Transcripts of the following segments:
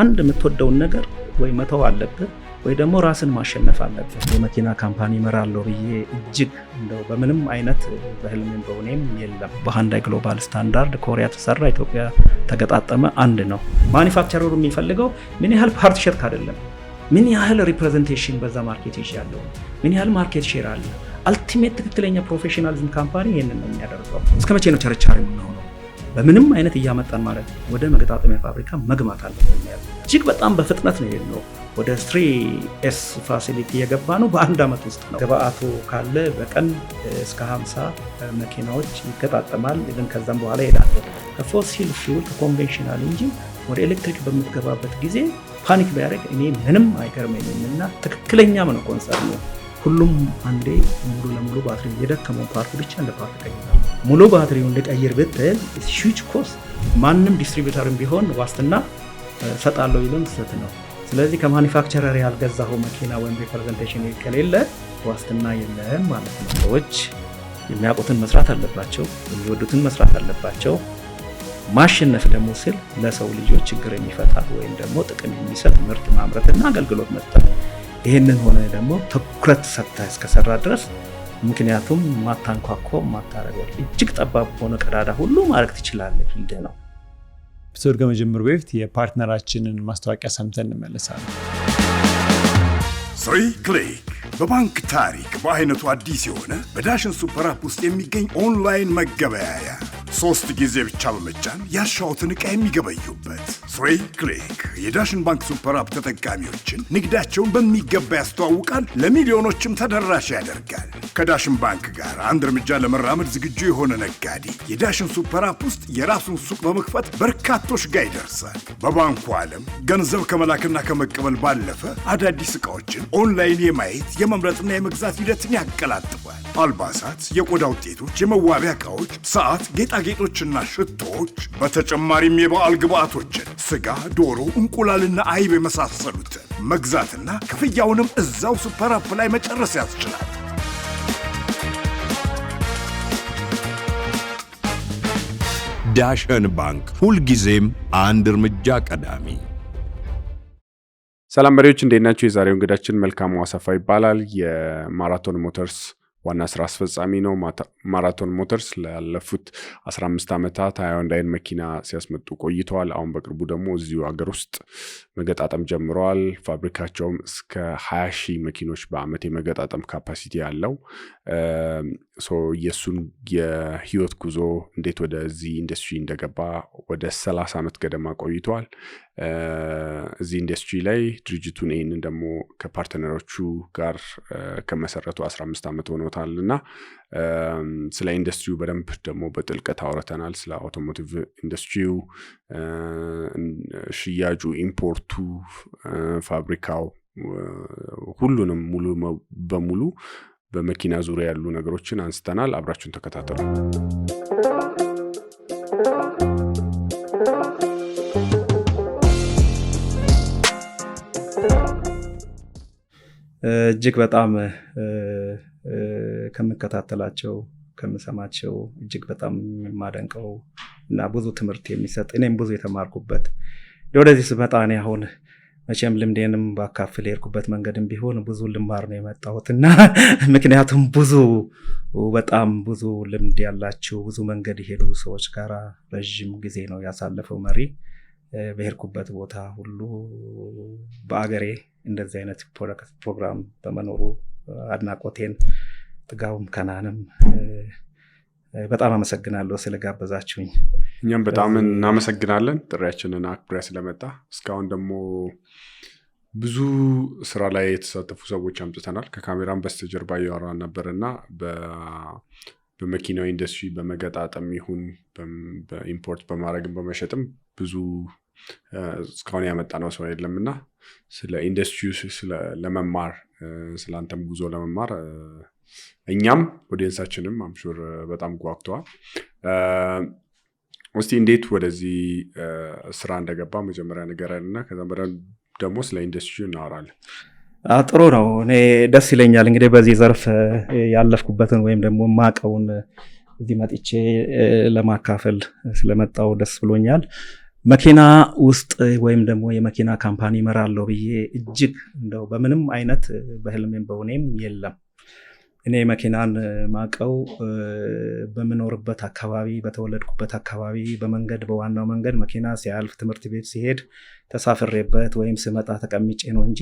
አንድ የምትወደውን ነገር ወይ መተው አለብህ ወይ ደግሞ ራስን ማሸነፍ አለብህ። የመኪና ካምፓኒ እመራለሁ ብዬ እጅግ እንደው በምንም አይነት በህልሜም በእውኔም የለም። በሃንዳይ ግሎባል ስታንዳርድ ኮሪያ ተሰራ፣ ኢትዮጵያ ተገጣጠመ አንድ ነው። ማኒፋክቸረሩ የሚፈልገው ምን ያህል ፓርት ሼር አይደለም፣ ምን ያህል ሪፕሬዘንቴሽን በዛ ማርኬት ያለው ምን ያህል ማርኬት ሼር አለ። አልቲሜት ትክክለኛ ፕሮፌሽናሊዝም ካምፓኒ ይሄንን ነው የሚያደርገው። እስከ መቼ ነው ቸርቻሪ የምንሆነው? በምንም አይነት እያመጣን ማለት ነው ወደ መገጣጠሚያ ፋብሪካ መግባት አለብን። እጅግ በጣም በፍጥነት ነው የሄድነው። ወደ 3S ፋሲሊቲ የገባ ነው በአንድ አመት ውስጥ ነው። ግብአቱ ካለ በቀን እስከ 50 መኪናዎች ይገጣጠማል። ግን ከዛም በኋላ ይሄዳል። ከፎሲል ፊውል ከኮንቬንሽናል ኢንጂን ወደ ኤሌክትሪክ በምትገባበት ጊዜ ፓኒክ ቢያደርግ እኔ ምንም አይገርመኝም። እና ትክክለኛም ነው ኮንሰርን። ሁሉም አንዴ ሙሉ ለሙሉ ባትሪ የደከመው ፓርት ብቻ እንደ ፓርት ቀይራል። ሙሉ ባትሪውን ልቀይር ብትል ሂውጅ ኮስት። ማንም ዲስትሪቢዩተርም ቢሆን ዋስትና ሰጣለው ይልም ስህተት ነው። ስለዚህ ከማኒፋክቸረር ያልገዛው መኪና ወይም ሪፕሬዘንቴሽን ከሌለ ዋስትና የለም ማለት ነው። ሰዎች የሚያውቁትን መስራት አለባቸው፣ የሚወዱትን መስራት አለባቸው። ማሸነፍ ደግሞ ስል ለሰው ልጆች ችግር የሚፈታ ወይም ደግሞ ጥቅም የሚሰጥ ምርት ማምረትና አገልግሎት መስጠት። ይሄንን ሆነ ደግሞ ትኩረት ሰጥተህ እስከሰራ ድረስ ምክንያቱም ማታንኳኮ ማታረገው እጅግ ጠባብ ሆነ ቀዳዳ ሁሉ ማድረግ ትችላለህ እንደ ነው። ኤፒሶድ ከመጀመሩ በፊት የፓርትነራችንን ማስታወቂያ ሰምተን እንመለሳለን። 3 ክሊክ በባንክ ታሪክ በአይነቱ አዲስ የሆነ በዳሽን ሱፐር አፕ ውስጥ የሚገኝ ኦንላይን መገበያያ 3 ጊዜ ብቻ በመጫን ያሻውትን ዕቃ የሚገበዩበት 3 ክሊክ የዳሽን ባንክ ሱፐር አፕ ተጠቃሚዎችን ንግዳቸውን በሚገባ ያስተዋውቃል፣ ለሚሊዮኖችም ተደራሽ ያደርጋል። ከዳሽን ባንክ ጋር አንድ እርምጃ ለመራመድ ዝግጁ የሆነ ነጋዴ የዳሽን ሱፐር አፕ ውስጥ የራሱን ሱቅ በመክፈት በርካቶች ጋር ይደርሳል። በባንኩ ዓለም ገንዘብ ከመላክና ከመቀበል ባለፈ አዳዲስ ዕቃዎችን ኦንላይን የማየት የመምረጥና የመግዛት ሂደትን ያቀላጥፋል። አልባሳት፣ የቆዳ ውጤቶች፣ የመዋቢያ ዕቃዎች፣ ሰዓት፣ ጌጣጌጦችና ሽቶዎች፣ በተጨማሪም የበዓል ግብአቶችን፣ ስጋ፣ ዶሮ፣ እንቁላልና አይብ የመሳሰሉትን መግዛትና ክፍያውንም እዛው ሱፐር አፕ ላይ መጨረስ ያስችላል። ዳሽን ባንክ ሁልጊዜም አንድ እርምጃ ቀዳሚ። ሰላም መሪዎች እንዴት ናችሁ? የዛሬው እንግዳችን መልካሙ አሰፋ ይባላል። የማራቶን ሞተርስ ዋና ስራ አስፈጻሚ ነው። ማራቶን ሞተርስ ላለፉት 15 ዓመታት ሃይንዳይን መኪና ሲያስመጡ ቆይተዋል። አሁን በቅርቡ ደግሞ እዚሁ ሀገር ውስጥ መገጣጠም ጀምረዋል። ፋብሪካቸውም እስከ 20,000 መኪኖች በአመት የመገጣጠም ካፓሲቲ ያለው የሱን የህይወት ጉዞ እንዴት ወደዚህ ኢንዱስትሪ እንደገባ ወደ 30 ዓመት ገደማ ቆይተዋል። እዚህ ኢንዱስትሪ ላይ ድርጅቱን ይህንን ደግሞ ከፓርትነሮቹ ጋር ከመሰረቱ 15 ዓመት ሆኖታልና ስለ ኢንዱስትሪው በደንብ ደግሞ በጥልቀት አውርተናል። ስለ አውቶሞቲቭ ኢንዱስትሪው፣ ሽያጩ፣ ኢምፖርቱ፣ ፋብሪካው፣ ሁሉንም ሙሉ በሙሉ በመኪና ዙሪያ ያሉ ነገሮችን አንስተናል። አብራችሁን ተከታተሉ። እጅግ በጣም ከምከታተላቸው ከምሰማቸው እጅግ በጣም የማደንቀው እና ብዙ ትምህርት የሚሰጥ እኔም ብዙ የተማርኩበት ወደዚህ ስመጣ እኔ አሁን መቼም ልምዴንም ባካፍል የሄድኩበት መንገድም ቢሆን ብዙ ልማር ነው የመጣሁትና ምክንያቱም በጣም ብዙ ልምድ ያላቸው ብዙ መንገድ የሄዱ ሰዎች ጋር ረጅም ጊዜ ነው ያሳለፈው መሪ በሄድኩበት ቦታ ሁሉ በአገሬ እንደዚህ አይነት ፕሮግራም በመኖሩ አድናቆቴን ጥጋውም ከናንም በጣም አመሰግናለሁ ስለጋበዛችሁኝ። እኛም በጣም እናመሰግናለን ጥሪያችንን አክብረህ ስለመጣ። እስካሁን ደግሞ ብዙ ስራ ላይ የተሳተፉ ሰዎች አምጥተናል። ከካሜራም በስተጀርባ ያወራን ነበርና በመኪናው ኢንዱስትሪ በመገጣጠም ይሁን በኢምፖርት በማድረግም በመሸጥም ብዙ እስካሁን ያመጣነው ሰው የለምና ስለ ኢንዱስትሪ ለመማር ስላንተም ጉዞ ለመማር እኛም ኦዲየንሳችንም አምሹር በጣም ጓጉተዋል። እስቲ እንዴት ወደዚህ ስራ እንደገባ መጀመሪያ ንገረንና ከዛ ደግሞ ስለ ኢንዱስትሪ እናወራለን። ጥሩ ነው። እኔ ደስ ይለኛል እንግዲህ በዚህ ዘርፍ ያለፍኩበትን ወይም ደግሞ ማቀውን እዚህ መጥቼ ለማካፈል ስለመጣው ደስ ብሎኛል። መኪና ውስጥ ወይም ደግሞ የመኪና ካምፓኒ እመራለሁ ብዬ እጅግ እንደው በምንም አይነት በህልሜም በሆኔም የለም። እኔ መኪናን ማቀው በምኖርበት አካባቢ በተወለድኩበት አካባቢ በዋናው መንገድ መኪና ሲያልፍ ትምህርት ቤት ሲሄድ ተሳፍሬበት ወይም ስመጣ ተቀምጬ ነው እንጂ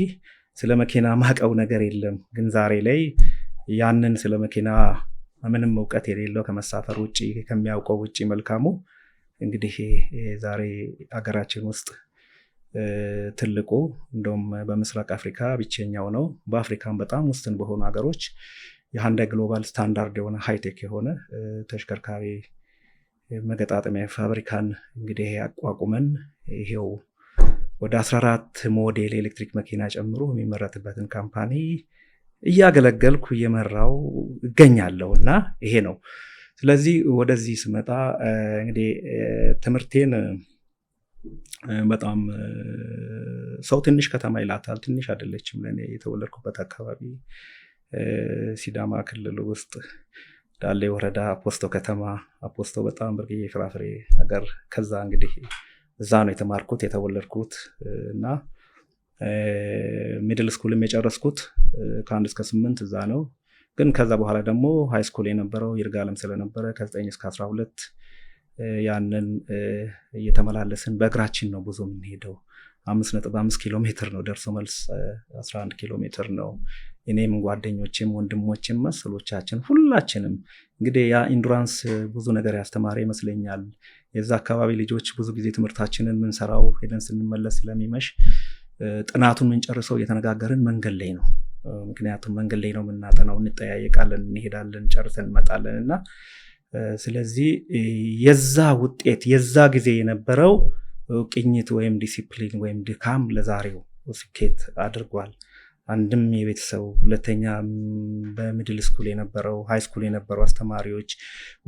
ስለ መኪና ማቀው ነገር የለም። ግን ዛሬ ላይ ያንን ስለ መኪና ምንም እውቀት የሌለው ከመሳፈር ውጭ ከሚያውቀው ውጭ መልካሙ እንግዲህ ዛሬ ሀገራችን ውስጥ ትልቁ እንደውም በምስራቅ አፍሪካ ብቸኛው ነው። በአፍሪካም በጣም ውስን በሆኑ ሀገሮች የሃንዳይ ግሎባል ስታንዳርድ የሆነ ሃይቴክ የሆነ ተሽከርካሪ መገጣጠሚያ ፋብሪካን እንግዲህ አቋቁመን ይሄው ወደ 14 ሞዴል ኤሌክትሪክ መኪና ጨምሮ የሚመረትበትን ካምፓኒ እያገለገልኩ እየመራው እገኛለሁ እና ይሄ ነው። ስለዚህ ወደዚህ ስመጣ እንግዲህ ትምህርቴን በጣም ሰው ትንሽ ከተማ ይላታል። ትንሽ አይደለችም ለኔ። የተወለድኩበት አካባቢ ሲዳማ ክልል ውስጥ ዳሌ ወረዳ አፖስቶ ከተማ። አፖስቶ በጣም ብርቅዬ ፍራፍሬ ሀገር። ከዛ እንግዲህ እዛ ነው የተማርኩት የተወለድኩት እና ሚድል ስኩልም የጨረስኩት ከ1 እስከ 8 እዛ ነው። ግን ከዛ በኋላ ደግሞ ሃይ ስኩል የነበረው ይርጋለም ስለነበረ ከ9 እስከ 12 ያንን እየተመላለስን በእግራችን ነው ብዙ የምንሄደው። 5.5 ኪሎ ሜትር ነው ደርሶ መልስ 11 ኪሎ ሜትር ነው። እኔም ጓደኞቼም ወንድሞቼም መሰሎቻችን ሁላችንም እንግዲህ ያ ኢንዱራንስ ብዙ ነገር ያስተማረ ይመስለኛል። የዛ አካባቢ ልጆች ብዙ ጊዜ ትምህርታችንን ምንሰራው ሄደን ስንመለስ ስለሚመሽ ጥናቱን ምንጨርሰው እየተነጋገርን መንገድ ላይ ነው። ምክንያቱም መንገድ ላይ ነው የምናጠናው፣ እንጠያየቃለን፣ እንሄዳለን፣ ጨርሰን እንመጣለን እና ስለዚህ የዛ ውጤት የዛ ጊዜ የነበረው ቅኝት ወይም ዲሲፕሊን ወይም ድካም ለዛሬው ስኬት አድርጓል። አንድም የቤተሰቡ፣ ሁለተኛ በሚድል ስኩል የነበረው ሃይ ስኩል የነበረው አስተማሪዎች፣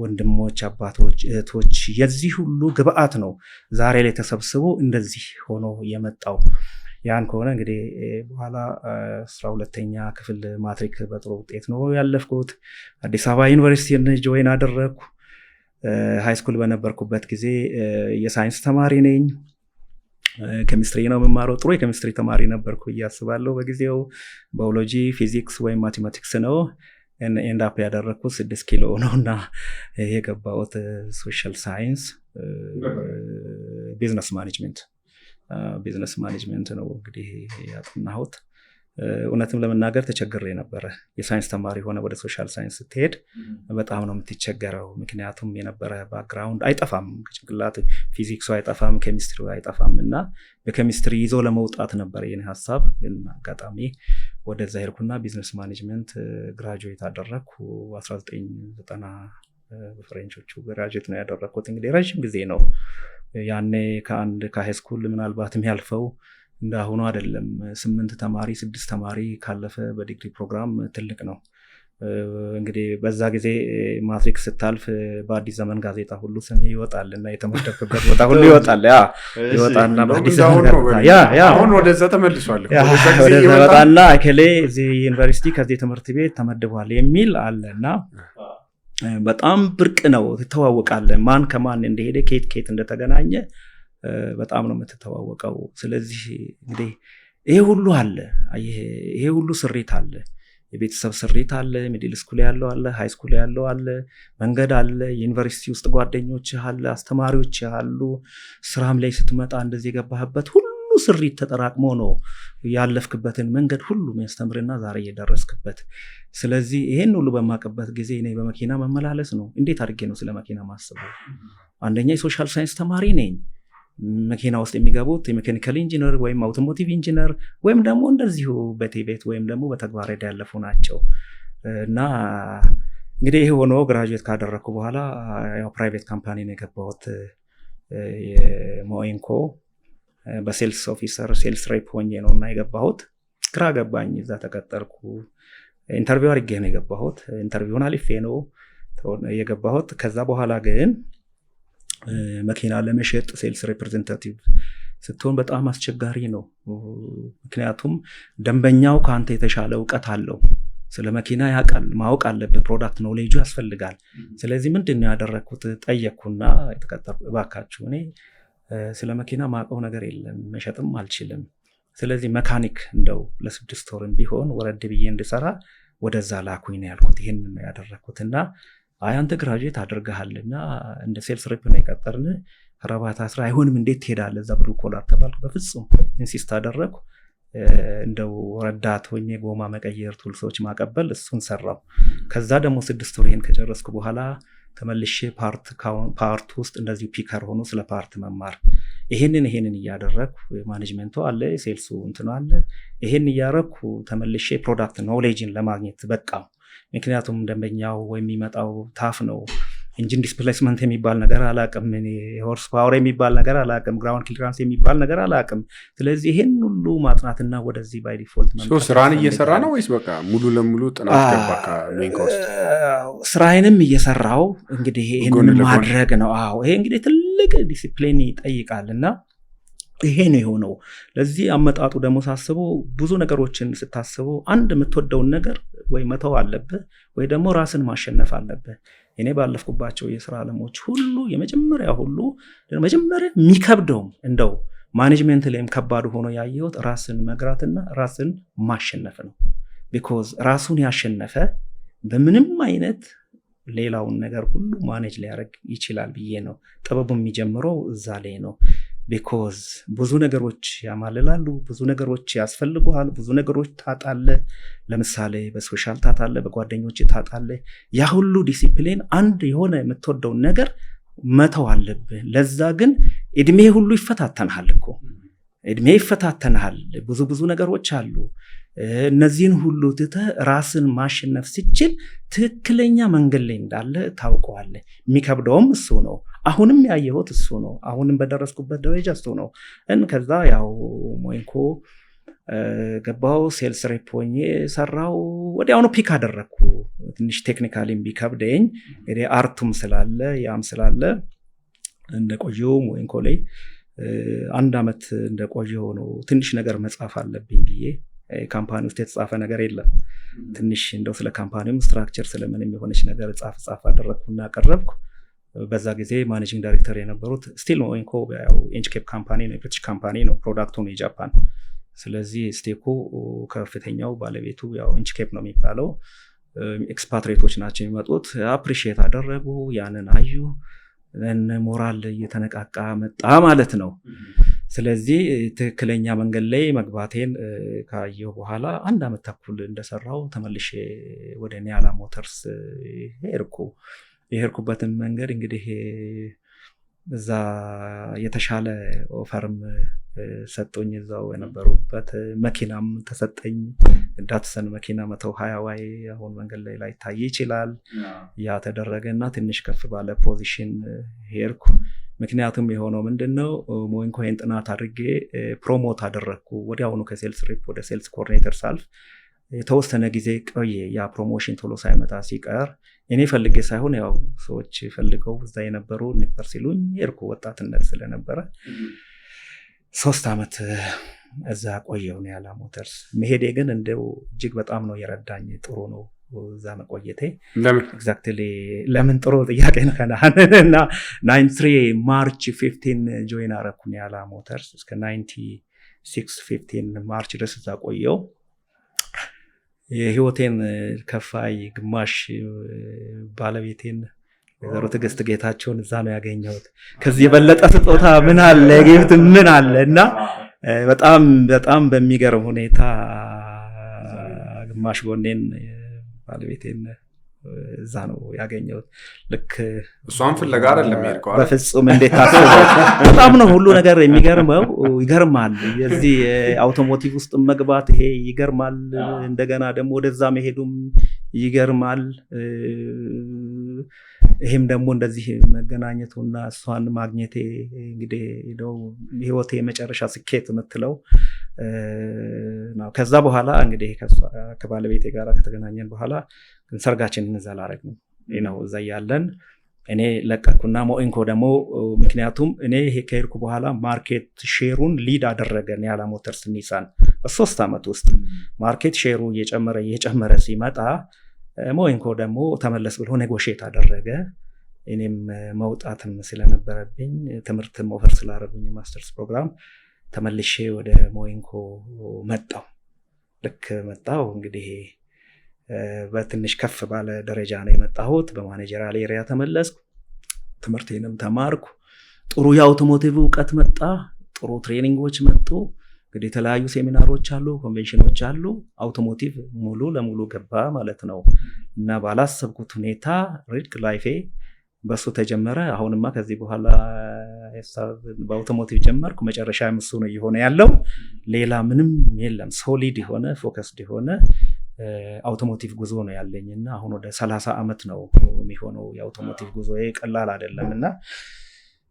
ወንድሞች፣ አባቶች፣ እህቶች የዚህ ሁሉ ግብአት ነው ዛሬ ላይ ተሰብስቦ እንደዚህ ሆኖ የመጣው። ያን ከሆነ እንግዲህ በኋላ 12ኛ ክፍል ማትሪክ በጥሩ ውጤት ነው ያለፍኩት። አዲስ አበባ ዩኒቨርሲቲን ጆይን አደረግኩ። ሃይ ስኩል በነበርኩበት ጊዜ የሳይንስ ተማሪ ነኝ። ኬሚስትሪ ነው የምማረው። ጥሩ የኬሚስትሪ ተማሪ ነበርኩ እያስባለሁ በጊዜው። ባዮሎጂ፣ ፊዚክስ ወይም ማቴማቲክስ ነው ኤንድ አፕ ያደረግኩት 6 ኪሎ ነው እና የገባሁት ሶሻል ሳይንስ ቢዝነስ ማኔጅመንት ነው እንግዲህ ያጠናሁት። እውነትም ለመናገር ተቸግሬ ነበረ። የሳይንስ ተማሪ ሆነ ወደ ሶሻል ሳይንስ ስትሄድ በጣም ነው የምትቸገረው። ምክንያቱም የነበረ ባክግራውንድ አይጠፋም ከጭንቅላት፣ ፊዚክሱ አይጠፋም፣ ኬሚስትሪ አይጠፋም እና በኬሚስትሪ ይዞ ለመውጣት ነበር የኔ ሀሳብ። ግን አጋጣሚ ወደዛ ሄድኩና ቢዝነስ ማኔጅመንት ግራጁዌት አደረግኩ 1990 በፈረንጆቹ ግራጁዌት ነው ያደረግኩት። እንግዲህ ረዥም ጊዜ ነው ያኔ ከሃይ ስኩል ምናልባትም ያልፈው እንዳሁኑ አይደለም። 8 ተማሪ 6 ተማሪ ካለፈ በዲግሪ ፕሮግራም ትልቅ ነው። እንግዲህ በዛ ጊዜ ማትሪክ ስታልፍ በአዲስ ዘመን ጋዜጣ ሁሉ ስም ይወጣል እና የተመደብክበት ቦታ ሁሉ ይወጣል። ይወጣና በአዲስ ዘመን ጋዜጣ አሁን ወደዛ ተመልሷል። ወደዛ ወጣና እከሌ እዚህ ዩኒቨርሲቲ ከዚህ ትምህርት ቤት ተመድቧል የሚል አለና በጣም ብርቅ ነው። ትተዋወቃለህ። ማን ከማን እንደሄደ ከየት እንደተገናኘ በጣም ነው የምትተዋወቀው። ስለዚህ እንግዲህ ይሄ ሁሉ አለ። ይሄ ሁሉ ስሪት አለ። የቤተሰብ ስሪት አለ። ሚድል ስኩል ያለው አለ፣ ሃይ ስኩል ያለው አለ፣ መንገድ አለ፣ ዩኒቨርሲቲ ውስጥ ጓደኞች አለ፣ አስተማሪዎች አሉ። ስራም ላይ ስትመጣ እንደዚህ የገባህበት ሁሉ ስሪት ተጠራቅሞ ነው ያለፍክበትን መንገድ ሁሉ የሚያስተምርና ዛሬ የደረስክበት። ስለዚህ ይሄን ሁሉ በማቀበት ጊዜ እኔ በመኪና መመላለስ ነው። እንዴት አድርጌ ነው ስለ መኪና ማስበው? አንደኛ የሶሻል ሳይንስ ተማሪ ነኝ። መኪና ውስጥ የሚገቡት የሜካኒካል ኢንጂነር ወይም አውቶሞቲቭ ኢንጂነር ወይም ደግሞ እንደዚሁ በቲቤት ወይም ደግሞ በተግባር ያለፉ ናቸው እና እንግዲህ ይሄ ሆኖ ግራጁዌት ካደረግኩ በኋላ ያው ፕራይቬት ካምፓኒ ነው የገባሁት። የሞኢንኮ በሴልስ ኦፊሰር ሴልስ ሬፕ ሆኜ ነው እና የገባሁት። ግራ ገባኝ። እዛ ተቀጠርኩ። ኢንተርቪው አድርጌ ነው የገባሁት። ኢንተርቪውን አልፌ ነው የገባሁት። ከዛ በኋላ ግን መኪና ለመሸጥ ሴልስ ሪፕሬዘንታቲቭ ስትሆን በጣም አስቸጋሪ ነው። ምክንያቱም ደንበኛው ከአንተ የተሻለ እውቀት አለው፣ ስለ መኪና ያውቃል፣ ማወቅ አለበት፣ ፕሮዳክት ኖሌጁ ያስፈልጋል። ስለዚህ ምንድን ነው ያደረግኩት? ጠየቅኩና የተቀጠርኩ እባካችሁ እኔ ስለ መኪና ማቀው ነገር የለም፣ መሸጥም አልችልም። ስለዚህ መካኒክ እንደው ለ6 ወርም ቢሆን ወረድ ብዬ እንድሰራ ወደዛ ላኩኝ ነው ያልኩት። ይሄን ነው ያደረኩትና አንተ ግራጁዌት አድርገሃልና እንደ ሴልስ ሬፕ ነው የቀጠርን፣ ከረባት አስራ አይሆንም እንዴት ትሄዳለህ እዛ ብሉ ኮላር ተባልኩ። በፍጹም ኢንሲስት አደረኩ። እንደው ረዳት ሆኜ ጎማ መቀየር፣ ቱልሶች ማቀበል እሱን ሰራው። ከዛ ደግሞ 6 ወር ይሄን ከጨረስኩ በኋላ ተመልሼ ፓርት ውስጥ እንደዚሁ ፒከር ሆኖ ስለ ፓርት መማር፣ ይሄንን እያደረኩ ማኔጅመንቱ አለ፣ ሴልሱ እንትኑ አለ። ይሄን እያደረኩ ተመልሼ ፕሮዳክት ኖሌጅን ለማግኘት በቃ። ምክንያቱም ደንበኛው ወይ የሚመጣው ታፍ ነው። ኢንጂን ዲስፕሌስመንት የሚባል ነገር አላቅም፣ ሆርስ ፓወር የሚባል ነገር አላቅም፣ ግራውንድ ክሊራንስ የሚባል ነገር አላቅም። ስለዚህ ይሄን ሁሉ ማጥናትና ወደዚህ ባይ ዲፎልት መምጣት። ስራን እየሰራ ነው ወይስ በቃ ሙሉ ለሙሉ ጥናት ገባ ከሜን ኮርስ? ስራዬንም እየሰራው እንግዲህ ይሄን ማድረግ ነው። ይሄ እንግዲህ ትልቅ ዲሲፕሊን ይጠይቃልና ይሄ ነው የሆነው። ለዚህ አመጣጡ ደግሞ ሳስበው ብዙ ነገሮችን ስታስበው አንድ የምትወደውን ነገር ወይ መተው አለብህ ወይ ደግሞ ራስን ማሸነፍ አለብህ። እኔ ባለፍኩባቸው የስራ ዓለሞች ሁሉ መጀመሪያ የሚከብደውም እንደው ማኔጅመንት ላይም ከባድ ሆኖ ያየሁት ራስን መግራትና ራስን ማሸነፍ ነው። ቢኮዝ ራሱን ያሸነፈ በምንም አይነት ሌላውን ነገር ሁሉ ማኔጅ ሊያደርግ ይችላል ብዬ ነው። ጥበቡ የሚጀምረው እዛ ላይ ነው። ቢኮዝ ብዙ ነገሮች ያማልላሉ፣ ብዙ ነገሮች ያስፈልጉሃል፣ ብዙ ነገሮች ታጣለ። ለምሳሌ በሶሻል ታጣለ፣ በጓደኞች ታጣለ። ያ ሁሉ ዲሲፕሊን አንድ የሆነ የምትወደውን ነገር መተው አለብህ። ለዛ ግን እድሜ ሁሉ ይፈታተንሃል እኮ እድሜ ይፈታተንሃል። ብዙ ነገሮች አሉ። እነዚህን ሁሉ ትተህ ራስን ማሸነፍ ሲችል ትክክለኛ መንገድ ላይ እንዳለ ታውቀዋለህ። የሚከብደውም እሱ ነው። አሁንም ያየሁት እሱ ነው። አሁንም በደረስኩበት ደረጃ እሱ ነው። ከዛ ያው ሞይንኮ ገባው፣ ሴልስ ሬፕ ሆኜ ሰራው። ወዲያውኑ ፒክ አደረግኩ። ትንሽ ቴክኒካሊም ቢከብደኝ እንግዲህ አርቱም ስላለ ያም ስላለ እንደቆየው ሞይንኮ ላይ 1 ዓመት እንደቆየው ነው። ትንሽ ነገር መጻፍ አለብኝ ብዬ ካምፓኒ ውስጥ የተጻፈ ነገር የለም። ትንሽ እንደው ስለ ካምፓኒውም ስትራክቸር ስለምንም የሆነች ነገር ጻፍ አደረግኩና አቀረብኩ። በዛ ጊዜ ማኔጂንግ ዳይሬክተር የነበሩት ስቲል ሞይንኮ ያው ኢንችኬፕ ካምፓኒ ነው፣ የብሪቲሽ ካምፓኒ ነው፣ ፕሮዳክቱ ነው የጃፓን። ስለዚህ ስቴኩ ከፍተኛው ባለቤቱ ያው ኢንችኬፕ ነው የሚባለው። ኤክስፓትሬቶች ናቸው የሚመጡት። አፕሪሺየት አደረጉ፣ ያንን አዩ፣ ሞራል እየተነቃቃ መጣ ማለት ነው። ስለዚህ ትክክለኛ መንገድ ላይ መግባቴን ካየሁ በኋላ 1 ዓመት ተኩል እንደሰራው ተመልሼ ወደ ኒያላ ሞተርስ ሄድኩ። የሄድኩበትን መንገድ እንግዲህ እዛ የተሻለ ኦፈርም ሰጡኝ። እዛው የነበሩበት መኪናም ተሰጠኝ። ዳትሰን መኪና 120 ዋይ አሁን መንገድ ላይ ላይታይ ይችላል። ያ ተደረገና ትንሽ ከፍ ባለ ፖዚሽን ሄድኩ። ምክንያቱም የሆነው ምንድነው ሞይንኮን ጥናት አድርጌ ፕሮሞት አደረግኩ። ወዲያውኑ ከሴልስ ሪፕ ወደ ሴልስ ኮኦርዲኔተር ሳልፍ የተወሰነ ጊዜ ቆየ። ያ ፕሮሞሽን ቶሎ ሳይመጣ ሲቀር እኔ ፈልጌ ሳይሆን ያው ሰዎች ፈልገው እዛ የነበሩ ንክተር ሲሉኝ ሄድኩ። ወጣትነት ስለነበረ 3 ዓመት እዛ ቆየው ነው ኒያላ ሞተርስ። መሄዴ ግን እንደው እጅግ በጣም ነው የረዳኝ። ጥሩ ነው እዛ መቆየቴ። ኤግዛክትሊ ለምን ጥሩ ጥያቄ ነው። እና 93 ማርች 15 ጆይን አረኩ ኒያላ ሞተርስ እስከ 96 15 ማርች ድረስ እዛ ቆየው። የህይወቴን ከፋይ ግማሽ ባለቤቴን ወይዘሮ ትዕግስት ጌታቸውን እዛ ነው ያገኘሁት። ከዚህ የበለጠ ስጦታ ምን አለ? ጊፍት ምን አለ? እና በጣም በሚገርም ሁኔታ ግማሽ ጎኔን ባለቤቴን እዛ ነው ያገኘሁት። ልክ እሷን ፍለጋ አይደለም የሄድከው? በፍጹም እንዴት ታስበው። በጣም ነው ሁሉ ነገር የሚገርመው። ይገርማል። የዚህ አውቶሞቲቭ ውስጥ መግባት ይሄ ይገርማል። እንደገና ደግሞ ወደዛ መሄዱም ይገርማል። ይሄም ደግሞ እንደዚህ መገናኘቱና እሷን ማግኘቴ እንግዲህ ነው ህይወቴ የመጨረሻ ስኬት የምትለው ነው። ከዛ በኋላ እንግዲህ ከባለቤቴ ጋር ከተገናኘን በኋላ ሰርጋችንን እዛ ላረግ ነው እዛ ያለን እኔ ለቀኩና ሞኢንኮ ደግሞ ምክንያቱም እኔ ከሄድኩ በኋላ ማርኬት ሼሩን ሊድ አደረገ ኒያላ ሞተርስ ኒሳን። በ3 ዓመት ውስጥ ማርኬት ሼሩ እየጨመረ ሲመጣ ሞኢንኮ ደግሞ ተመለስ ብሎ ኔጎሽየት አደረገ። እኔም መውጣትም ስለነበረብኝ ትምህርትም ኦፈር ስላደረጉኝ ማስተርስ ፕሮግራም ተመልሼ ወደ ሞይንኮ መጣሁ። ልክ መጣሁ እንግዲህ በትንሽ ከፍ ባለ ደረጃ ነው የመጣሁት። በማኔጀራል ኤሪያ ተመለስኩ፣ ትምህርቴንም ተማርኩ። ጥሩ የአውቶሞቲቭ እውቀት መጣ፣ ጥሩ ትሬኒንጎች መጡ። እንግዲህ የተለያዩ ሴሚናሮች አሉ፣ ኮንቬንሽኖች አሉ። አውቶሞቲቭ ሙሉ ለሙሉ ገባ ማለት ነው እና ባላሰብኩት ሁኔታ ሪድ ላይፌ በሱ ተጀመረ። አሁንማ ከዚህ በኋላ በአውቶሞቲቭ ጀመርኩ። መጨረሻ እሱ ነው እየሆነ ያለው። ሌላ ምንም የለም። ሶሊድ የሆነ ፎከስድ የሆነ አውቶሞቲቭ ጉዞ ነው ያለኝና አሁን ወደ 30 ዓመት ነው የሚሆነው የአውቶሞቲቭ ጉዞ። ቀላል አይደለም እና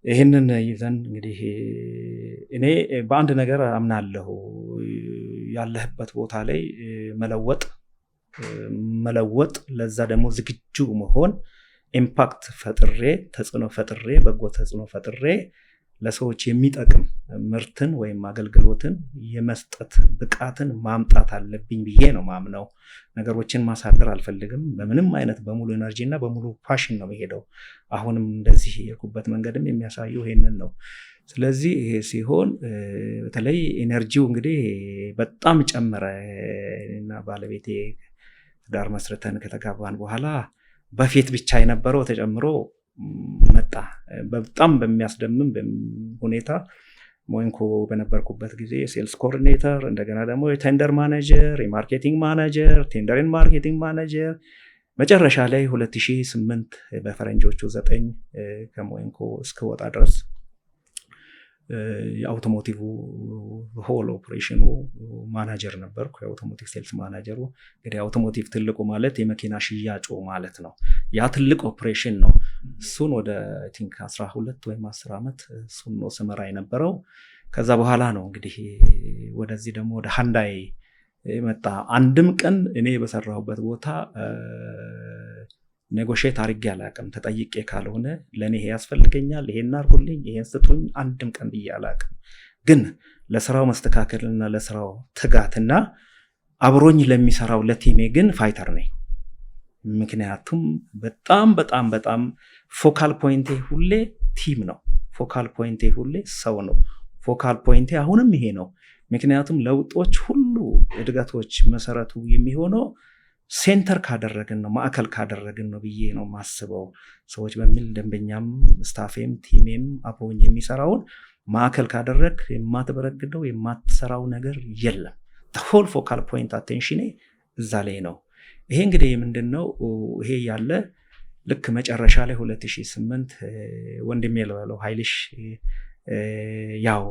ይህንን ይዘን እንግዲህ እኔ በአንድ ነገር አምናለሁ። ያለህበት ቦታ ላይ መለወጥ ለዛ ደግሞ ዝግጁ መሆን፣ ኢምፓክት ፈጥሬ ተጽዕኖ ፈጥሬ በጎ ተጽዕኖ ፈጥሬ ለሰዎች የሚጠቅም ምርትን ወይም አገልግሎትን የመስጠት ብቃትን ማምጣት አለብኝ ብዬ ነው ማምነው። ነገሮችን ማሳደር አልፈልግም። በምንም አይነት በሙሉ ኤነርጂ እና በሙሉ ፓሽን ነው የሚሄደው። አሁንም እንደዚህ የኩበት መንገድም የሚያሳየው ይሄንን ነው። ስለዚህ ይሄ ሲሆን በተለይ ኤነርጂው እንግዲህ በጣም ጨመረ እና ባለቤቴ ትዳር መስርተን ከተጋባን በኋላ በፊት ብቻ የነበረው ተጨምሮ መጣ። በጣም በሚያስደምም ሁኔታ ሞይንኮ በነበርኩበት ጊዜ ሴልስ ኮኦርዲኔተር፣ እንደገና ደግሞ የቴንደር ማኔጀር፣ የማርኬቲንግ ማኔጀር፣ ቴንደር ኤንድ ማርኬቲንግ ማኔጀር፣ መጨረሻ ላይ 2008 በፈረንጆቹ 9 ከሞይንኮ እስከወጣ ድረስ የአውቶሞቲቭ ሆል ኦፕሬሽኑ ማናጀር ነበርኩ። የአውቶሞቲቭ ሴልስ ማናጀሩ እንግዲህ አውቶሞቲቭ ትልቁ ማለት የመኪና ሽያጩ ማለት ነው። ያ ትልቅ ኦፕሬሽን ነው። እሱን ወደ አይ ቲንክ 12 ወይም 10 ዓመት እሱን ነው ስመራ የነበረው። ከዛ በኋላ ነው እንግዲህ ወደዚህ ደግሞ ወደ ሃንዳይ መጣ። አንድም ቀን እኔ በሰራሁበት ቦታ ኔጎሼት አድርጌ አላቅም። ተጠይቄ ካልሆነ ለኔ ይሄ ያስፈልገኛል፣ ይሄን አድርጉልኝ፣ ይሄን ስጡኝ አንድም ቀን ብዬ አላቅም። ግን ለስራው መስተካከልና ለስራው ትጋትና አብሮኝ ለሚሰራው ለቲሜ ግን ፋይተር ነኝ። ምክንያቱም በጣም በጣም በጣም ፎካል ፖይንቴ ሁሌ ቲም ነው። ፎካል ፖይንቴ ሁሌ ሰው ነው። ፎካል ፖይንቴ አሁንም ይሄ ነው። ምክንያቱም ለውጦች ሁሉ እድገቶች መሰረቱ የሚሆነው ሴንተር ካደረግን ነው፣ ማዕከል ካደረግን ነው ብዬ ነው ማስበው። ሰዎች በሚል ደንበኛም ስታፌም ቲሜም አብሮኝ የሚሰራውን ማዕከል ካደረግ የማትበረግደው የማትሰራው ነገር የለም። ሆል ፎካል ፖይንት አቴንሽኔ እዛ ላይ ነው። ይሄ እንግዲህ ምንድነው ይሄ ያለ ልክ መጨረሻ ላይ 2008 ወንድሜ ልበለው ኃይልሽ ያው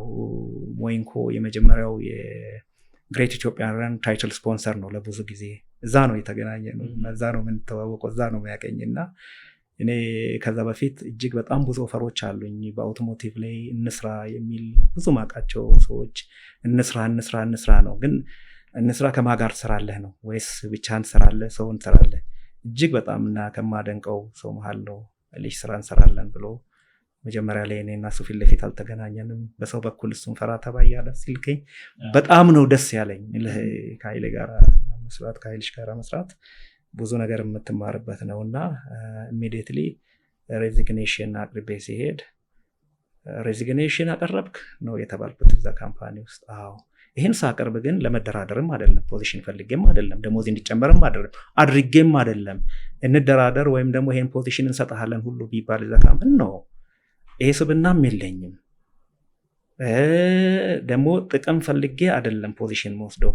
ሞይንኮ የመጀመሪያው የግሬት ኢትዮጵያን ረን ታይትል ስፖንሰር ነው ለብዙ ጊዜ። እዛ ነው የተገናኘ ነው። እዛ ነው የምንተዋወቀው፣ እዛ ነው የሚያቀኝና እኔ ከዛ በፊት እጅግ በጣም ብዙ ኦፈሮች አሉኝ በአውቶሞቲቭ ላይ እንስራ የሚል ብዙ ማቃቸው ሰዎች እንስራ ነው። ግን እንስራ ከማጋር ትሰራለህ ነው ወይስ ብቻህን ትሰራለህ? ሰው እንሰራለህ? እጅግ በጣም እና ከማደንቀው ሰው መሃል ነው ልጅ ስራ እንሰራለን ብሎ መጀመሪያ ላይ እኔና እሱ ፊት ለፊት አልተገናኘንም። በሰው በኩል እሱን ፈራ ተባ እያለ ሲልከኝ በጣም ነው ደስ ያለኝ። ከኃይሌ ጋር መስራት ከኃይልሽ ጋር መስራት ብዙ ነገር የምትማርበት ነው እና ኢሚዲየትሊ ሬዚግኔሽን አቅርቤ ሲሄድ ሬዚግኔሽን አቀረብክ ነው የተባልኩት እዛ ካምፓኒ ውስጥ። አዎ ይህን ሳቀርብ ግን ለመደራደርም አይደለም፣ ፖዚሽን ፈልጌም አይደለም፣ ደሞዝ እንዲጨመርም አድርጌም አይደለም። እንደራደር ወይም ደግሞ ይሄን ፖዚሽን እንሰጣለን ሁሉ ቢባል እዛ ካምፓኒ ነው ይሄ ስብናም የለኝም። ደግሞ ጥቅም ፈልጌ አይደለም ፖዚሽን መወስደው፣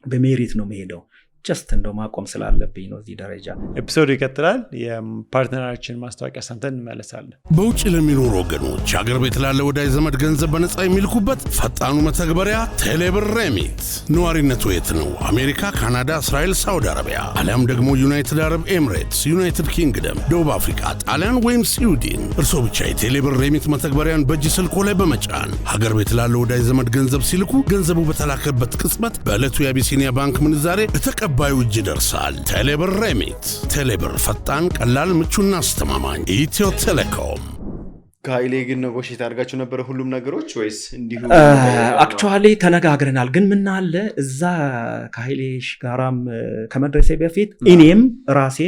በሜሪት ነው መሄደው። ጀስት እንደው ማቆም ስላለብኝ ነው እዚህ ደረጃ። ኤፒሶድ ይቀጥላል። የፓርትነራችን ማስታወቂያ ሰምተን እንመለሳለን። በውጭ ለሚኖሩ ወገኖች አገር ቤት ላለ ወዳጅ ዘመድ ገንዘብ በነፃ የሚልኩበት ፈጣኑ መተግበሪያ ቴሌብር ሬሚት። ነዋሪነቱ የት ነው? አሜሪካ፣ ካናዳ፣ እስራኤል፣ ሳውዲ አረቢያ አሊያም ደግሞ ዩናይትድ አረብ ኤምሬትስ፣ ዩናይትድ ኪንግደም፣ ደቡብ አፍሪካ፣ ጣሊያን ወይም ስዊድን፣ እርሶ ብቻ የቴሌብር ሬሚት መተግበሪያን በእጅ ስልኮ ላይ በመጫን ሀገር ቤት ላለ ወዳጅ ዘመድ ገንዘብ ሲልኩ ገንዘቡ በተላከበት ቅጽበት በዕለቱ የአቢሲኒያ ባንክ ምንዛሬ ባዩ እጅ ደርሳል። ቴሌብር ሬሚት። ቴሌብር ፈጣን፣ ቀላል፣ ምቹና አስተማማኝ። ኢትዮ ቴሌኮም። ከኃይሌ ግን ኔጎሽት አድርጋችሁ ነበረ ሁሉም ነገሮች ወይስ እንዲሁ? አክቹዋሊ ተነጋግረናል። ግን ምን አለ እዛ ከኃይሌሽ ጋራም ከመድረሴ በፊት እኔም ራሴ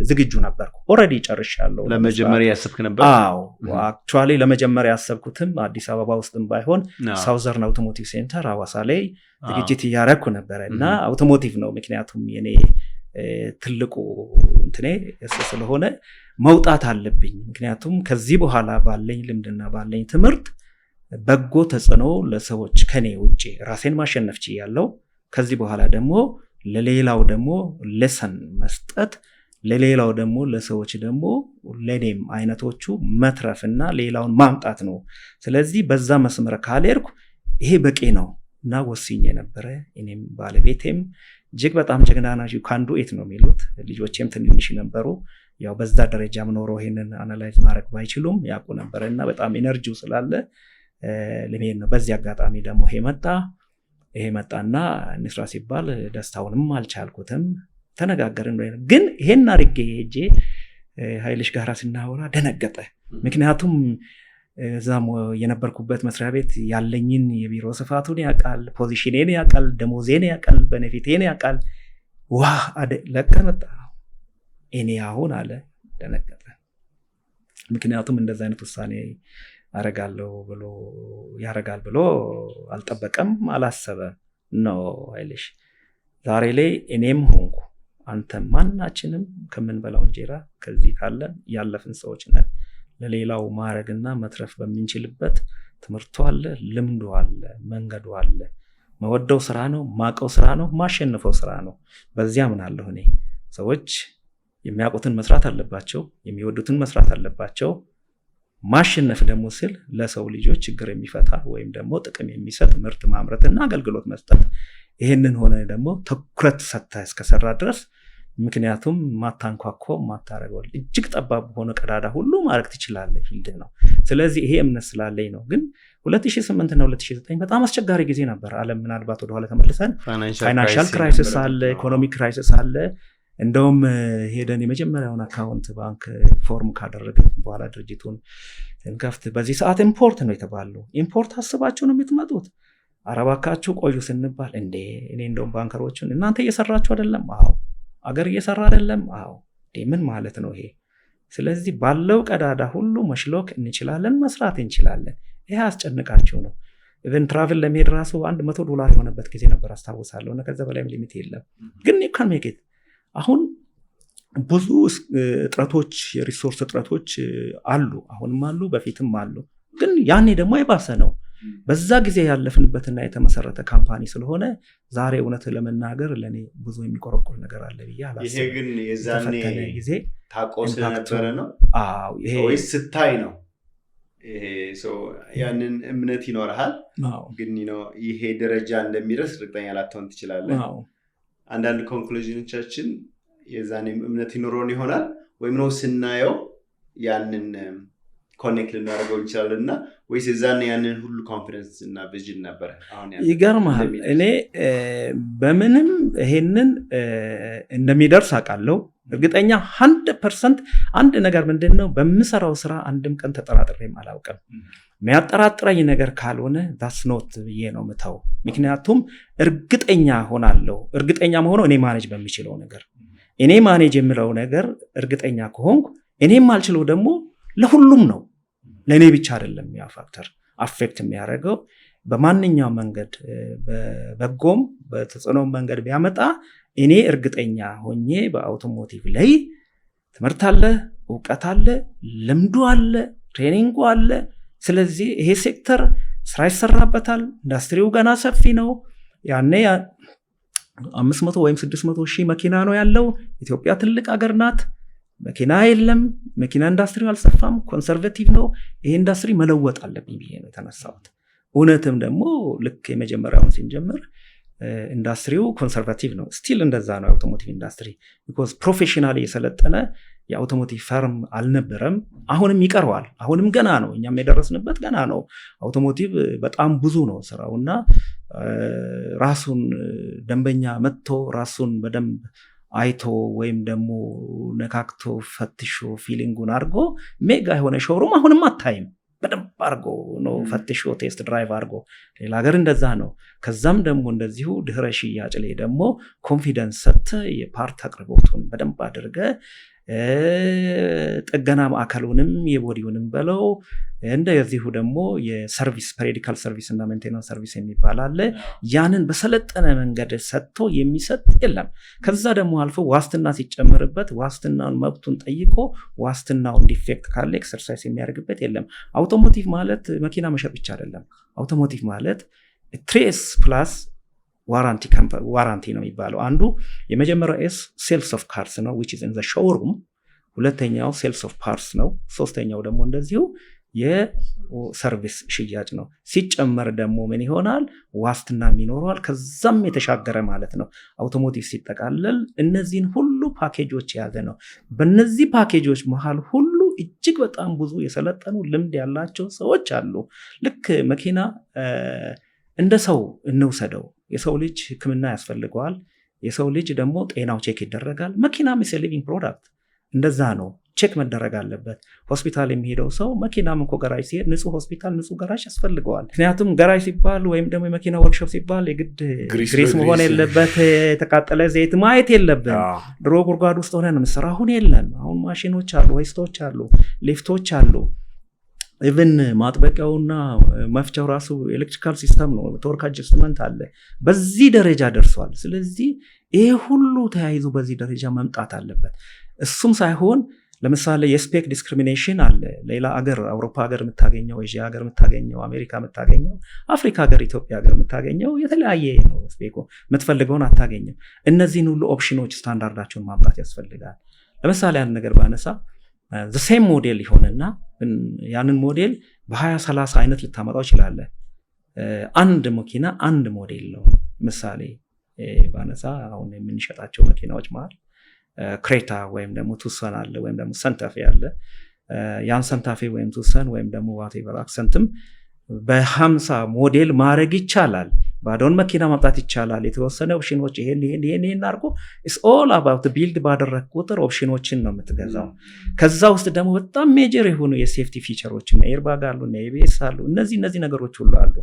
ዝግጁ ነበርኩ። ኦልሬዲ ጨርሻለሁ። ለመጀመሪያ ያሰብክ ነበር? አዎ አክቹዋሊ ለመጀመሪያ ያሰብኩትም አዲስ አበባ ውስጥም ባይሆን ሳውዘርን አውቶሞቲቭ ሴንተር ሐዋሳ ላይ ዝግጅት እያደረኩ ነበረ እና አውቶሞቲቭ ነው ምክንያቱም የኔ ትልቁ እንትኔ እሱ ስለሆነ መውጣት አለብኝ። ምክንያቱም ከዚህ በኋላ ባለኝ ልምድና ባለኝ ትምህርት በጎ ተጽዕኖ ለሰዎች ከኔ ውጪ ራሴን ማሸነፍ ችያለሁ። ከዚህ በኋላ ደግሞ ለሌላው ደግሞ ሌሰን መስጠት፣ ለሌላው ደግሞ ለሰዎች ደግሞ ለኔም አይነቶቹ መትረፍና ሌላውን ማምጣት ነው። ስለዚህ በዛ መስመር ካልሄድኩ ይሄ በቂ ነው እና ወስኜ ነበረ። እኔም ባለቤቴም እጅግ በጣም ጀግና ናቸው። ካንዱ ኤት ነው የሚሉት። ልጆቼም ትንንሽ ነበሩ። ያው በዛ ደረጃም ኖሮ ይሄንን አናላይዝ ማድረግ ባይችሉም ያውቁ ነበረ እና በጣም ኢነርጂው ስላለ ለምን ነው። በዚህ አጋጣሚ ደግሞ ይሄ መጣና እንስራ ሲባል ደስታውንም አልቻልኩትም። ተነጋገርን። ግን ይሄን አድርጌ ሄጄ ኃይልሽ ጋራ ስናወራ ደነገጠ። ምክንያቱም እዛም የነበርኩበት መስሪያ ቤት ያለኝን የቢሮ ስፋቱን ያውቃል፣ ፖዚሽኔን ያውቃል፣ ደሞዜን ያውቃል፣ በኔፊቴን ያውቃል። ለቀመጣ እኔ አሁን አለ ደነገጠ። ምክንያቱም እንደዛ አይነት ውሳኔ ያረጋል ብሎ አልጠበቀም፣ አላሰበ ነው። ኃይልሽ ዛሬ ላይ እኔም ሆንኩ አንተም ማናችንም ከምንበላው እንጀራ ከዚህ ካለን ያለፍን ሰዎች ነን። ለሌላው ማረግና መትረፍ በሚንችልበት ትምህርቱ አለ፣ ልምዱ አለ፣ መንገዱ አለ። መወደው ስራ ነው፣ ማቀው ስራ ነው፣ ማሸነፈው ስራ ነው። በዚያ ምናለሁ እኔ ሰዎች የሚያውቁትን መስራት አለባቸው፣ የሚወዱትን መስራት አለባቸው። ማሸነፍ ደግሞ ስል ለሰው ልጆች ችግር የሚፈታ ወይም ደግሞ ጥቅም የሚሰጥ ምርት ማምረትና አገልግሎት መስጠት። ይሄንን ሆነ ደግሞ ትኩረት ሰጥተህ እስከሰራ ድረስ ምክንያቱም ማታንኳኮ ማታረገው እጅግ ጠባብ ሆነ ቀዳዳ ሁሉ ማድረግ ትችላለህ ፊልድ ነው። ስለዚህ ይሄ እምነት ስላለኝ ነው። ግን 2008 እና 2009 በጣም አስቸጋሪ ጊዜ ነበር። ዓለም ምናልባት ወደ ኋላ ተመልሰን ፋይናንሻል ክራይሲስ አለ፣ ኢኮኖሚክ ክራይሲስ አለ። እንደውም ሄደን የመጀመሪያውን አካውንት ባንክ ፎርም ካደረግን በኋላ ድርጅቱን እንከፍት በዚህ ሰዓት ኢምፖርት ነው የተባለው። ኢምፖርት አስባችሁ ነው የምትመጡት? አረባካችሁ ቆዩ ስንባል እንዴ እኔ እንደውም ባንከሮችን እናንተ እየሰራችሁ አይደለም? አዎ አገር እየሰራ አይደለም? አዎ ምን ማለት ነው ይሄ? ስለዚህ ባለው ቀዳዳ ሁሉ መሽሎክ እንችላለን፣ መስራት እንችላለን። ይሄ አስጨንቃችሁ ነው። ኢቨን ትራቭል ለመሄድ ራሱ $100 የሆነበት ጊዜ ነበር አስታውሳለሁ። እና ከዛ በላይም ሊሚት የለም። ግን you can make it። አሁን ብዙ እጥረቶች፣ የሪሶርስ እጥረቶች አሉ፣ አሁንም አሉ፣ በፊትም አሉ። ግን ያኔ ደግሞ የባሰ ነው። በዛ ጊዜ ያለፍንበትና የተመሰረተ ካምፓኒ ስለሆነ ዛሬ እውነት ለመናገር ለኔ ብዙ የሚቆረቆር ነገር አለ ብዬ አላስብም። ይሄ ግን የዛኔ ጊዜ ታቆስ ነበረ ነው? አዎ ይሄ ወይስ ስታይ ነው? ይሄ ያንን እምነት ይኖርሃል፣ ግን ይሄ ደረጃ እንደሚደርስ እርግጠኛ ላትሆን ትችላለህ። አንዳንድ ኮንክሉዥኖቻችን የዛኔ እምነት ይኖረን ይሆናል ወይም ነው ስናየው ያንን ኮኔክት ልናደርገው እንችላለንና ወይስ የዛኔ ያንን ሁሉ ኮንፊደንስ እና ቪዥን ነበር? ይገርምሃል፣ እኔ በምንም ይሄንን እንደሚደርስ አውቃለሁ። እርግጠኛ 100% አንድ ነገር ምንድነው በምሰራው ስራ አንድም ቀን ተጠራጥሬም አላውቅም። የሚያጠራጥረኝ ነገር ካልሆነ that's not ብዬ ነው ምተው። ምክንያቱም እርግጠኛ ሆናለሁ። እርግጠኛ መሆኑ እኔ ማኔጅ በሚችለው ነገር፣ እኔ ማኔጅ የምለው ነገር እርግጠኛ ከሆንኩ እኔም አልችለው ደግሞ ለሁሉም ነው፣ ለኔ ብቻ አይደለም። ያ ፋክተር አፌክት የሚያደርገው በማንኛውም መንገድ በበጎም በተጽዕኖም መንገድ ቢያመጣ እኔ እርግጠኛ ሆኜ በአውቶሞቲቭ ላይ ትምህርት አለ፣ ዕውቀት አለ፣ ልምዱ አለ፣ ትሬኒንጉ አለ። ስለዚህ ይሄ ሴክተር ስራ ይሰራበታል። ኢንዱስትሪው ገና ሰፊ ነው። ያኔ 500 ወይም 600 ሺህ መኪና ነው ያለው። ኢትዮጵያ ትልቅ ሀገር ናት። መኪና የለም። መኪና ኢንዱስትሪው አልሰፋም፣ ኮንሰርቬቲቭ ነው። ይሄ ኢንዱስትሪ መለወጥ አለብኝ ብዬ ነው የተነሳሁት። እውነትም ደግሞ ልክ የመጀመሪያውን ሲንጀምር ኢንዱስትሪው ኮንሰርቬቲቭ ነው። ስቲል እንደዛ ነው የአውቶሞቲቭ ኢንዱስትሪ። ቢኮዝ ፕሮፌሽናሊ የሰለጠነ የአውቶሞቲቭ ፈርም አልነበረም። አሁንም ይቀረዋል። አሁንም ገና ነው። እኛም የደረስንበት ገና ነው። አውቶሞቲቭ በጣም ብዙ ነው ስራውና ራሱን ደንበኛ መጥቶ ራሱን በደንብ አይቶ ወይም ደግሞ ነካክቶ ፈትሾ ፊሊንጉን አድርጎ ሜጋ የሆነ ሾሩም አሁንም አታይም። በደንብ አድርጎ ነው ፈትሾ ቴስት ድራይቭ አድርጎ። ሌላ ሀገር እንደዛ ነው። ከዛም ደግሞ እንደዚሁ ድህረ ሽያጭ ላይ ደግሞ ኮንፊደንስ ሰጥተህ የፓርት አቅርቦቱን በደንብ አድርገህ ጥገና ማዕከሉንም የቦዲውንም በለው እንደዚሁ ደግሞ የሰርቪስ ፔሪዲካል ሰርቪስ እና ሜንቴናንስ ሰርቪስ የሚባል አለ። ያንን በሰለጠነ መንገድ ሰጥቶ የሚሰጥ የለም። ከዛ ደግሞ አልፎ ዋስትና ሲጨመርበት ዋስትናውን መብቱን ጠይቆ ዋስትናውን ዲፌክት ካለ ኤክሰርሳይዝ የሚያደርግበት የለም። አውቶሞቲቭ ማለት መኪና መሸጥ ብቻ አይደለም። አውቶሞቲቭ ማለት 3S ፕላስ ዋራንቲ ነው የሚባለው። አንዱ የመጀመሪያው ኤስ ሴልስ ኦፍ ካርስ ነው which is in the showroom። ሁለተኛው ሴልስ ኦፍ ፓርትስ ነው። ሶስተኛው ደግሞ እንደዚሁ የሰርቪስ ሽያጭ ነው። ሲጨመር ደግሞ ምን ይሆናል? ዋስትና ይኖረዋል። ከዛም የተሻገረ ማለት ነው። አውቶሞቲቭ ሲጠቃለል እነዚህን ሁሉ ፓኬጆች የያዘ ነው። በእነዚህ ፓኬጆች መሃል ሁሉ እጅግ በጣም ብዙ የሰለጠኑ ልምድ ያላቸው ሰዎች አሉ። ልክ መኪና እንደ ሰው እንውሰደው። የሰው ልጅ ሕክምና ያስፈልገዋል። የሰው ልጅ ደግሞ ጤናው ቼክ ይደረጋል። መኪናም is a living product እንደዛ ነው፣ ቼክ መደረግ አለበት። ሆስፒታል የሚሄደው ሰው መኪናም እኮ ገራጅ ሲሄድ ንጹህ ሆስፒታል ንጹህ ገራጅ ያስፈልገዋል። ምክንያቱም ገራጅ ሲባል ወይም ደግሞ የመኪና ወርክሾፕ ሲባል የግድ ግሪስ መሆን የለበት፣ የተቃጠለ ዘይት ማየት የለብን። ድሮ ጉድጓድ ውስጥ ሆነን ምሰራ አሁን የለም። አሁን ማሽኖች አሉ፣ ዌስቶች አሉ፣ ሊፍቶች አሉ። ኢቭን ማጥበቂያውና መፍቻው ራሱ ኤሌክትሪካል ሲስተም ነው። ቶርክ አጀስትመንት አለ። በዚህ ደረጃ ደርሷል። ስለዚህ ይሄ ሁሉ ተያይዞ በዚህ ደረጃ መምጣት አለበት። እሱም ሳይሆን ለምሳሌ የስፔክ ዲስክሪሚኔሽን አለ። ሌላ አገር አውሮፓ ሀገር የምታገኘው፣ ኤዥያ ሀገር የምታገኘው፣ አሜሪካ የምታገኘው፣ አፍሪካ ሀገር፣ ኢትዮጵያ ሀገር የምታገኘው የተለያየ ነው። ስፔኩ የምትፈልገውን አታገኝም። እነዚህን ሁሉ ኦፕሽኖች ስታንዳርዳቸውን ማምጣት ያስፈልጋል። ለምሳሌ አንድ ነገር ባነሳ the same ሞዴል ይሆንና ያንን ሞዴል በ20-30 አይነት ልታመጣው ይችላል። አንድ መኪና አንድ ሞዴል ነው። ምሳሌ ባነሳ አሁን የምንሸጣቸው መኪናዎች መሃል ክሬታ ወይም ደግሞ ቱሰን አለ፣ ወይም ደግሞ ሰንታፌ አለ። ያን ሰንታፌ ወይም ቱሰን ወይም ደግሞ ዋቴቨር አክሰንትም በ50 ሞዴል ማድረግ ይቻላል። ባዶን መኪና ማምጣት ይቻላል። የተወሰነ ኦፕሽኖች ይሄን አድርጎ it's all about ቢልድ ባደረግ ቁጥር ኦፕሽኖችን ነው የምትገዛው። ከዛ ውስጥ ደግሞ በጣም ሜጀር የሆኑ የሴፍቲ ፊቸሮች ኤርባግ አሉ፣ ኤቢኤስ አሉ። እነዚህ ነገሮች ሁሉ አሉ።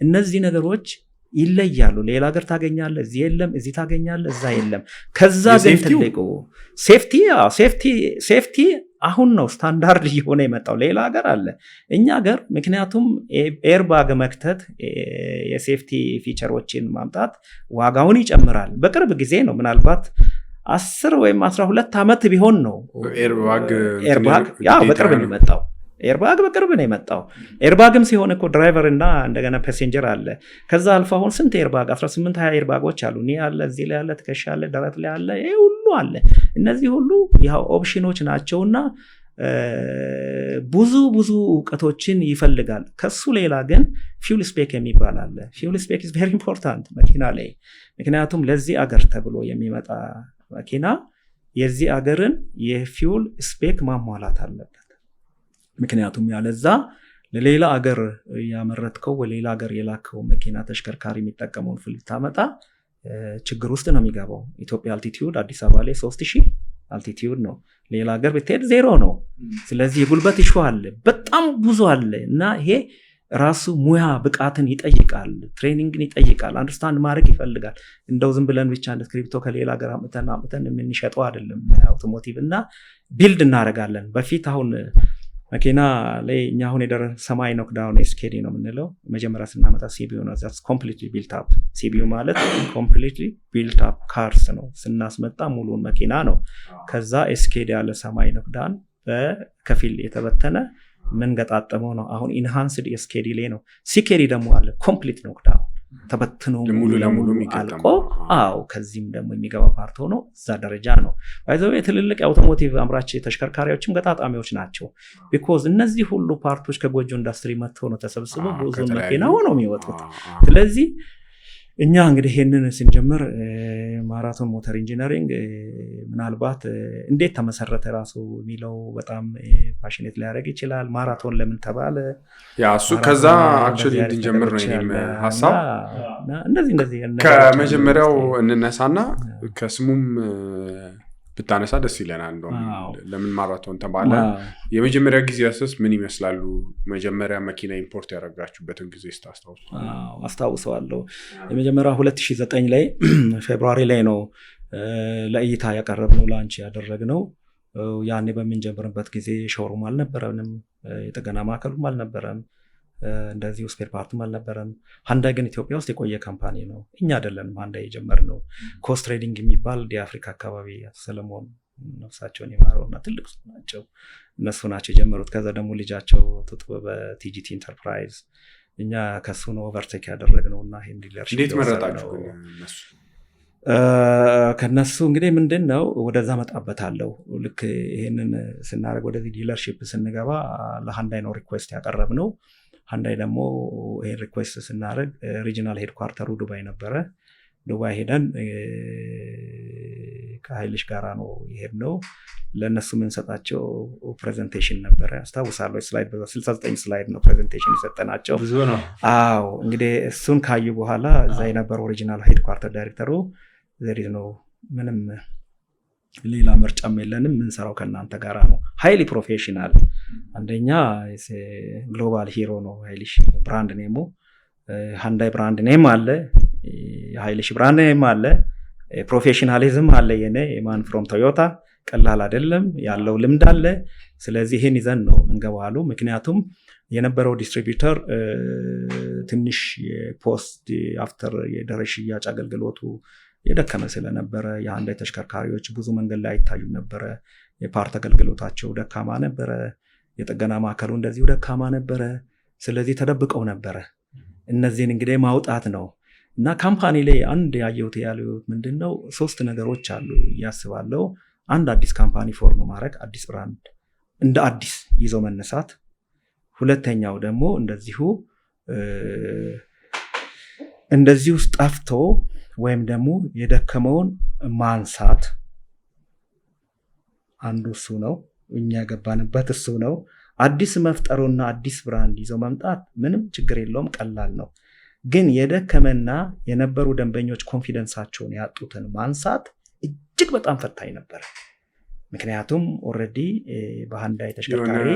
እነዚህ ነገሮች ይለያሉ። ሌላ ሀገር ታገኛለህ፣ እዚህ የለም። እዚህ ታገኛለህ፣ እዛ የለም። ከዛ ግን ትልቁ ሴፍቲ አሁን ነው ስታንዳርድ እየሆነ የመጣው። ሌላ ሀገር አለ፣ እኛ ሀገር ምክንያቱም ኤርባግ መክተት የሴፍቲ ፊቸሮችን ማምጣት ዋጋውን ይጨምራል። በቅርብ ጊዜ ነው፣ ምናልባት 10 ወይም 12 ዓመት ቢሆን ነው ኤርባግ በቅርብ ነው የመጣው። ኤርባግ በቅርብ ነው የመጣው። ኤርባግም ሲሆን እኮ ድራይቨር እና እንደገና ፓሴንጀር አለ። ከዛ አልፎ አሁን ስንት ኤርባግ 18-20 ኤርባጎች አሉ። እኔ አለ፣ እዚህ ላይ አለ፣ ትከሻ አለ፣ ደረት ላይ አለ፣ ይሄ ሁሉ አለ። እነዚህ ሁሉ ያው ኦፕሽኖች ናቸውና ብዙ እውቀቶችን ይፈልጋል። ከሱ ሌላ ግን ፊውል ስፔክ የሚባል አለ። ፊውል ስፔክ is very important መኪና ላይ። ምክንያቱም ለዚህ አገር ተብሎ የሚመጣ መኪና የዚህ አገርን የፊውል ስፔክ ማሟላት አለበት። ምክንያቱም ያለዛ ለሌላ አገር ያመረትከው ወሌላ አገር የላከው መኪና ተሽከርካሪ የሚጠቀመውን ፍል ታመጣ ችግር ውስጥ ነው የሚገባው። ኢትዮጵያ አልቲቲዩድ አዲስ አበባ ላይ 3000 አልቲቲዩድ ነው። ሌላ ሀገር ብትሄድ 0 ነው። ስለዚህ የጉልበት ኢሹ አለ፣ በጣም ብዙ አለ እና ይሄ ራሱ ሙያ ብቃትን ይጠይቃል፣ ትሬኒንግን ይጠይቃል፣ አንደርስታንድ ማድረግ ይፈልጋል። እንደው ዝም ብለን ብቻ እንደ ክሪፕቶ ከሌላ ሀገር አምጥተን የምንሸጠው አይደለም። አውቶሞቲቭ እና ቢልድ እናደርጋለን። በፊት አሁን መኪና ላይ እኛ አሁን የደረሰ ሰማይ ኖክዳውን ኤስኬዲ ነው የምንለው። መጀመሪያ ስናመጣ ሲቢዩ ነው። ዛትስ ኮምፕሊትሊ ቢልት አፕ። ሲቢዩ ማለት ኮምፕሊትሊ ቢልት አፕ ካርስ ነው። ስናስመጣ ሙሉን መኪና ነው። ከዛ ኤስኬዲ ያለ ሰማይ ኖክዳውን በከፊል የተበተነ ምን ገጣጠመው ነው። አሁን ኢንሃንስድ ኤስኬዲ ላይ ነው። ሲኬዲ ደግሞ አለ ኮምፕሊት ኖክዳውን ተበትኖ ሙሉ ለሙሉ አልቆ ከዚህም ደግሞ የሚገባ ፓርት ሆኖ እዛ ደረጃ ነው። ባይዘው የትልልቅ የአውቶሞቲቭ አምራች ተሽከርካሪዎችም ገጣጣሚዎች ናቸው። ቢኮዝ እነዚህ ሁሉ ፓርቶች ከጎጆ ኢንዱስትሪ መጥተው ነው ተሰብስበው ብዙ መኪና ሆነው የሚወጡት። ስለዚህ እኛ እንግዲህ ይሄንን ስንጀምር ማራቶን ሞተር ኢንጂነሪንግ ምናልባት እንዴት ተመሰረተ ራሱ የሚለው በጣም ፓሽኔት ሊያደርግ ይችላል። ማራቶን ለምን ተባለ? ያ እሱ ከዛ አክቹዋሊ እንድንጀምር ነው የኔም ሐሳብ። እንደዚህ ከመጀመሪያው እንነሳና ከስሙም ብታነሳ ደስ ይለናል። እንደውም ለምን ማራቶን ተባለ? የመጀመሪያ ጊዜያችስ ምን ይመስላሉ? መጀመሪያ መኪና ኢምፖርት ያደረጋችሁበትን ጊዜ ስታስታውሱ? አስታውሰዋለሁ። የመጀመሪያ 2009 ላይ ፌብሩዋሪ ላይ ነው ለእይታ ያቀረብነው ላንች ያደረግነው። ያኔ በምንጀምርበት ጊዜ ሾሩም አልነበረንም፣ የጥገና ማዕከሉም አልነበረም፣ እንደዚሁ ስፔር ፓርትም አልነበረም። ሃንዳይ ግን ኢትዮጵያ ውስጥ የቆየ ካምፓኒ ነው። እኛ አይደለንም ሃንዳይ የጀመርነው። ኮስት ትሬዲንግ የሚባል የአፍሪካ አካባቢ ሰለሞን ነፍሳቸውን የማረውና ትልቅ ሰው ናቸው፣ እነሱ ናቸው የጀመሩት። ከዛ ደግሞ ልጃቸው ጥበበ ቲጂቲ ኢንተርፕራይዝ፣ እኛ ከሱ ነው ኦቨርቴክ ያደረግነውና ይሄን ዲለርሺፕ እንዴት መረጣችሁ እነሱ? ከነሱ እንግዲህ ምንድነው ወደዛ መጣበታለሁ። ልክ ይሄንን ስናደርግ ወደዚህ ዲለርሺፕ ስንገባ ለሃንዳይ ነው ሪኩዌስት ያቀረብነው። ሃንዳይ ደግሞ ይሄን ሪኩዌስት ስናደርግ ሪጂናል ሄድኳርተሩ ዱባይ ነበረ። ዱባይ ሄደን ከኃይልሽ ጋራ ነው የሄድነው። ለእነሱ የምንሰጣቸው ፕሬዘንቴሽን ነበረ። አስታውሳለሁ፣ ስላይድ 69 ስላይድ ነው ፕሬዘንቴሽን የሰጠናቸው። ብዙ ነው። አዎ እንግዲህ እሱን ካዩ በኋላ እዛ የነበረው ኦሪጂናል ሄድኳርተር ዳይሬክተሩ ዘሪዝ ነው ምንም ሌላ ምርጫም የለንም፣ የምንሰራው ከእናንተ ጋራ ነው። ሃይሊ ፕሮፌሽናል፣ አንደኛ ግሎባል ሂሮ ነው ኃይልሽ። ብራንድ ኔሙ ሃንዳይ ብራንድ ኔም አለ፣ የኃይልሽ ብራንድ ኔም አለ፣ ፕሮፌሽናሊዝም አለ። የኔ የማን ፍሮም ቶዮታ ቀላል አይደለም፣ ያለው ልምድ አለ። ስለዚህ ይህን ይዘን ነው እንገባሉ። ምክንያቱም የነበረው ዲስትሪቢዩተር ትንሽ የፖስት አፍተር የድህረ ሽያጭ አገልግሎቱ የደከመ ስለነበረ የሃንዳይ ተሽከርካሪዎች ብዙ መንገድ ላይ አይታዩ ነበረ። የፓርት አገልግሎታቸው ደካማ ነበረ። የጥገና ማዕከሉ እንደዚሁ ደካማ ነበረ። ስለዚህ ተደብቀው ነበረ። እነዚህን እንግዲህ ማውጣት ነው እና ካምፓኒ ላይ አንድ ያየሁት ያሉት ምንድነው 3 ነገሮች አሉ ያስባለው። አንድ አዲስ ካምፓኒ ፎርም ማድረግ፣ አዲስ ብራንድ እንደ አዲስ ይዞ መነሳት። ሁለተኛው ደግሞ እንደዚሁ ውስጥ ጠፍቶ ወይም ደግሞ የደከመውን ማንሳት። አንዱ እሱ ነው፣ እኛ ገባንበት እሱ ነው። አዲስ መፍጠሩና አዲስ ብራንድ ይዞ መምጣት ምንም ችግር የለውም፣ ቀላል ነው። ግን የደከመና የነበሩ ደንበኞች ኮንፊደንሳቸውን ያጡትን ማንሳት እጅግ በጣም ፈታኝ ነበር። ምክንያቱም ኦልሬዲ በሃንዳይ ተሽከርካሪ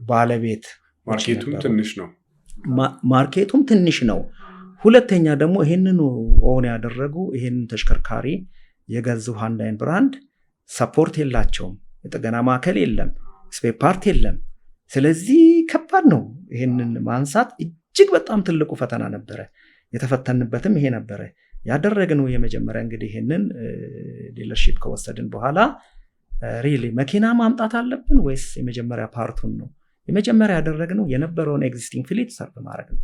ባለቤት ማርኬቱም ትንሽ ነው። ሁለተኛ ደግሞ ይሄንን ኦን ያደረጉ ይሄንን ተሽከርካሪ የገዙ ሃንዳይን ብራንድ ሰፖርት የላቸውም፣ የጥገና ማዕከል የለም፣ ስፔር ፓርት የለም። ስለዚህ ከባድ ነው። ይሄንን ማንሳት እጅግ በጣም ትልቁ ፈተና ነበረ። የተፈተንበትም ይሄ ነበረ። ያደረግነው የመጀመሪያ እንግዲህ ይሄንን ዲለርሺፕ ከወሰድን በኋላ ሪሊ መኪና ማምጣት አለብን ወይስ የመጀመሪያ ፓርቱን ነው? የመጀመሪያ ያደረግነው የነበረውን ኤግዚስቲንግ ፍሊት ሰርቭ ማድረግ ነው።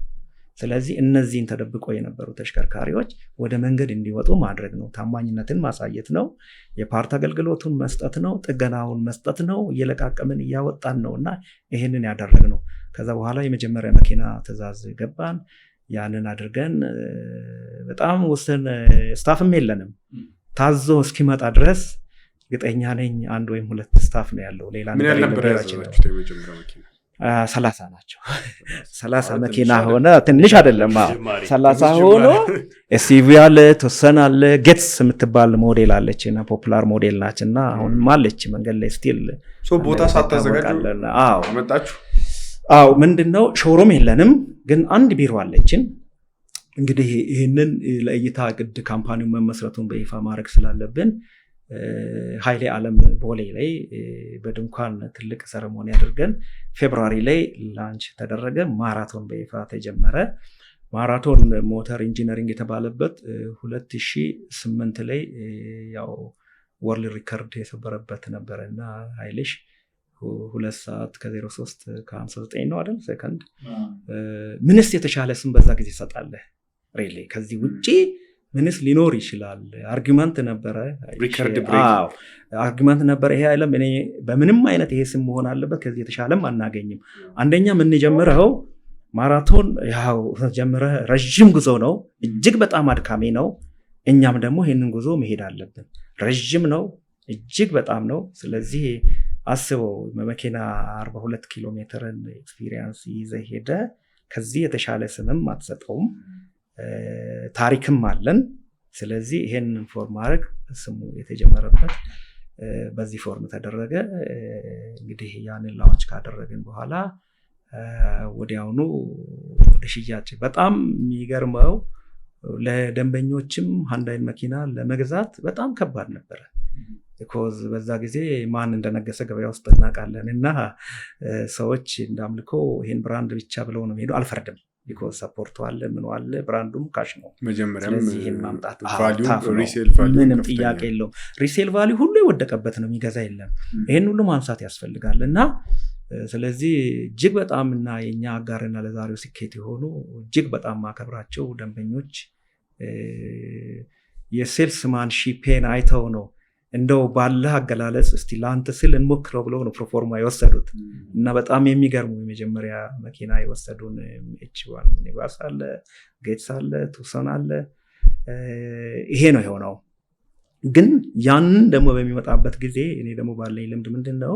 ስለዚህ እነዚህን ተደብቀው የነበሩ ተሽከርካሪዎች ወደ መንገድ እንዲወጡ ማድረግ ነው። ታማኝነትን ማሳየት ነው። የፓርት አገልግሎቱን መስጠት ነው። ጥገናውን መስጠት ነው። እየለቃቀምን እያወጣን ነው እና ይህንን ያደረግነው። ከዛ በኋላ የመጀመሪያ መኪና ትዕዛዝ ገባን። ያንን አድርገን በጣም ውስን ስታፍም የለንም። ታዞ እስኪመጣ ድረስ እርግጠኛ ነኝ 1 ወይም 2 ስታፍ ነው ያለው። ሌላ ነገር የለም። 30 ናቸው። 30 መኪና ሆነ ትንሽ አይደለም። 30 ሆኖ ኤስዩቪ አለ፣ ተወሰነ አለ። ጌትስ የምትባል ሞዴል አለች እና ፖፑላር ሞዴል ናች እና አሁንም አለች መንገድ ላይ ስቲል። ቦታ ሳታዘጋጁ መጣችሁ? አዎ ምንድነው ሾሩም የለንም፣ ግን አንድ ቢሮ አለችን። እንግዲህ ይህንን ለእይታ ግድ ካምፓኒውን መመስረቱን በይፋ ማድረግ ስላለብን ኃይሌ ዓለም ቦሌ ላይ በድንኳን ትልቅ ሰረሞኒ አድርገን ፌብሩዋሪ ላይ ላንች ተደረገ። ማራቶን በይፋ ተጀመረ። ማራቶን ሞተር ኢንጂነሪንግ የተባለበት 2008 ላይ ያው ወርልድ ሪከርድ የሰበረበት ነበረ እና ኃይሌሽ 2 ሰዓት ከ03 ከ59 ነው አይደል ሰከንድ። ምንስ የተሻለ ስም በዛ ጊዜ ይሰጣለህ? ሪሊ ከዚህ ውጪ ምንስ ሊኖር ይችላል? አርጊመንት ነበረ፣ ሪከርድ ብሬክ አርጊመንት ነበረ። ይሄ አይደለም እኔ በምንም አይነት ይሄ ስም መሆን አለበት፣ ከዚህ የተሻለም አናገኝም። አንደኛ የምንጀምረው ማራቶን ያው ጀምረ ረጅም ጉዞ ነው፣ እጅግ በጣም አድካሚ ነው። እኛም ደግሞ ይሄንን ጉዞ መሄድ አለብን። ረጅም ነው፣ እጅግ በጣም ነው። ስለዚህ አስበው በመኪና 42 ኪሎ ሜትርን ኤክስፒሪየንስ ይዘህ ሄደ ከዚህ የተሻለ ስምም አትሰጠውም፣ ታሪክም አለን። ስለዚህ ይሄንን ፎርም ማድረግ ስሙ የተጀመረበት በዚህ ፎርም ተደረገ። እንግዲህ ያንን ላውንች ካደረግን በኋላ ወዲያውኑ ወደ ሽያጭ። በጣም የሚገርመው ለደንበኞችም ሃንዳይን መኪና ለመግዛት በጣም ከባድ ነበረ። ቢኮዝ በዛ ጊዜ ማን እንደነገሰ ገበያ ውስጥ እናውቃለን እና ሰዎች እንዳምልኮ ይሄን ብራንድ ብቻ ብለው ነው የሚሄዱ። አልፈርድም። ቢኮዝ ሰፖርቱ አለ፣ ምኑ አለ፣ ብራንዱም ካሽ ነው። ስለዚህ ይሄን ማምጣት ምንም ጥያቄ የለውም። ሪሴል ቫልዩ ሁሉ የወደቀበት ነው፣ የሚገዛ የለም። ይሄን ሁሉ ማንሳት ያስፈልጋል እና ስለዚህ እጅግ በጣም እና የኛ አጋርና ለዛሬው ስኬት የሆኑ እጅግ በጣም ማከብራቸው ደንበኞች የሴልስማን ሺፔን አይተው ነው እንደው ባለ አገላለጽ እስቲ ላንተ ስል እንሞክረው ብለው ነው ፕሮፎርማ የወሰዱት እና በጣም የሚገርሙ የመጀመሪያ መኪና የወሰዱን ኤች1 ሚኒባስ አለ፣ ጌትስ አለ፣ ቱክሰን አለ። ይሄ ነው የሆነው። ግን ያንን ደግሞ በሚመጣበት ጊዜ እኔ ደግሞ ባለኝ ልምድ ምንድነው፣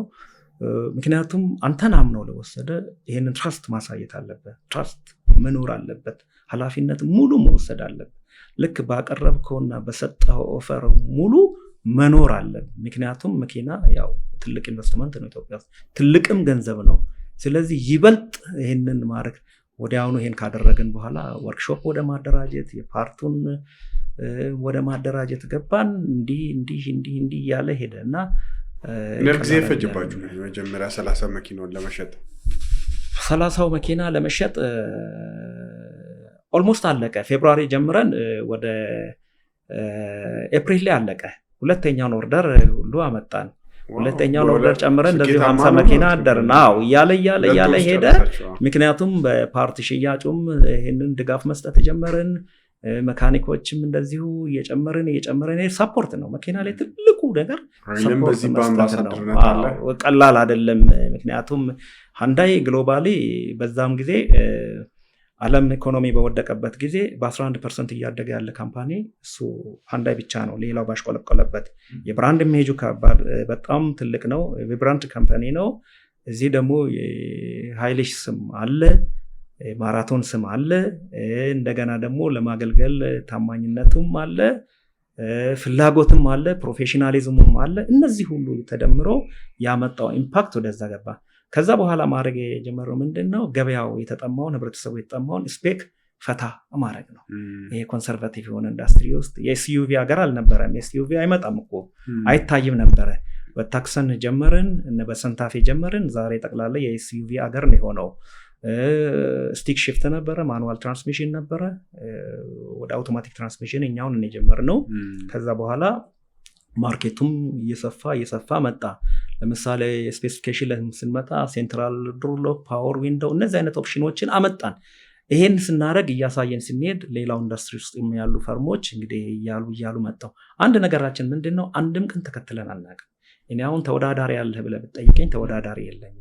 ምክንያቱም አንተን አምነው ለወሰደ ይሄንን ትራስት ማሳየት አለበት፣ ትራስት መኖር አለበት፣ ኃላፊነት ሙሉ መወሰድ አለበት። ልክ ባቀረብከውና በሰጠው ኦፈር ሙሉ መኖር አለ። ምክንያቱም መኪና ያው ትልቅ ኢንቨስትመንት ነው፣ ኢትዮጵያ ውስጥ ትልቅም ገንዘብ ነው። ስለዚህ ይበልጥ ይሄንን ማድረግ ወዲያውኑ ይሄን ካደረግን በኋላ ወርክሾፕ ወደ ማደራጀት የፓርቱን ወደ ማደራጀት ገባን። እንዲህ ያለ ሄደ እና ጊዜ ፈጅባችሁ መጀመሪያ 30 መኪናውን ለመሸጥ? 30 መኪና ለመሸጥ ኦልሞስት አለቀ። ፌብሩዋሪ ጀምረን ወደ ኤፕሪል ላይ አለቀ። ሁለተኛውን ኦርደር ሁሉ አመጣን። ሁለተኛውን ኦርደር ጨምረን እንደዚህ 50 መኪና አደርን። አዎ እያለ ሄደ። ምክንያቱም በፓርት ሽያጩም ይሄንን ድጋፍ መስጠት ጀመርን። መካኒኮችም እንደዚሁ እየጨመረን ሰፖርት ነው። መኪና ላይ ትልቁ ነገር ቀላል አይደለም። ምክንያቱም ሃንዳይ ግሎባሊ በዛም ጊዜ ዓለም ኢኮኖሚ በወደቀበት ጊዜ በ11% እያደገ ያለ ካምፓኒ እሱ ሃንዳይ ብቻ ነው። ሌላው ባሽቆለቆለበት የብራንድ ኢሜጁ በጣም ትልቅ ነው። የብራንድ ካምፓኒ ነው። እዚህ ደግሞ የሃይሊሽ ስም አለ፣ ማራቶን ስም አለ፣ እንደገና ደግሞ ለማገልገል ታማኝነቱም አለ፣ ፍላጎትም አለ፣ ፕሮፌሽናሊዝሙም አለ። እነዚህ ሁሉ ተደምሮ ያመጣው ኢምፓክት ወደዛ ገባ። ከዛ በኋላ ማድረግ የጀመረው ምንድነው፣ ገበያው የተጠማውን ህብረተሰቡ የተጠማውን ስፔክ ፈታ ማድረግ ነው። ይሄ ኮንሰርቫቲቭ የሆነ ኢንዱስትሪ ውስጥ የኤስዩቪ ሀገር አልነበረም። ኤስዩቪ አይመጣም እኮ አይታይም ነበረ። በታክሰን ጀመርን፣ በሰንታፌ ጀመርን። ዛሬ ጠቅላላ የኤስዩቪ ሀገር ነው የሆነው። ስቲክ ሽፍት ነበረ፣ ማኑዋል ትራንስሚሽን ነበረ፣ ወደ አውቶማቲክ ትራንስሚሽን እኛውን የጀመርነው። ከዛ በኋላ ማርኬቱም እየሰፋ መጣ። ለምሳሌ ስፔሲፊኬሽን ላይ ስንመጣ ሴንትራል ዶርሎክ፣ ፓወር ዊንዶው፣ እነዚህ አይነት ኦፕሽኖችን አመጣን። ይሄን ስናደርግ እያሳየን ስንሄድ ሌላው ኢንዱስትሪ ውስጥ ያሉ ፈርሞች እንግዲህ እያሉ መጣው። አንድ ነገራችን ምንድነው፣ አንድም ቀን ተከትለን አናውቅም። እኔ አሁን ተወዳዳሪ ያለህ ብለህ ብትጠይቀኝ ተወዳዳሪ የለኝም።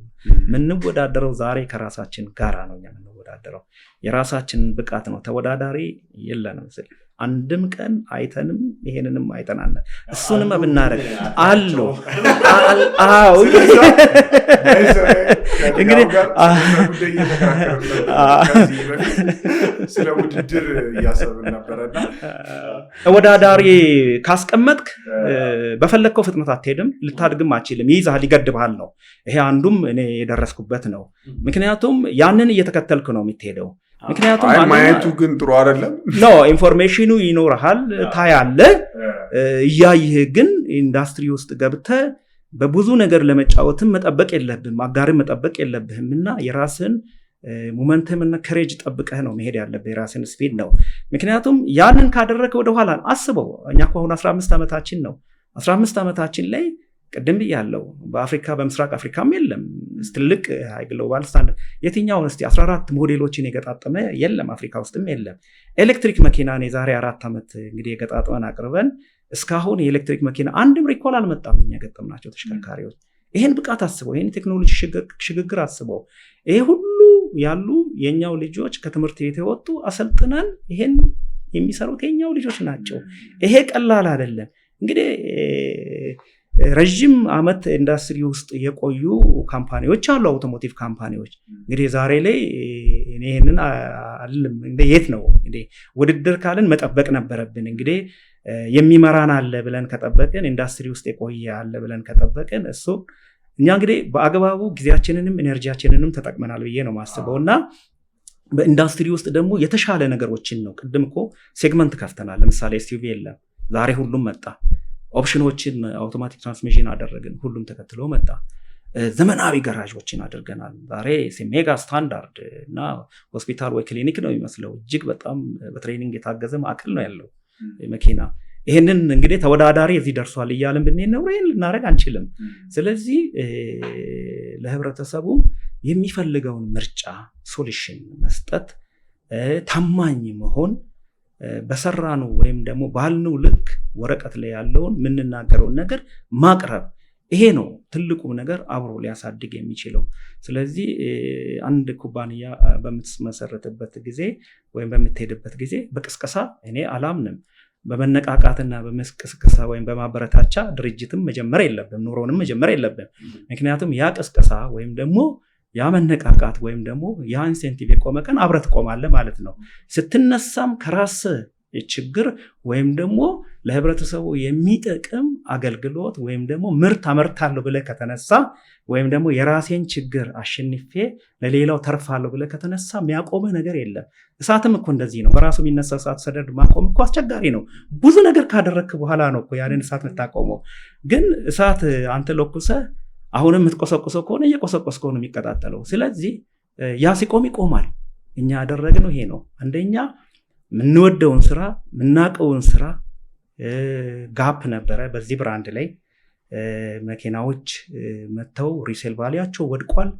ምንወዳደረው ዛሬ ከራሳችን ጋራ ነው። እኛ ምንወዳደረው የራሳችንን ብቃት ነው። ተወዳዳሪ የለንም። አንድም ቀን አይተንም ይሄንንም አይተናል። እሱንም ብናረግ አሉ። አዎ እንግዲህ ስለ ውድድር እያሰብን ነበርና ተወዳዳሪ ካስቀመጥክ በፈለግከው ፍጥነት አትሄድም፣ ልታድግም አትችልም፣ ይይዛል፣ ይገድብሃል ነው። ይሄ አንዱም እኔ የደረስኩበት ነው። ምክንያቱም ያንን እየተከተልክ ነው የምትሄደው። ምክንያቱም ማየቱ ግን ጥሩ አይደለም ነው። ኢንፎርሜሽኑ ይኖርሃል፣ ታያለህ። እያየህ ግን ኢንዱስትሪ ውስጥ ገብተህ በብዙ ነገር ለመጫወትም መጠበቅ የለብህም፣ አጋርም መጠበቅ የለብህም እና የራስን ሞመንተም እና ከሬጅ ጠብቀህ ነው መሄድ ያለብህ። የራስን ስፒድ ነው። ምክንያቱም ያንን ካደረግህ ወደኋላ አስበው። እኛ እኮ አሁን 15 ዓመታችን ነው። 15 ዓመታችን ላይ ቅድም ብያለሁ፣ በአፍሪካ በምስራቅ አፍሪካም የለም ትልቅ ግሎባል ስታንዳርድ። የትኛውን እስቲ 14 ሞዴሎችን የገጣጠመ የለም፣ አፍሪካ ውስጥም የለም። ኤሌክትሪክ መኪናን የዛሬ 4 ዓመት እንግዲህ የገጣጥመን አቅርበን እስካሁን የኤሌክትሪክ መኪና አንድም ሪኮል አልመጣም። እኛ ገጠምናቸው ተሽከርካሪዎች። ይሄን ብቃት አስበው፣ ይሄን ቴክኖሎጂ ሽግግር አስበው። ይሄ ሁሉ ያሉ የኛው ልጆች ከትምህርት ቤት የወጡ አሰልጥነን ይሄን የሚሰሩት የኛው ልጆች ናቸው። ይሄ ቀላል አይደለም። እንግዲህ ረጅም ዓመት ኢንዱስትሪ ውስጥ የቆዩ ካምፓኒዎች አሉ፣ አውቶሞቲቭ ካምፓኒዎች። እንግዲህ ዛሬ ላይ ይሄንን አይደለም እንግዲህ የት ነው እንግዲህ ውድድር ካልን መጠበቅ ነበረብን። እንግዲህ የሚመራን አለ ብለን ከጠበቅን፣ ኢንዱስትሪ ውስጥ የቆየ አለ ብለን ከጠበቅን እሱ እኛ እንግዲህ በአግባቡ ጊዜያችንንም ኤነርጂያችንንም ተጠቅመናል ብዬ ነው ማስበው እና በኢንዱስትሪ ውስጥ ደግሞ የተሻለ ነገሮችን ነው። ቅድም እኮ ሴግመንት ከፍተናል። ለምሳሌ ኤስዩቪ የለም፣ ዛሬ ሁሉም መጣ። ኦፕሽኖችን አውቶማቲክ ትራንስሚሽን አደረግን፣ ሁሉም ተከትሎ መጣ። ዘመናዊ ገራዦችን አድርገናል። ዛሬ ሜጋ ስታንዳርድ እና ሆስፒታል ወይ ክሊኒክ ነው የሚመስለው። እጅግ በጣም በትሬኒንግ የታገዘ ማዕከል ነው ያለው መኪና። ይሄንን እንግዲህ ተወዳዳሪ እዚህ ደርሷል እያልን ብንነው ልናደርግ አንችልም። ስለዚህ ለህብረተሰቡ የሚፈልገውን ምርጫ ሶሉሽን መስጠት፣ ታማኝ መሆን፣ በሰራኑ ወይም ደግሞ ባልነው ልክ ወረቀት ላይ ያለውን የምንናገረውን ነገር ማቅረብ፣ ይሄ ነው ትልቁ ነገር አብሮ ሊያሳድግ የሚችለው። ስለዚህ አንድ ኩባንያ በምትመሰረትበት ጊዜ ወይም በምትሄድበት ጊዜ በቅስቀሳ እኔ አላምንም። በመነቃቃትና በመስቀስቀሳ ወይም በማበረታቻ ድርጅትም መጀመር የለብም፣ ኑሮንም መጀመር የለብም። ምክንያቱም ያ ቅስቀሳ ወይም ደግሞ ያ መነቃቃት ወይም ደግሞ ያ ኢንሴንቲቭ የቆመ ቀን አብረህ ትቆማለህ ማለት ነው። ስትነሳም ከራስ ችግር ወይም ደግሞ ለህብረተሰቡ የሚጠቅም አገልግሎት ወይም ደግሞ ምርት አመርታለሁ ብለህ ከተነሳ ወይም ደግሞ የራሴን ችግር አሸንፌ ለሌላው ተርፋለሁ ብለህ ከተነሳ የሚያቆምህ ነገር የለም። እሳትም እኮ እንደዚህ ነው። በራሱ የሚነሳ እሳት ሰደድ ማቆም እኮ አስቸጋሪ ነው። ብዙ ነገር ካደረግክ በኋላ ነው እኮ ያንን እሳት የምታቆመው። ግን እሳት አንተ ለኩሰህ አሁንም የምትቆሰቁሰው ከሆነ እየቆሰቆስከው ነው የሚቀጣጠለው። ስለዚህ ያ ሲቆም ይቆማል። እኛ ያደረግነው ይሄ ነው። አንደኛ ምንወደውን ስራ ምናቀውን ስራ ጋፕ ነበረ። በዚህ ብራንድ ላይ መኪናዎች መተው ሪሴል ቫሊያቸው ወድቋል።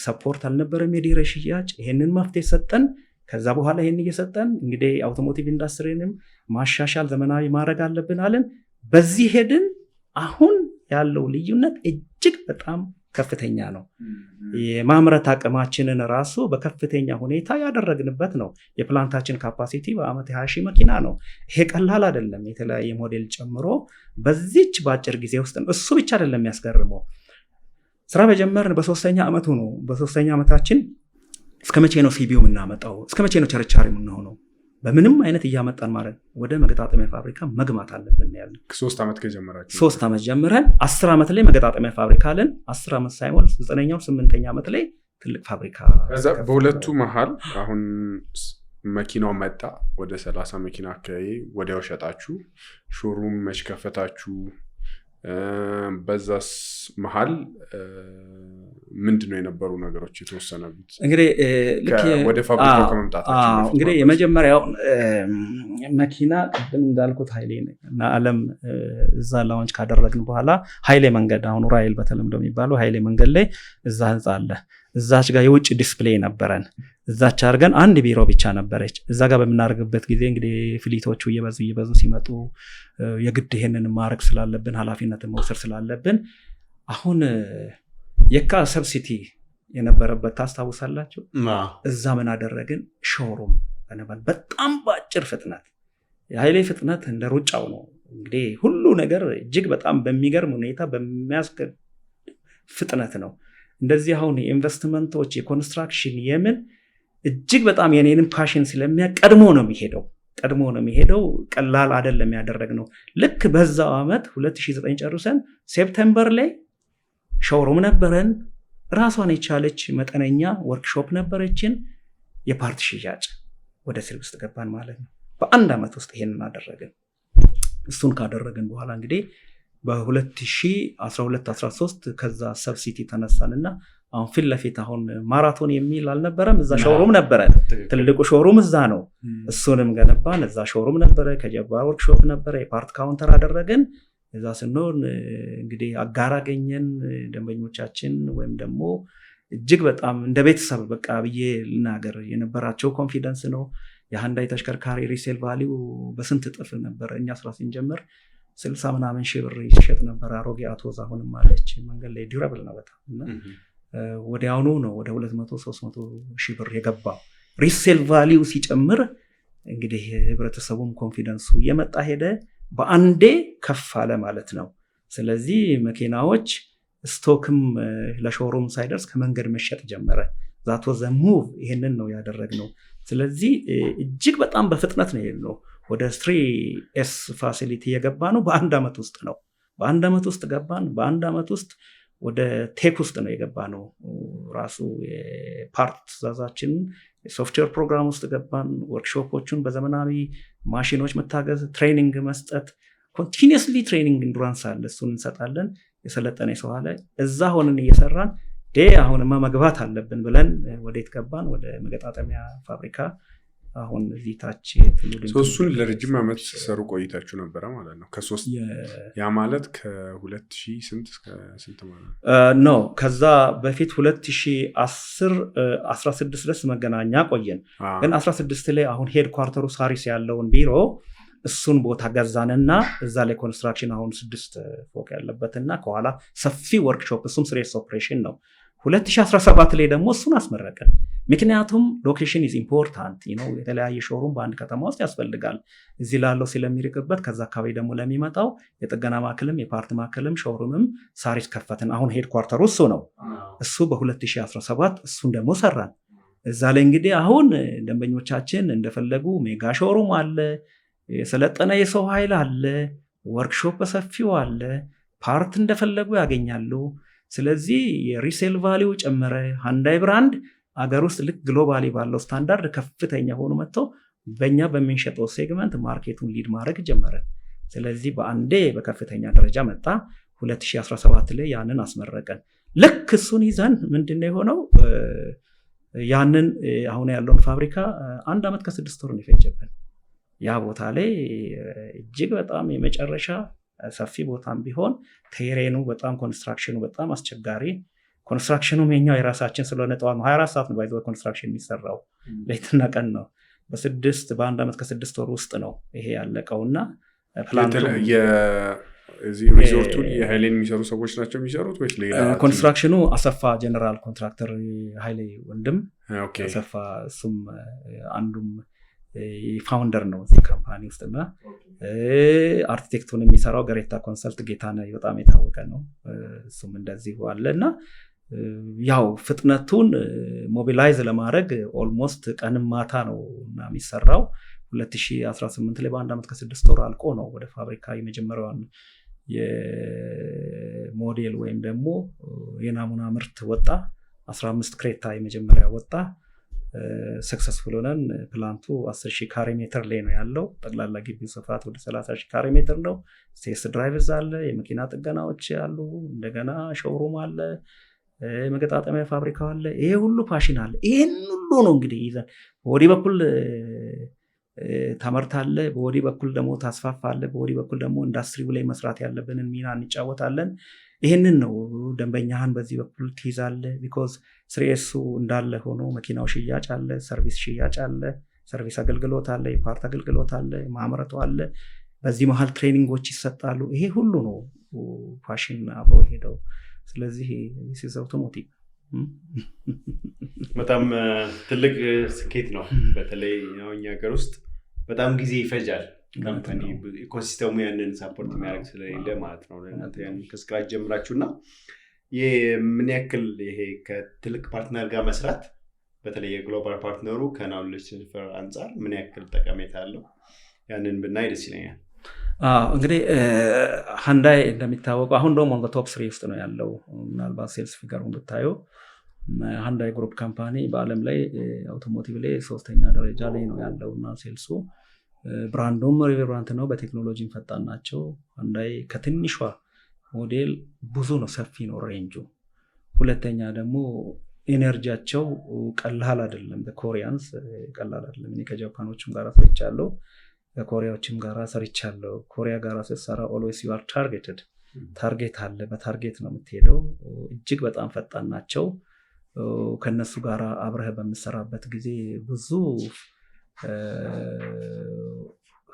ሰፖርት አልነበረም የዲረ ሽያጭ። ይሄንን መፍትሄ ሰጠን። ከዛ በኋላ ይሄን እየሰጠን እንግዲህ አውቶሞቲቭ ኢንዱስትሪንም ማሻሻል ዘመናዊ ማድረግ አለብን አለን። በዚህ ሄድን። አሁን ያለው ልዩነት እጅግ በጣም ከፍተኛ ነው። የማምረት አቅማችንን ራሱ በከፍተኛ ሁኔታ ያደረግንበት ነው። የፕላንታችን ካፓሲቲ በአመት 20 ሺህ መኪና ነው። ይሄ ቀላል አይደለም። የተለያየ ሞዴል ጨምሮ በዚች በአጭር ጊዜ ውስጥ ነው። እሱ ብቻ አይደለም የሚያስገርመው። ስራ በጀመርን በ3ኛ ዓመቱ ነው። በ3ኛ ዓመታችን እስከ መቼ ነው ሲቢዩ የምናመጣው? እስከ መቼ ነው ቸርቻሪ የምንሆነው? በምንም አይነት እያመጣን ማለት ወደ መገጣጠሚያ ፋብሪካ መግባት አለብን ያለን። 3 ዓመት ከጀመራችሁ 3 ዓመት ጀምረን 10 ዓመት ላይ መገጣጠሚያ ፋብሪካ አለን። 10 ዓመት ሳይሆን 9ኛው 8ኛ ዓመት ላይ ትልቅ ፋብሪካ። ከዛ በሁለቱ መሃል አሁን መኪናው መጣ። ወደ 30 መኪና አካባቢ ወዲያው ሸጣችሁ። ሾሩም መች ከፈታችሁ? በዛስ መሃል ምንድነው የነበሩ ነገሮች የተወሰኑት? እንግዲህ ወደ ፋብሪካው ከመምጣታችሁ እንግዲህ የመጀመሪያው መኪና ቅድም እንዳልኩት ኃይሌ እና ዓለም እዛ ላውንች ካደረግን በኋላ ኃይሌ መንገድ፣ አሁን ራይል በተለምዶ የሚባለው ኃይሌ መንገድ ላይ እዛ ህንጻ አለ። እዛች ጋር የውጭ ዲስፕሌይ ነበረን። እዛች አድርገን አንድ ቢሮ ብቻ ነበረች። እዛ ጋር በምናደርግበት ጊዜ እንግዲህ ፍሊቶቹ እየበዙ ሲመጡ የግድ ይሄንን ማድረግ ስላለብን ኃላፊነትን መውሰድ ስላለብን አሁን የካ ሰብሲቲ የነበረበት ታስታውሳላችሁ? እዛ ምን አደረግን? ሾሩም በጣም በአጭር ፍጥነት። የኃይሌ ፍጥነት እንደ ሩጫው ነው እንግዲህ ሁሉ ነገር እጅግ በጣም በሚገርም ሁኔታ በሚያስገድ ፍጥነት ነው። እንደዚህ አሁን የኢንቨስትመንቶች የኮንስትራክሽን የምን እጅግ በጣም የኔንም ፓሽን ስለሚያቀድሞ ነው የሚሄደው። ቀላል አይደለም ያደረግነው። ልክ በዛው ዓመት 2009 ጨርሰን ሴፕቴምበር ላይ ሾሩም ነበረን። ራሷን የቻለች መጠነኛ ወርክሾፕ ነበረችን። የፓርት ሽያጭ ወደ ስር ውስጥ ገባን ማለት ነው። በአንድ ዓመት ውስጥ ይሄንን አደረግን። እሱን ካደረግን በኋላ እንግዲህ በ2012-13 ከዛ ሰብሲቲ ተነሳንና አሁን ፊት ለፊት አሁን ማራቶን የሚል አልነበረም? እዛ ሾሩም ነበረ። ትልቁ ሾሩም እዛ ነው። እሱንም ገነባን። እዛ ሾሩም ነበረ፣ ከጀባ ወርክሾፕ ነበረ። የፓርት ካውንተር አደረግን። እዛ ስንሆን እንግዲህ አጋር አገኘን። ደንበኞቻችን ወይም ደግሞ እጅግ በጣም እንደ ቤተሰብ በቃ ብዬ ልናገር የነበራቸው ኮንፊደንስ ነው። የሃንዳይ ተሽከርካሪ ሪሴል ቫሊዩ በስንት እጥፍ ነበረ። እኛ ስራ ስንጀምር 60 ምናምን ሺህ ብር ይሸጥ ነበር። አሮጌ አቶዝ አሁንም አለች መንገድ ላይ ዲዩራብል ነው በጣም እና ወዲያውኑ ነው ወደ 200-300 ሺህ ብር የገባው። ሪሴል ቫሊዩ ሲጨምር እንግዲህ ህብረተሰቡም ኮንፊደንሱ እየመጣ ሄደ፣ በአንዴ ከፍ አለ ማለት ነው። ስለዚህ መኪናዎች ስቶክም ለሾሩም ሳይደርስ ከመንገድ መሸጥ ጀመረ። ዛት ዋዝ ዘ ሙቭ። ይሄንን ነው ያደረግነው። ስለዚህ እጅግ በጣም በፍጥነት ነው የሄድነው። ወደ 3S ፋሲሊቲ የገባ ነው በአንድ ዓመት ውስጥ ነው። በአንድ ዓመት ውስጥ ገባን። በአንድ ዓመት ውስጥ ወደ ቴክ ውስጥ ነው የገባ ነው። ራሱ የፓርት ትእዛዛችን የሶፍትዌር ፕሮግራም ውስጥ ገባን። ወርክሾፖቹን በዘመናዊ ማሽኖች መታገዝ፣ ትሬኒንግ መስጠት፣ ኮንቲኒየስሊ ትሬኒንግ ኢንዱራንስ አለ፣ እሱን እንሰጣለን። የሰለጠነ ሰው አለ። እዛ ሆነን እየሰራን አሁንማ መግባት አለብን ብለን ወዴት ገባን? ወደ መገጣጠሚያ ፋብሪካ። አሁን እዚህ ታች እሱን ለረጅም ዓመት ሲሰሩ ቆይታችሁ ነበረ ማለት ነው። ያ ማለት ከ2000 ስንት እስከ ስንት ማለት ነው? ከዛ በፊት 2010-16 ድረስ መገናኛ ቆየን። ግን 16 ላይ አሁን ሄድ ኳርተሩ ሳሪስ ያለውን ቢሮ እሱን ቦታ ገዛንና እዛ ላይ ኮንስትራክሽን አሁን 6 ፎቅ ያለበትና ከኋላ ሰፊ ወርክሾፕ፣ እሱም 3S ኦፕሬሽን ነው። 2017 ላይ ደግሞ እሱን አስመረቀን። ምክንያቱም ሎኬሽን ኢዝ ኢምፖርታንት ነው። የተለያየ ሾሩም በአንድ ከተማ ውስጥ ያስፈልጋል። እዚህ ላለው ስለሚርቅበት ከዛ አካባቢ ደግሞ ለሚመጣው የጥገና ማዕከልም የፓርት ማዕከልም ሾሩምም ሳሪስ ከፈትን። አሁን ሄድ ኳርተሩ እሱ ነው። እሱ በ2017 እሱን ደግሞ ሰራን። እዛ ላይ እንግዲህ አሁን ደንበኞቻችን እንደፈለጉ ሜጋ ሾሩም አለ፣ የሰለጠነ የሰው ኃይል አለ፣ ወርክሾፕ በሰፊው አለ፣ ፓርት እንደፈለጉ ያገኛሉ። ስለዚህ የሪሴል ቫሊው ጨመረ። ሃንዳይ ብራንድ አገር ውስጥ ልክ ግሎባሊ ባለው ስታንዳርድ ከፍተኛ ሆኖ መጥቶ በእኛ በምንሸጠው ሴግመንት ማርኬቱን ሊድ ማድረግ ጀመረ። ስለዚህ በአንዴ በከፍተኛ ደረጃ መጣ። 2017 ላይ ያንን አስመረቀን። ልክ እሱን ይዘን ምንድነው የሆነው? ያንን አሁን ያለውን ፋብሪካ 1 ዓመት ከ6 ወር ነው የፈጀብን። ያ ቦታ ላይ እጅግ በጣም የመጨረሻ ሰፊ ቦታም ቢሆን ቴሬኑ በጣም ኮንስትራክሽኑ በጣም አስቸጋሪ። ኮንስትራክሽኑ የኛው የራሳችን ስለሆነ ጠዋት 24 ሰዓት ነው ባይዘው ኮንስትራክሽን የሚሰራው፣ ሌትና ቀን ነው። በ1 ዓመት ከ6 ወር ውስጥ ነው ይሄ ያለቀውና ፕላንቱ እዚህ ሪዞርቱን የኃይሌን የሚሰሩ ሰዎች ናቸው የሚሰሩት ወይስ ሌላ? ኮንስትራክሽኑ አሰፋ ጀነራል ኮንትራክተር ኃይሌ ወንድም አሰፋ፣ እሱም አንዱም ፋውንደር ነው እዚህ ካምፓኒ ውስጥና አርኪቴክቱን የሚሰራው ገሬታ ኮንሰልት ጌታነህ በጣም የታወቀ ነው። እሱም እንደዚህ አለና ያው ፍጥነቱን ሞቢላይዝ ለማድረግ ኦልሞስት ቀንም ማታ ነው እና የሚሰራው። 2018 ላይ በ1 ዓመት ከ6 ወር አልቆ ነው ወደ ፋብሪካ የመጀመሪያውን የሞዴል ወይም ደግሞ የናሙና ምርት ወጣ። 15 ክሬታ የመጀመሪያ ወጣ። ሰክሰስፉል ሆነን ፕላንቱ 10,000 ካሬ ሜትር ላይ ነው ያለው። ጠቅላላ ግቢው ስፋት ወደ 30,000 ካሬ ሜትር ነው። ቴስት ድራይቭዝ አለ፣ የመኪና ጥገናዎች አሉ፣ እንደገና ሾውሩም አለ፣ መገጣጠሚያ ፋብሪካ አለ። ይሄ ሁሉ ፓሽን አለ። ይሄን ሁሉ ነው እንግዲህ ይዘን በወዲህ በኩል ታመርታለ፣ በወዲህ በኩል ደግሞ ታስፋፋለ፣ በወዲህ በኩል ደግሞ ኢንዱስትሪው ላይ መስራት ያለብንን ሚና እንጫወታለን። ይሄንን ነው ደንበኛህን በዚህ በኩል ትይዛለ። ቢኮዝ 3S እንዳለ ሆኖ መኪናው ሽያጭ አለ፣ ሰርቪስ ሽያጭ አለ፣ ሰርቪስ አገልግሎት አለ፣ የፓርት አገልግሎት አለ፣ ማምረቱ አለ። በዚህ መሀል ትሬኒንጎች ይሰጣሉ። ይሄ ሁሉ ነው ፋሽን አብሮ ሄደው። ስለዚህ ሲዘውተሞቲ በጣም ትልቅ ስኬት ነው። በተለይ ነው እኛ ሀገር ውስጥ በጣም ጊዜ ይፈጃል ካምፓኒ ኢኮሲስተሙ ያንን ሳፖርት የሚያደርግ ስለሌለ ማለት ነው። ለእናንተ ያንን ከስክራች ጀምራችሁና ምን ያክል ይሄ ከትልቅ ፓርትነር ጋር መስራት በተለይ የግሎባል ፓርትነሩ ከናውሌጅ ትራንስፈር አንጻር ምን ያክል ጠቀሜታ አለው? ያንን ብናይ ደስ ይለኛል። እንግዲህ ሃንዳይ እንደሚታወቀው አሁን ደግሞ በቶፕ 3 ውስጥ ነው ያለው። ምናልባት ሴልስ ፊገሩን ብታየው ሃንዳይ ግሩፕ ካምፓኒ በዓለም ላይ አውቶሞቲቭ ላይ 3ኛ ደረጃ ላይ ነው ያለውና ሴልሱ ብራንዱም ሪቨራንት ነው። በቴክኖሎጂም ፈጣን ናቸው። ሃንዳይ ከትንሿ ሞዴል ብዙ ነው፣ ሰፊ ነው ሬንጁ። ሁለተኛ ደግሞ ኤነርጂያቸው ቀላል አይደለም። በኮሪያንስ ቀላል አይደለም። እኔ ከጃፓኖችም ጋር ሰርቻለሁ፣ ከኮሪያዎችም ጋር ሰርቻለሁ። ኮሪያ ጋር ስትሰራ ኦልዌይስ ዩ አር ታርጌትድ፣ ታርጌት አለ፣ በታርጌት ነው የምትሄደው። እጅግ በጣም ፈጣን ናቸው። ከነሱ ጋር አብረህ በምሰራበት ጊዜ ብዙ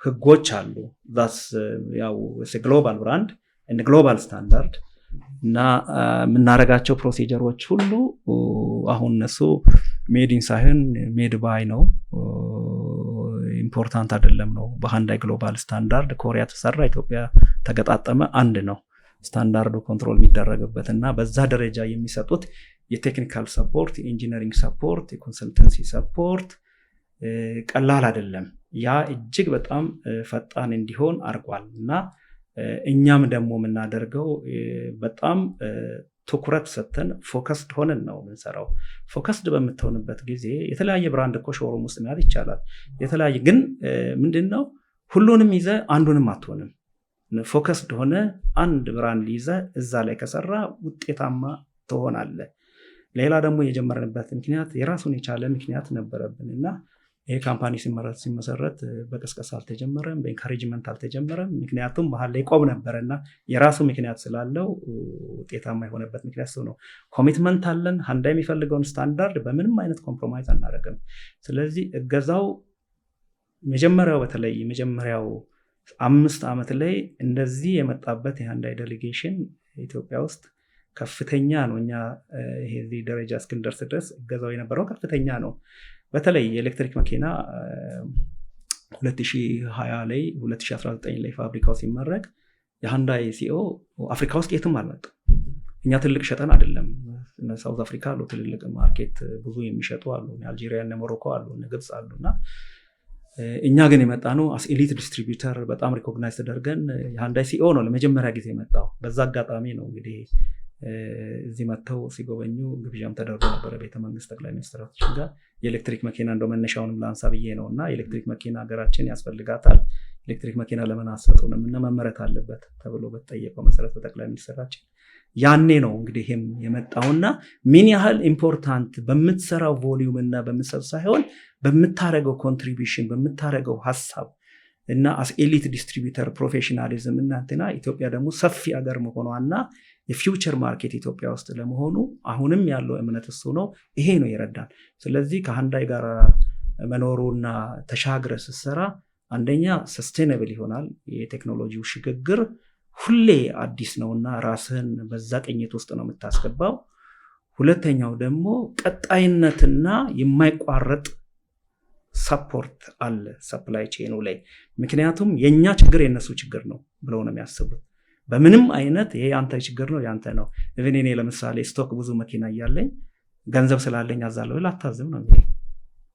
ህጎች አሉ። ዛስ ያው ግሎባል ብራንድ እንደ ግሎባል ስታንዳርድ እና የምናደርጋቸው ፕሮሲጀሮች ሁሉ አሁን እነሱ ሜድን ሳይሆን ሜድ ባይ ነው፣ ኢምፖርታንት አይደለም ነው። በሃንዳይ ግሎባል ስታንዳርድ ኮሪያ ተሰራ፣ ኢትዮጵያ ተገጣጠመ፣ አንድ ነው ስታንዳርዱ ኮንትሮል የሚደረግበት እና በዛ ደረጃ የሚሰጡት የቴክኒካል ሰፖርት፣ የኢንጂነሪንግ ሰፖርት፣ የኮንሰልተንሲ ሰፖርት ቀላል አይደለም። ያ እጅግ በጣም ፈጣን እንዲሆን አድርጓል እና እኛም ደግሞ የምናደርገው በጣም ትኩረት ሰጥተን ፎከስድ ሆነን ነው የምንሰራው። ፎከስድ በምትሆንበት ጊዜ የተለያየ ብራንድ እኮ ሾሩም ውስጥ መያዝ ይቻላል። የተለያየ ግን ምንድነው ሁሉንም ይዘ አንዱንም አትሆንም። ፎከስድ ሆነ አንድ ብራንድ ይዘ እዛ ላይ ከሰራ ውጤታማ ትሆናለ። ሌላ ደግሞ የጀመርንበት ምክንያት የራሱን የቻለ ምክንያት ነበረብን እና ይሄ ካምፓኒ ሲመሰረት በቀስቀሳ አልተጀመረም፣ በኢንካሬጅመንት አልተጀመረም። ምክንያቱም መሀል ላይ ቆም ነበረና የራሱ ምክንያት ስላለው ውጤታማ የሆነበት ምክንያት ነው። ኮሚትመንት አለን። ሃንዳይ የሚፈልገውን ስታንዳርድ በምንም አይነት ኮምፕሮማይዝ አናደርግም። ስለዚህ እገዛው መጀመሪያው በተለይ መጀመሪያው 5 ዓመት ላይ እንደዚህ የመጣበት የሃንዳይ ዴሌጌሽን ኢትዮጵያ ውስጥ ከፍተኛ ነው። እኛ ይሄ ደረጃ እስክንደርስ ድረስ እገዛው የነበረው ከፍተኛ ነው። በተለይ የኤሌክትሪክ መኪና 2020 ላይ 2019 ላይ ፋብሪካው ሲመረቅ የሃንዳይ ሲኦ አፍሪካ ውስጥ የትም አልመጣም። እኛ ትልቅ ሸጠን አይደለም። ሳውዝ አፍሪካ አሉ ትልልቅ ማርኬት ብዙ የሚሸጡ አሉ፣ አልጄሪያ እና ሞሮኮ አሉ፣ ግብጽ አሉና እኛ ግን የመጣ ነው አስ ኤሊት ዲስትሪቢዩተር በጣም ሪኮግናይዝ ተደርገን የሃንዳይ ሲኦ ነው ለመጀመሪያ ጊዜ የመጣው። በዛ አጋጣሚ ነው እንግዲህ እዚህ መጥተው ሲጎበኙ ግብዣም ተደርጎ ነበረ ቤተመንግስት ጠቅላይ ሚኒስትራችን ጋር። የኤሌክትሪክ መኪና እንደው መነሻውንም ላንሳ ብዬ ነው እና የኤሌክትሪክ መኪና ሀገራችን ያስፈልጋታል፣ ኤሌክትሪክ መኪና ለምን አሰጡንም እና መመረት አለበት ተብሎ በተጠየቀው መሰረት በጠቅላይ ሚኒስትራችን ያኔ ነው እንግዲህ ይሄም የመጣውና ምን ያህል ኢምፖርታንት በምትሰራው ቮሊዩም እና በምትሰራው ሳይሆን በምታረገው ኮንትሪቢዩሽን በምታረገው ሐሳብ እና አስ ኤሊት ዲስትሪቢዩተር ፕሮፌሽናሊዝም እናንተና ኢትዮጵያ ደግሞ ሰፊ ሀገር መሆኗና የፊውቸር ማርኬት ኢትዮጵያ ውስጥ ለመሆኑ አሁንም ያለው እምነት እሱ ነው። ይሄ ነው ይረዳል። ስለዚህ ከሃንዳይ ጋር መኖሩና ተሻግረ ስትሰራ አንደኛ ሰስቴኔብል ይሆናል። የቴክኖሎጂው ሽግግር ሁሌ አዲስ ነውና ራስህን በዛ ቅኝት ውስጥ ነው የምታስገባው። ሁለተኛው ደግሞ ቀጣይነትና የማይቋረጥ ሰፖርት አለ ሰፕላይ ቼኑ ላይ። ምክንያቱም የኛ ችግር የነሱ ችግር ነው ብለው ነው የሚያስቡት። በምንም አይነት ይሄ ያንተ ችግር ነው ያንተ ነው። ኢቭን እኔ ለምሳሌ ስቶክ ብዙ መኪና እያለኝ ገንዘብ ስላለኝ አዛለሁ ላታዝም ነው የሚለው።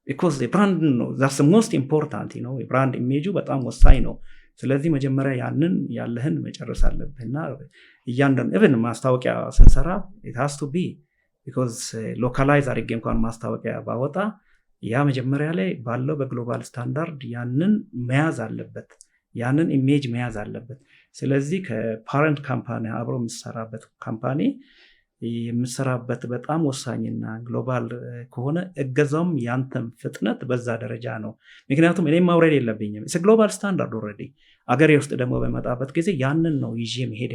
because the brand ነው that's the most important ነው። የብራንድ ኢሜጁ በጣም ወሳኝ ነው። ስለዚህ መጀመሪያ ያንን ያለህን መጨረስ አለብህና እያንዳንዱ ኢቭን ማስታወቂያ ስንሰራ it has to be because localize አድርጌ እንኳን ማስታወቂያ ባወጣ ያ መጀመሪያ ላይ ባለው በግሎባል ስታንዳርድ ያንን መያዝ አለበት፣ ያንን ኢሜጅ መያዝ አለበት። ስለዚህ ከፓረንት ካምፓኒ አብሮ የምሰራበት ካምፓኒ የምሰራበት በጣም ወሳኝና ግሎባል ከሆነ እገዛውም ያንተም ፍጥነት በዛ ደረጃ ነው። ምክንያቱም እኔም ማውረድ የለብኝም it's a global standard already። አገሬ ውስጥ ደግሞ በመጣበት ጊዜ ያንን ነው ይዤ መሄድ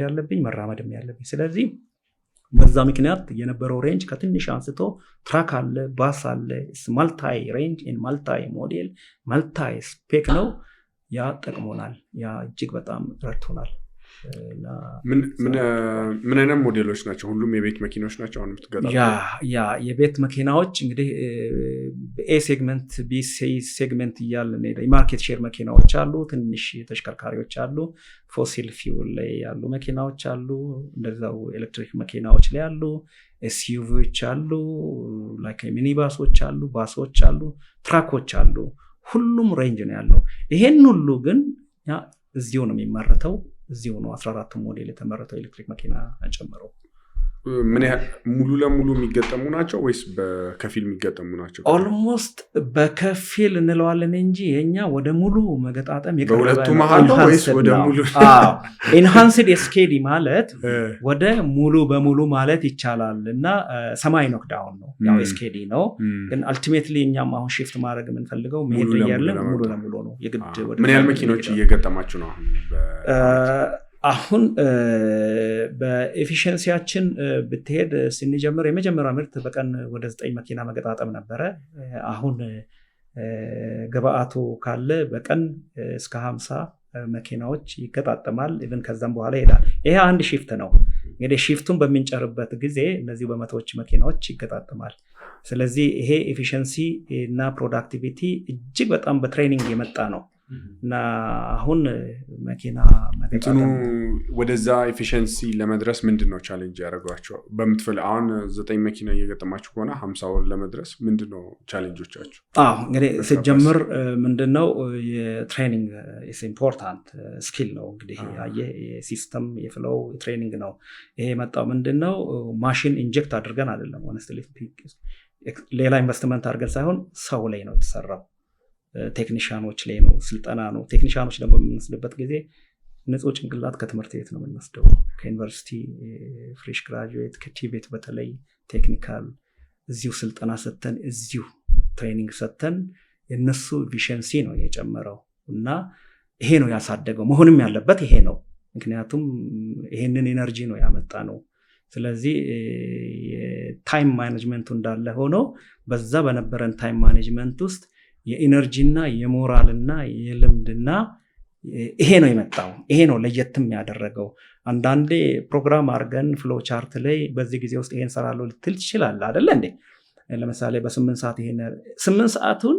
ያለብኝ መራመድም ያለብኝ። ስለዚህ በዛ ምክንያት የነበረው ሬንጅ ከትንሽ አንስቶ ትራክ አለ፣ ባስ አለ፣ ማልታይ ሬንጅ ኢን ማልታይ ሞዴል ማልታይ ስፔክ ነው። ያ ጠቅሞናል። ያ እጅግ በጣም ረድቶናል። ምን አይነት ሞዴሎች ናቸው? ሁሉም የቤት መኪናዎች ናቸው አሁን የምትገዛው? ያ የቤት መኪናዎች እንግዲህ ኤ ሴግመንት፣ ቢ ሴግመንት እያልን የማርኬት ሼር መኪናዎች አሉ፣ ትንሽ ተሽከርካሪዎች አሉ፣ ፎሲል ፊውል ላይ ያሉ መኪናዎች አሉ፣ እንደዛው ኤሌክትሪክ መኪናዎች ላይ ያሉ፣ ኤስዩቪዎች አሉ፣ ላይክ ሚኒባሶች አሉ፣ ባሶች አሉ፣ ትራኮች አሉ። ሁሉም ሬንጅ ነው ያለው። ይሄን ሁሉ ግን እዚሁ ነው የሚመረተው። እዚሁ ነው 14 ሞዴል የተመረተው ኤሌክትሪክ መኪና ጨምረው። ምን ያህል ሙሉ ለሙሉ የሚገጠሙ ናቸው ወይስ በከፊል የሚገጠሙ ናቸው? ኦልሞስት በከፊል እንለዋለን እንጂ የኛ ወደ ሙሉ መገጣጠም የቀረበ በሁለቱ መሃል ነው ወይስ ወደ ሙሉ? ኢንሃንስድ ኤስኬዲ ማለት ወደ ሙሉ በሙሉ ማለት ይቻላል እና ሰማይ ኖክዳውን ነው። ያው ኤስኬዲ ነው ግን አልቲሜትሊ እኛም አሁን ሺፍት ማድረግ የምንፈልገው መሄድ ያለን ሙሉ ለሙሉ ነው። የግድ ወደ ምን ያህል መኪኖች እየገጠማችሁ ነው አሁን በኤፊሽንሲያችን ብትሄድ ስንጀምር የመጀመሪያ ምርት በቀን ወደ 9 መኪና መገጣጠም ነበረ። አሁን ግብአቱ ካለ በቀን እስከ 50 መኪናዎች ይገጣጠማል ኢቭን ከዛም በኋላ ይሄዳል። ይሄ አንድ ሺፍት ነው። እንግዲህ ሺፍቱን በሚንጨርበት ጊዜ እነዚህ በመቶዎች መኪናዎች ይገጣጠማል። ስለዚህ ይሄ ኤፊሽንሲ እና ፕሮዳክቲቪቲ እጅግ በጣም በትሬኒንግ የመጣ ነው እና አሁን መኪና መገጣጠም ወደዛ ኤፊሽንሲ ለመድረስ ምንድነው ቻሌንጅ ያደርጓቸው? አሁን 9 መኪና እየገጠማችሁ ከሆነ 50 ለመድረስ ምንድነው ቻሌንጆቻችሁ? እንግዲህ ሲጀምር ምንድነው የትሬኒንግ ኢስ ኢምፖርታንት ስኪል ነው። እንግዲህ የሲስተም የፍሎው ትሬኒንግ ነው። ይሄ የመጣው ምንድነው ማሽን ኢንጀክት አድርገን አይደለም፣ ሆነስትሊ ሌላ ኢንቨስትመንት አድርገን ሳይሆን ሰው ላይ ነው የተሰራው። ቴክኒሻኖች ላይ ነው ስልጠና ነው። ቴክኒሻኖች ደግሞ በምንወስድበት ጊዜ ንጹህ ጭንቅላት ከትምህርት ቤት ነው የምንወስደው፣ ከዩኒቨርሲቲ ፍሬሽ ግራጁዌት ከቲቤት በተለይ ቴክኒካል እዚሁ ስልጠና ሰተን እዚሁ ትሬኒንግ ሰተን የነሱ ኤፊሽንሲ ነው የጨመረው እና ይሄ ነው ያሳደገው። መሆንም ያለበት ይሄ ነው። ምክንያቱም ይሄንን ኤነርጂ ነው ያመጣ ነው። ስለዚህ ታይም ማኔጅመንቱ እንዳለ ሆኖ በዛ በነበረን ታይም ማኔጅመንት ውስጥ የኢነርጂና የሞራልና የልምድና ይሄ ነው የመጣው። ይሄ ነው ለየትም ያደረገው። አንዳንዴ ፕሮግራም አድርገን ፍሎ ቻርት ላይ በዚህ ጊዜ ውስጥ ይሄን ሰራለሁ ልትል ትችላለህ አይደለ እንዴ? ለምሳሌ በ8 ሰዓት ይሄን 8 ሰዓቱን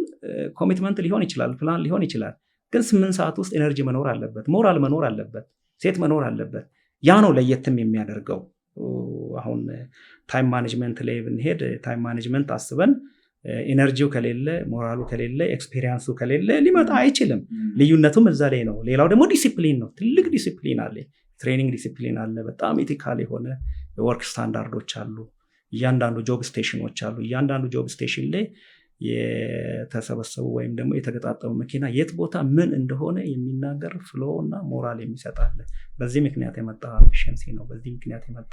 ኮሚትመንት ሊሆን ይችላል፣ ፕላን ሊሆን ይችላል። ግን 8 ሰዓት ውስጥ ኤነርጂ መኖር አለበት፣ ሞራል መኖር አለበት፣ ሴት መኖር አለበት። ያ ነው ለየትም የሚያደርገው። አሁን ታይም ማኔጅመንት ላይ ብንሄድ ታይም ማኔጅመንት አስበን ኤነርጂው ከሌለ ሞራሉ ከሌለ ኤክስፔሪንሱ ከሌለ ሊመጣ አይችልም። ልዩነቱም እዛ ላይ ነው። ሌላው ደግሞ ዲሲፕሊን ነው። ትልቅ ዲሲፕሊን አለ፣ ትሬኒንግ ዲሲፕሊን አለ። በጣም ኤቲካል የሆነ የወርክ ስታንዳርዶች አሉ። እያንዳንዱ ጆብ ስቴሽኖች አሉ። እያንዳንዱ ጆብ ስቴሽን ላይ የተሰበሰቡ ወይም ደግሞ የተገጣጠሙ መኪና የት ቦታ ምን እንደሆነ የሚናገር ፍሎ እና ሞራል የሚሰጣለ። በዚህ ምክንያት የመጣ ኤፊሽንሲ ነው። በዚህ ምክንያት የመጣ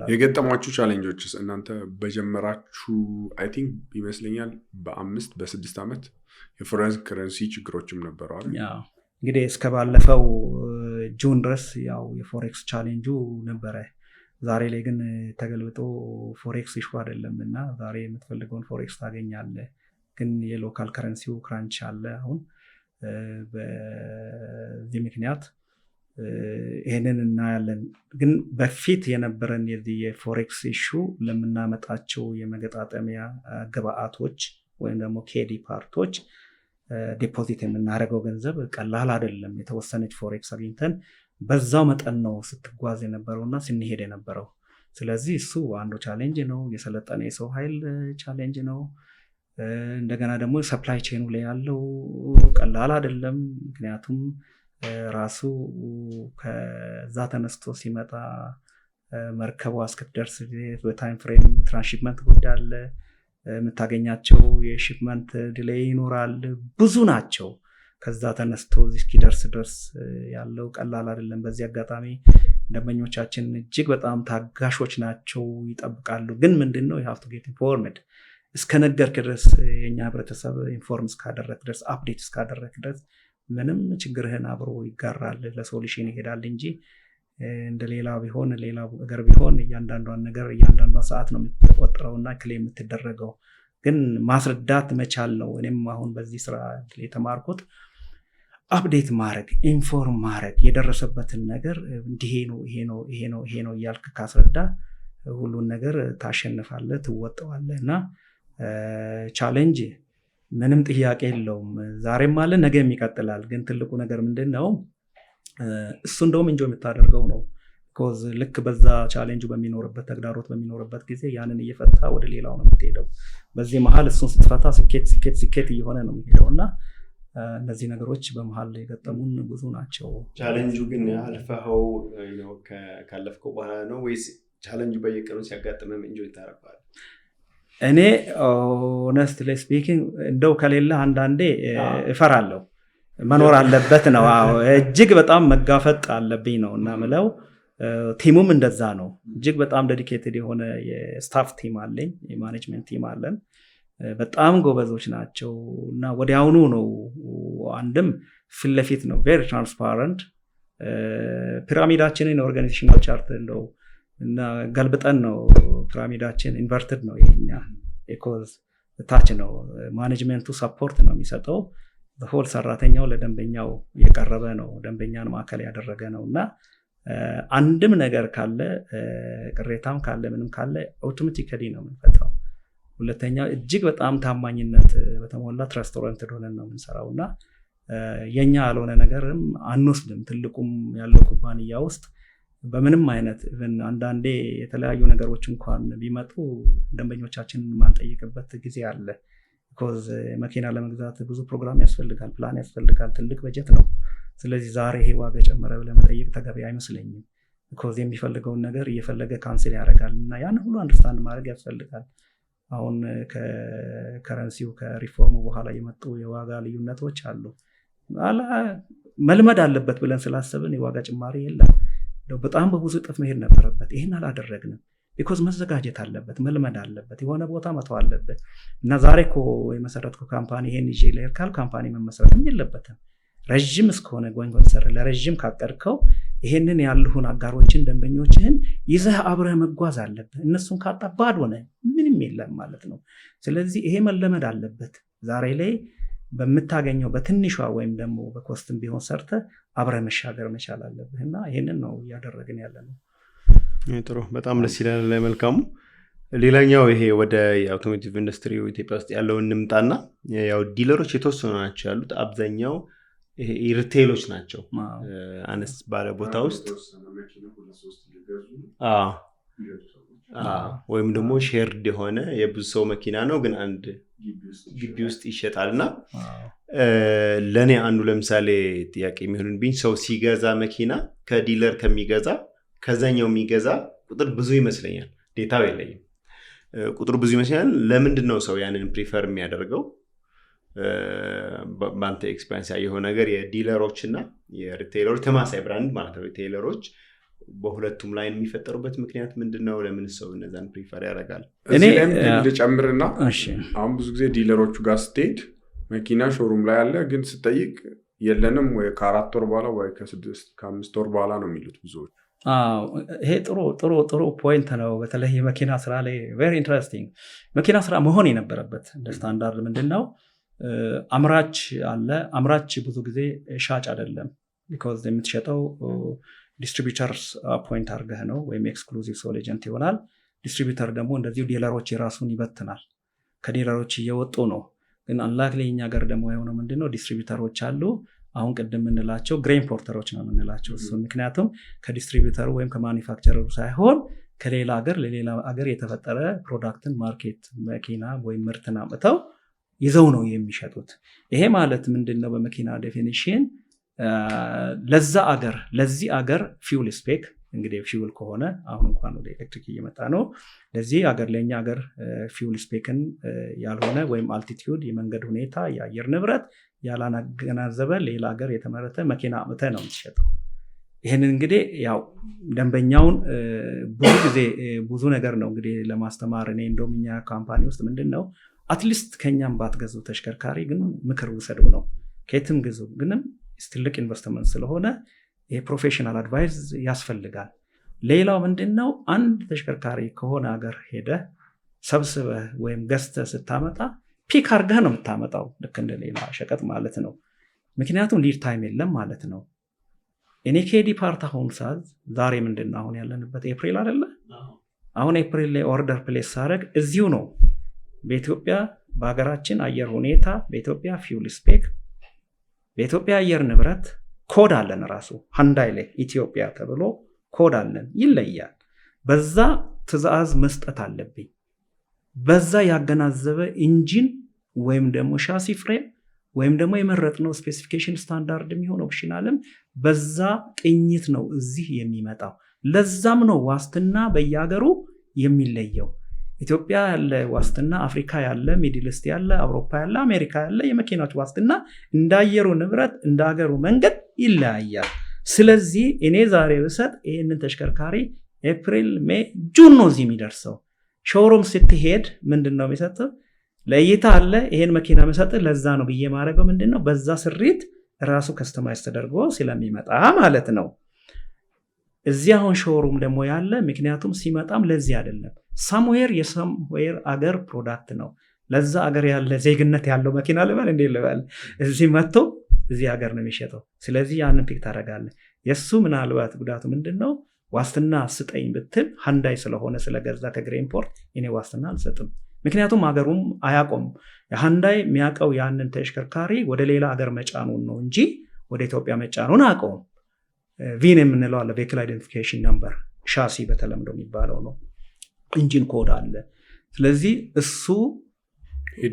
የገጠሟችሁ ቻሌንጆችስ? እናንተ በጀመራችሁ አይ ቲንክ ይመስለኛል በ5-6 ዓመት የፎሬን ከረንሲ ችግሮችም ነበሩ አይደል? እንግዲህ እስከ ባለፈው ጁን ድረስ ያው የፎሬክስ ቻሌንጁ ነበረ። ዛሬ ላይ ግን ተገልብጦ ፎሬክስ ኢሹ አይደለም እና ዛሬ የምትፈልገውን ፎሬክስ ታገኛለህ። ግን የሎካል ከረንሲው ክራንች አለ። አሁን በዚህ ምክንያት ይሄንን እናያለን። ግን በፊት የነበረን የፎሬክስ ኢሹ ለምናመጣቸው የመገጣጠሚያ ግብአቶች ወይም ደግሞ ኬዲ ፓርቶች ዲፖዚት የምናደርገው ገንዘብ ቀላል አይደለም። የተወሰነች ፎሬክስ አግኝተን በዛው መጠን ነው ስትጓዝ የነበረውና ስንሄድ የነበረው። ስለዚህ እሱ አንዱ ቻሌንጅ ነው። የሰለጠነ የሰው ኃይል ቻሌንጅ ነው። እንደገና ደግሞ ሰፕላይ ቼኑ ላይ ያለው ቀላል አይደለም። ምክንያቱም ራሱ ከዛ ተነስቶ ሲመጣ መርከቧ እስክትደርስ በታይም ፍሬም ትራንስሺፕመንት ጉዳይ አለ። የምታገኛቸው የሺፕመንት ዲሌይ ይኖራል። ብዙ ናቸው። ከዛ ተነስቶ እስኪደርስ ድረስ ያለው ቀላል አይደለም። በዚህ አጋጣሚ ደንበኞቻችን እጅግ በጣም ታጋሾች ናቸው፣ ይጠብቃሉ። ግን ምንድነው you have to get informed እስከነገርክ ድረስ የኛ ህብረተሰብ ኢንፎርም እስካደረክ ድረስ አፕዴት እስካደረክ ድረስ ምንም ችግርህን አብሮ ይጋራል፣ ለሶሉሽን ይሄዳል እንጂ እንደሌላ ቢሆን ሌላ ነገር ቢሆን እያንዳንዷን ነገር እያንዳንዷ ሰዓት ነው የምትቆጥረውና ክሌም የምትደረገው። ግን ማስረዳት መቻል ነው። እኔም አሁን በዚህ ስራ የተማርኩት አፕዴት ማድረግ፣ ኢንፎርም ማድረግ፣ የደረሰበትን ነገር እንዲሄ ነው ይሄ ነው ይሄ ነው ይሄ ነው እያልክ ካስረዳ ሁሉን ነገር ታሸንፋለህ፣ ትወጣዋለህ። እና ቻሌንጅ ምንም ጥያቄ የለውም። ዛሬም አለ ነገም ይቀጥላል። ግን ትልቁ ነገር ምንድነው? እሱ እንደውም እንጆ የምታደርገው ነው። ኮዝ ልክ በዛ ቻሌንጁ በሚኖርበት ተግዳሮት በሚኖርበት ጊዜ ያንን እየፈታ ወደ ሌላው ነው የምትሄደው። በዚህ መሀል እሱን ስትፈታ ስኬት እየሆነ ነው የሚሄደው እና እነዚህ ነገሮች በመሀል የገጠሙን ብዙ ናቸው። ቻሌንጁ ግን አልፈኸው ካለፍከው በኋላ ነው ወይስ ቻሌንጁ በየቀኑ ሲያጋጥመም ኢንጆይ ታደርገዋለህ? እኔ ሆነስትሊ ስፒኪንግ እንደው ከሌለ አንዳንዴ እፈራለሁ። መኖር አለበት ነው። እጅግ በጣም መጋፈጥ አለብኝ ነው እና ምለው ቲሙም እንደዛ ነው። እጅግ በጣም ዴዲኬትድ የሆነ የስታፍ ቲም አለኝ፣ የማኔጅመንት ቲም አለን። በጣም ጎበዞች ናቸው እና ወዲያውኑ ነው አንድም ፊት ለፊት ነው ቬሪ ትራንስፓረንት። ፒራሚዳችንን ኦርጋናይዜሽናል ቻርት እንደው እና ገልብጠን ነው ፒራሚዳችን ኢንቨርትድ ነው። ይሄኛ ኢኮዝ ታች ነው። ማኔጅመንቱ ሰፖርት ነው የሚሰጠው። ሆል ሰራተኛው ለደንበኛው የቀረበ ነው፣ ደንበኛን ማዕከል ያደረገ ነውና አንድም ነገር ካለ ቅሬታም ካለ ምንም ካለ አውቶማቲካሊ ነው የምንፈታው። ሁለተኛው እጅግ በጣም ታማኝነት በተሞላ ትራንስፓረንት ሆነን ነው የምንሰራውና የኛ ያልሆነ ነገርም አንወስድም። ትልቁም ያለው ኩባንያ ውስጥ በምንም አይነት ኢቭን አንዳንዴ የተለያዩ ነገሮች እንኳን ቢመጡ ደንበኞቻችንን ማንጠይቅበት ጊዜ አለ። ቢኮዝ መኪና ለመግዛት ብዙ ፕሮግራም ያስፈልጋል፣ ፕላን ያስፈልጋል፣ ትልቅ በጀት ነው። ስለዚህ ዛሬ ይሄ ዋጋ ጨመረ ብለህ መጠየቅ ተገቢ አይመስለኝም። ቢኮዝ የሚፈልገውን ነገር እየፈለገ ካንስል ያደርጋል እና ያን ሁሉ አንደርስታንድ ማድረግ ያስፈልጋል። አሁን ከከረንሲው ከሪፎርሙ በኋላ የመጡ የዋጋ ልዩነቶች አሉ። መልመድ አለበት ብለን ስላሰብን የዋጋ ጭማሪ የለም። በጣም በብዙ እጥፍ መሄድ ነበረበት። ይህን አላደረግንም። ቢኮዝ መዘጋጀት አለበት፣ መልመድ አለበት፣ የሆነ ቦታ መተው አለበት እና ዛሬ እኮ የመሰረትከው ካምፓኒ ይሄን ይዤ ልሄድ ካል ካምፓኒ መመስረትም የለበትም። ረዥም እስከሆነ ጎንጎንሰር ለረዥም ካቀድከው ይሄንን ያሉን አጋሮችን ደንበኞችህን ይዘህ አብረህ መጓዝ አለብህ። እነሱን ካጣ ባዶ ነህ፣ ምንም የለም ማለት ነው። ስለዚህ ይሄ መለመድ አለበት። ዛሬ ላይ በምታገኘው በትንሿ ወይም ደግሞ በኮስትም ቢሆን ሰርተ አብረህ መሻገር መቻል አለብህ እና ይሄንን ነው እያደረግን ያለ ነው። ጥሩ፣ በጣም ደስ ይላል። መልካሙ ሌላኛው ይሄ ወደ የአውቶሞቲቭ ኢንዱስትሪ ኢትዮጵያ ውስጥ ያለውን እንምጣና ያው ዲለሮች የተወሰኑ ናቸው ያሉት፣ አብዛኛው ይሄ ሪቴሎች ናቸው። አነስ ባለ ቦታ ውስጥ ወይም ደግሞ ሼርድ የሆነ የብዙ ሰው መኪና ነው ግን አንድ ግቢ ውስጥ ይሸጣልና ለኔ አንዱ ለምሳሌ ጥያቄ የሚሆንብኝ ሰው ሲገዛ መኪና ከዲለር ከሚገዛ ከዛኛው የሚገዛ ቁጥር ብዙ ይመስለኛል። ዴታው የለኝም፣ ቁጥሩ ብዙ ይመስለኛል። ለምንድን ነው ሰው ያንን ፕሪፈር የሚያደርገው? በአንተ ኤክስፔሪንስ ያየው ነገር የዲለሮች እና የሪቴይለሮች ተማሳይ ብራንድ ማለት ነው ሪቴይለሮች በሁለቱም ላይ የሚፈጠሩበት ምክንያት ምንድነው? ለምን ሰው እነዛን ፕሪፈር ያደርጋል? እኔ ልጨምርና አሁን ብዙ ጊዜ ዲለሮቹ ጋር ስትሄድ መኪና ሾሩም ላይ አለ፣ ግን ስጠይቅ የለንም ወይ ከ4 ወር በኋላ ወይ ከ5 ወር በኋላ ነው የሚሉት ብዙዎች። ይሄ ጥሩ ፖይንት ነው። በተለይ የመኪና ስራ ላይ ቬሪ ኢንትረስቲንግ። መኪና ስራ መሆን የነበረበት እንደ ስታንዳርድ ምንድነው? አምራች አለ። አምራች ብዙ ጊዜ ሻጭ አይደለም። ቢኮዝ የምትሸጠው ዲስትሪቢዩተርስ አፖይንት አድርገህ ነው ወይም ኤክስክሉዚቭ ሶል ኤጀንት ይሆናል። ዲስትሪቢዩተር ደግሞ እንደዚሁ ዲለሮች የራሱን ይበትናል። ከዲለሮች እየወጡ ነው። ግን አንላክሊ እኛ ጋር ደግሞ የሆነው ምንድነው? ዲስትሪቢዩተሮች አሉ። አሁን ቅድም የምንላቸው ግሬን ፖርተሮች ነው የምንላቸው እሱ። ምክንያቱም ከዲስትሪቢዩተሩ ወይም ከማኒፋክቸረሩ ሳይሆን ከሌላ ሀገር ለሌላ ሀገር የተፈጠረ ፕሮዳክትን ማርኬት መኪና ወይም ምርትን አምጥተው ይዘው ነው የሚሸጡት። ይሄ ማለት ምንድነው? በመኪና ዴፊኒሽን ለዚህ አገር ፊውል ስፔክ እንግዲህ ፊውል ከሆነ አሁን እንኳን ወደ ኤሌክትሪክ እየመጣ ነው። ለዚህ አገር ለኛ አገር ፊውል ስፔክን ያልሆነ ወይም አልቲቲዩድ የመንገድ ሁኔታ የአየር ንብረት ያላገናዘበ ሌላ ሀገር የተመረተ መኪና አምጥተህ ነው የምትሸጠው። ይህንን እንግዲህ ያው ደንበኛውን ብዙ ጊዜ ብዙ ነገር ነው እንግዲህ ለማስተማር እኔ እንደውም እኛ ካምፓኒ ውስጥ ምንድነው አትሊስት ከኛም ባትገዙ ተሽከርካሪ ግን ምክር ውሰዱ ነው። ከየትም ግዙ ግንም ትልቅ ኢንቨስትመንት ስለሆነ የፕሮፌሽናል አድቫይስ ያስፈልጋል። ሌላው ምንድነው? አንድ ተሽከርካሪ ከሆነ ሀገር ሄደህ ሰብስበህ ወይም ገዝተህ ስታመጣ ፒክ አድርገህ ነው የምታመጣው፣ ልክ እንደ ሌላ ሸቀጥ ማለት ነው። ምክንያቱም ሊድ ታይም የለም ማለት ነው። እኔ ኬዲ ፓርት አሁን ሳዝ ዛሬ ምንድነው አሁን ያለንበት ኤፕሪል አይደለ? አሁን ኤፕሪል ላይ ኦርደር ፕሌስ ሳደርግ እዚሁ ነው በኢትዮጵያ በሀገራችን አየር ሁኔታ በኢትዮጵያ ፊውል ስፔክ በኢትዮጵያ አየር ንብረት ኮድ አለን። ራሱ ሃንዳይ ላይ ኢትዮጵያ ተብሎ ኮድ አለን፣ ይለያል። በዛ ትዕዛዝ መስጠት አለብኝ። በዛ ያገናዘበ ኢንጂን ወይም ደግሞ ሻሲ ፍሬም ወይም ደግሞ የመረጥነው ስፔሲፊኬሽን ስታንዳርድ የሚሆን ኦፕሽናልም በዛ ቅኝት ነው እዚህ የሚመጣው። ለዛም ነው ዋስትና በየሀገሩ የሚለየው። ኢትዮጵያ ያለ ዋስትና፣ አፍሪካ ያለ፣ ሚድል ኢስት ያለ፣ አውሮፓ ያለ፣ አሜሪካ ያለ የመኪናዎች ዋስትና እንዳየሩ ንብረት እንዳገሩ መንገድ ይለያያል። ስለዚህ እኔ ዛሬ ብሰጥ ይህንን ተሽከርካሪ ኤፕሪል፣ ሜይ፣ ጁን ነው እዚህ የሚደርሰው። ሾሩም ስትሄድ ምንድነው የሚሰጥህ? ለእይታ አለ ይሄን መኪና የሚሰጥህ ለዛ ነው ብዬ ማድረገው ምንድነው? በዛ ስሪት ራሱ ከስተማይዝ ተደርጎ ስለሚመጣ ማለት ነው። እዚህ አሁን ሾሩም ደግሞ ያለ ምክንያቱም ሲመጣም ለዚህ አይደለም፣ ሳምዌር የሳምዌር አገር ፕሮዳክት ነው። ለዛ አገር ያለ ዜግነት ያለው መኪና ልበል እንዴ ልበል እዚህ መጥቶ እዚህ ሀገር ነው የሚሸጠው። ስለዚህ ያንን ፒክ ታደርጋለህ። የሱ ምናልባት ጉዳቱ ምንድነው? ዋስትና ስጠኝ ብትል ሃንዳይ ስለሆነ ስለገዛ ከግሬንፖርት እኔ ዋስትና አልሰጥም። ምክንያቱም ሀገሩም አያቆም። ሃንዳይ የሚያውቀው ያንን ተሽከርካሪ ወደ ሌላ ሀገር መጫኑን ነው እንጂ ወደ ኢትዮጵያ መጫኑን አያውቀውም። ቪን የምንለው አለ፣ ቬሂክል አይደንቲፊኬሽን ነምበር፣ ሻሲ በተለምዶ የሚባለው ነው። ኢንጂን ኮድ አለ። ስለዚህ እሱ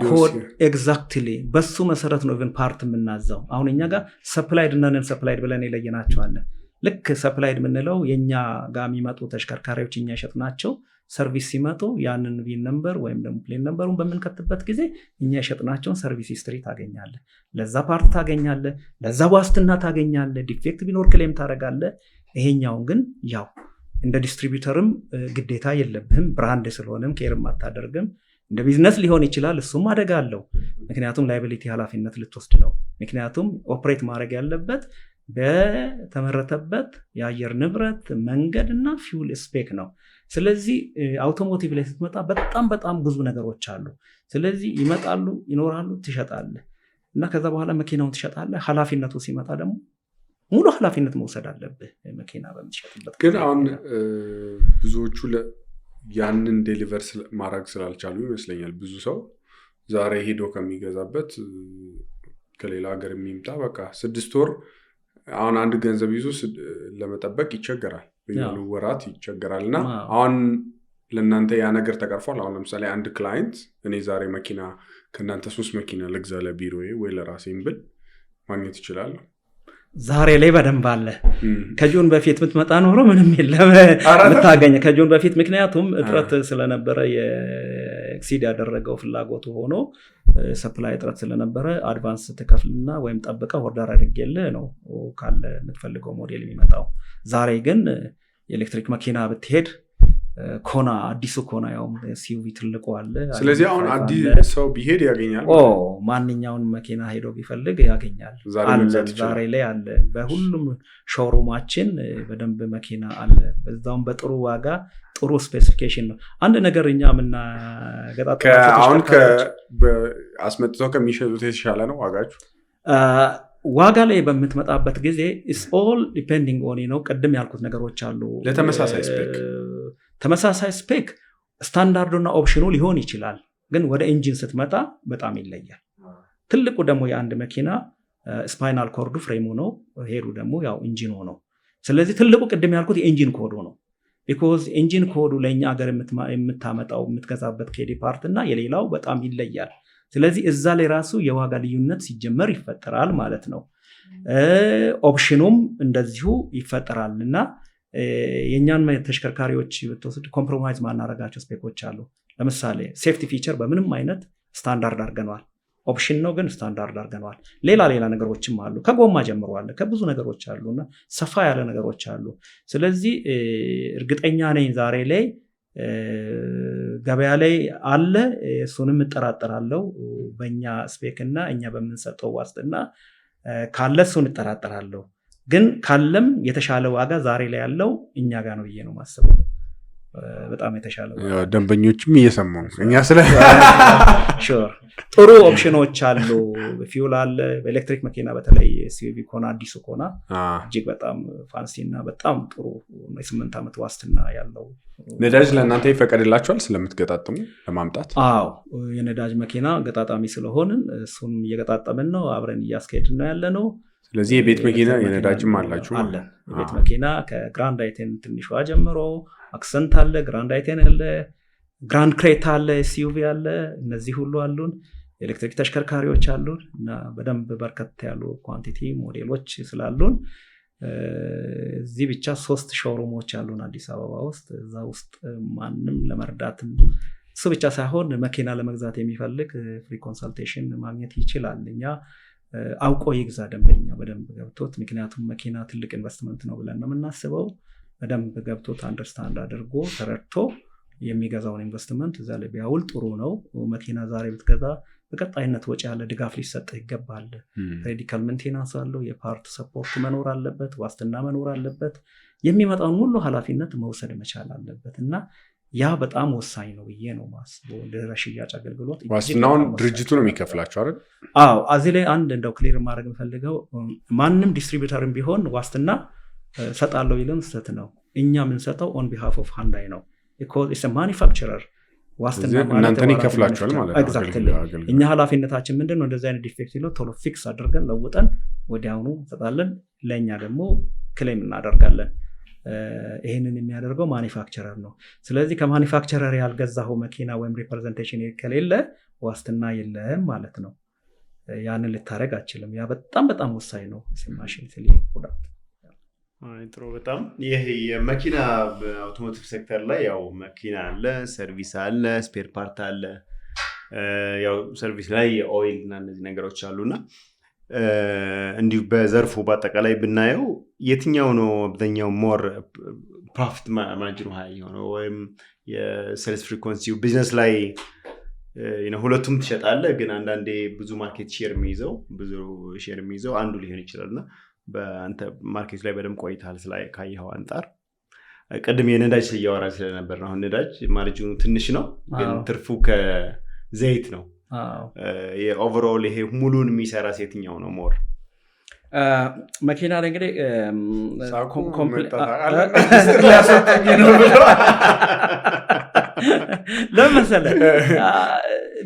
ኮድ ኤግዛክትሊ በሱ መሰረት ነው ኢቭን ፓርት የምናዛው። አሁን እኛ ጋር ሰፕላይድ እና ነን ሰፕላይድ ብለን የለየናቸዋለን። ልክ ሰፕላይድ የምንለው የእኛ ጋር የሚመጡ ተሽከርካሪዎች እኛ የሸጥናቸው ሰርቪስ ሲመጡ ያንን ቪን ነምበር ወይም ደግሞ ፕሌን ነምበሩን በምንከትበት ጊዜ እኛ የሸጥናቸውን ሰርቪስ ሂስትሪ ታገኛለ፣ ለዛ ፓርት ታገኛለ፣ ለዛ ዋስትና ታገኛለ፣ ዲፌክት ቢኖር ክሌም ታደርጋለ። ይሄኛውን ግን ያው እንደ ዲስትሪቢዩተርም ግዴታ የለብህም፣ ብራንድ ስለሆነም ኬርም አታደርግም። እንደ ቢዝነስ ሊሆን ይችላል፣ እሱም አደጋ አለው። ምክንያቱም ላይቢሊቲ ኃላፊነት ልትወስድ ነው። ምክንያቱም ኦፕሬት ማድረግ ያለበት በተመረተበት የአየር ንብረት መንገድ እና ፊውል ስፔክ ነው። ስለዚህ አውቶሞቲቭ ላይ ስትመጣ በጣም በጣም ብዙ ነገሮች አሉ። ስለዚህ ይመጣሉ፣ ይኖራሉ፣ ትሸጣለህ እና ከዛ በኋላ መኪናውን ትሸጣለህ። ኃላፊነቱ ሲመጣ ደግሞ ሙሉ ኃላፊነት መውሰድ አለብህ መኪና በምትሸጥበት። ግን አሁን ብዙዎቹ ያንን ዴሊቨር ማድረግ ስላልቻሉ ይመስለኛል ብዙ ሰው ዛሬ ሄዶ ከሚገዛበት ከሌላ ሀገር የሚምጣ በቃ 6 ወር አሁን አንድ ገንዘብ ይዞ ለመጠበቅ ይቸገራል፣ በየሆኑ ወራት ይቸገራል። እና አሁን ለእናንተ ያ ነገር ተቀርፏል። አሁን ለምሳሌ አንድ ክላይንት እኔ ዛሬ መኪና ከእናንተ 3 መኪና ልግዛ ለቢሮዬ ወይ ለራሴም ብል ማግኘት ይችላል? ዛሬ ላይ በደንብ አለ። ከጆን በፊት ምትመጣ ኖሮ ምንም የለም ልታገኘ ከጆን በፊት። ምክንያቱም እጥረት ስለነበረ የኤክሲድ ያደረገው ፍላጎቱ ሆኖ ሰፕላይ እጥረት ስለነበረ አድቫንስ ትከፍልና ወይም ጠብቀ ኦርደር አድርጌልህ ነው ካለ የምትፈልገው ሞዴል የሚመጣው። ዛሬ ግን የኤሌክትሪክ መኪና ብትሄድ ኮና አዲሱ ኮና ያው ሲዩቪ ትልቁ አለ። ስለዚህ አሁን አዲስ ሰው ቢሄድ ያገኛል። ማንኛውን መኪና ሄዶ ቢፈልግ ያገኛል። ዛሬ ላይ አለ። በሁሉም ሾሩማችን በደንብ መኪና አለ። በዛውም በጥሩ ዋጋ ጥሩ ስፔሲፊኬሽን ነው። አንድ ነገር እኛ የምናገጣጥማቸው አሁን አስመጥተው ከሚሸጡት የተሻለ ነው ዋጋችሁ? ዋጋ ላይ በምትመጣበት ጊዜ ኢትስ ኦል ዲፔንዲንግ ኦን ነው። ቅድም ያልኩት ነገሮች አሉ። ለተመሳሳይ ስፔክ ተመሳሳይ ስፔክ ስታንዳርዱና ኦፕሽኑ ሊሆን ይችላል፣ ግን ወደ ኢንጂን ስትመጣ በጣም ይለያል። ትልቁ ደግሞ የአንድ መኪና ስፓይናል ኮርዱ ፍሬሙ ነው፣ ሄዱ ደግሞ ያው ኢንጂኑ ነው። ስለዚህ ትልቁ ቅድም ያልኩት የኢንጂን ኮዱ ነው። ቢኮዝ ኢንጂን ኮዱ ለእኛ ሀገር የምታመጣው የምትገዛበት ኬዲ ፓርት እና የሌላው በጣም ይለያል። ስለዚህ እዛ ላይ ራሱ የዋጋ ልዩነት ሲጀመር ይፈጠራል ማለት ነው። ኦፕሽኑም እንደዚሁ ይፈጠራል እና የእኛን ተሽከርካሪዎች ብትወስድ ኮምፕሮማይዝ ማናረጋቸው ስፔኮች አሉ። ለምሳሌ ሴፍቲ ፊቸር በምንም አይነት ስታንዳርድ አድርገነዋል። ኦፕሽን ነው ግን ስታንዳርድ አድርገነዋል። ሌላ ነገሮችም አሉ። ከጎማ ጀምሮ አለ፣ ከብዙ ነገሮች አሉ እና ሰፋ ያለ ነገሮች አሉ። ስለዚህ እርግጠኛ ነኝ ዛሬ ላይ ገበያ ላይ አለ። እሱንም እጠራጠራለሁ። በእኛ ስፔክ እና እኛ በምንሰጠው ዋስትና ካለ እሱን እጠራጠራለሁ። ግን ካለም የተሻለ ዋጋ ዛሬ ላይ ያለው እኛ ጋር ነው ብዬ ነው ማስበው። በጣም የተሻለ ደንበኞችም እየሰማው እኛ ስለ ሹር ጥሩ ኦፕሽኖች አሉ። ፊውል አለ። በኤሌክትሪክ መኪና በተለይ ሲቪ ኮና አዲሱ ኮና እጅግ በጣም ፋንሲ እና በጣም ጥሩ 8 ዓመት ዋስትና ያለው። ነዳጅ ለእናንተ ይፈቀድላችኋል ስለምትገጣጥሙ ለማምጣት? አዎ የነዳጅ መኪና ገጣጣሚ ስለሆንን እሱን እየገጣጠምን ነው፣ አብረን እያስኬድን ነው ያለ ነው። ስለዚህ የቤት መኪና የነዳጅም አላችሁ? አለ። የቤት መኪና ከግራንድ አይቴን ትንሿ ጀምሮ አክሰንት አለ፣ ግራንድ አይቴን አለ፣ ግራንድ ክሬታ አለ፣ ኤስዩቪ አለ። እነዚህ ሁሉ አሉን። ኤሌክትሪክ ተሽከርካሪዎች አሉን እና በደንብ በርከት ያሉ ኳንቲቲ ሞዴሎች ስላሉን እዚህ ብቻ 3 ሾሩሞች አሉን አዲስ አበባ ውስጥ። እዛ ውስጥ ማንም ለመርዳትም እሱ ብቻ ሳይሆን መኪና ለመግዛት የሚፈልግ ፍሪ ኮንሰልቴሽን ማግኘት ይችላል። እኛ አውቆ ይግዛ ደንበኛ በደንብ ገብቶት፣ ምክንያቱም መኪና ትልቅ ኢንቨስትመንት ነው ብለን ነው የምናስበው። በደንብ ገብቶት አንደርስታንድ አድርጎ ተረድቶ የሚገዛውን ኢንቨስትመንት እዛ ላይ ቢያውል ጥሩ ነው። መኪና ዛሬ ብትገዛ በቀጣይነት ወጪ ያለ ድጋፍ ሊሰጥህ ይገባል። ሜዲካል ሜንቴናንስ አለው፣ የፓርት ሰፖርት መኖር አለበት፣ ዋስትና መኖር አለበት። የሚመጣውን ሁሉ ኃላፊነት መውሰድ መቻል አለበት እና ያ በጣም ወሳኝ ነው ብዬ ነው ማስበው። ድህረ ሽያጭ አገልግሎት ዋስትናውን ድርጅቱ ነው የሚከፍላቸው አይደል? አዎ። እዚህ ላይ አንድ እንደው ክሊር ማድረግ የምፈልገው ማንም ዲስትሪቢዩተርም ቢሆን ዋስትና ሰጣለው ይልም ስህተት ነው። እኛ የምንሰጠው ኦን ቢሃፍ ኦፍ ሃንዳይ ነው። ኢትስ ማኒፋክቸረር ዋስትና እናንተን ይከፍላቸዋል ማለት ነው። ኤግዛክትሊ። እኛ ኃላፊነታችን ምንድነው? እንደዚህ አይነት ዲፌክት ይለው ቶሎ ፊክስ አድርገን ለውጠን ወዲያውኑ እንሰጣለን። ለእኛ ደግሞ ክሌም እናደርጋለን። ይህንን የሚያደርገው ማኒፋክቸረር ነው። ስለዚህ ከማኒፋክቸረር ያልገዛው መኪና ወይም ሪፕሬዘንቴሽን ከሌለ ዋስትና የለም ማለት ነው። ያንን ልታረግ አችልም። ያ በጣም በጣም ወሳኝ ነው። ማሽን ፕሮዳክት ጥሩ። በጣም ይሄ የመኪና በአውቶሞቲቭ ሴክተር ላይ ያው መኪና አለ፣ ሰርቪስ አለ፣ ስፔር ፓርት አለ። ያው ሰርቪስ ላይ የኦይል እና እነዚህ ነገሮች አሉና እንዲሁ በዘርፉ በአጠቃላይ ብናየው የትኛው ነው አብዛኛው ሞር ፕሮፊት ማርጂኑ ሃይ የሆነው ወይም የሴልስ ፍሪኮንሲው ቢዝነስ ላይ ሁለቱም ትሸጣለህ፣ ግን አንዳንዴ ብዙ ማርኬት ሼር የሚይዘው አንዱ ሊሆን ይችላልና በአንተ ማርኬት ላይ በደንብ ቆይታል ላይ ካየኸው አንጻር ቅድም የነዳጅ እያወራ ስለነበር ነው። አሁን ነዳጅ ማርጂኑ ትንሽ ነው፣ ግን ትርፉ ከዘይት ነው። የኦቨርኦል ይሄ ሙሉን የሚሰራ የትኛው ነው ሞር? መኪና ላይ እንግዲህ ለምን መሰለህ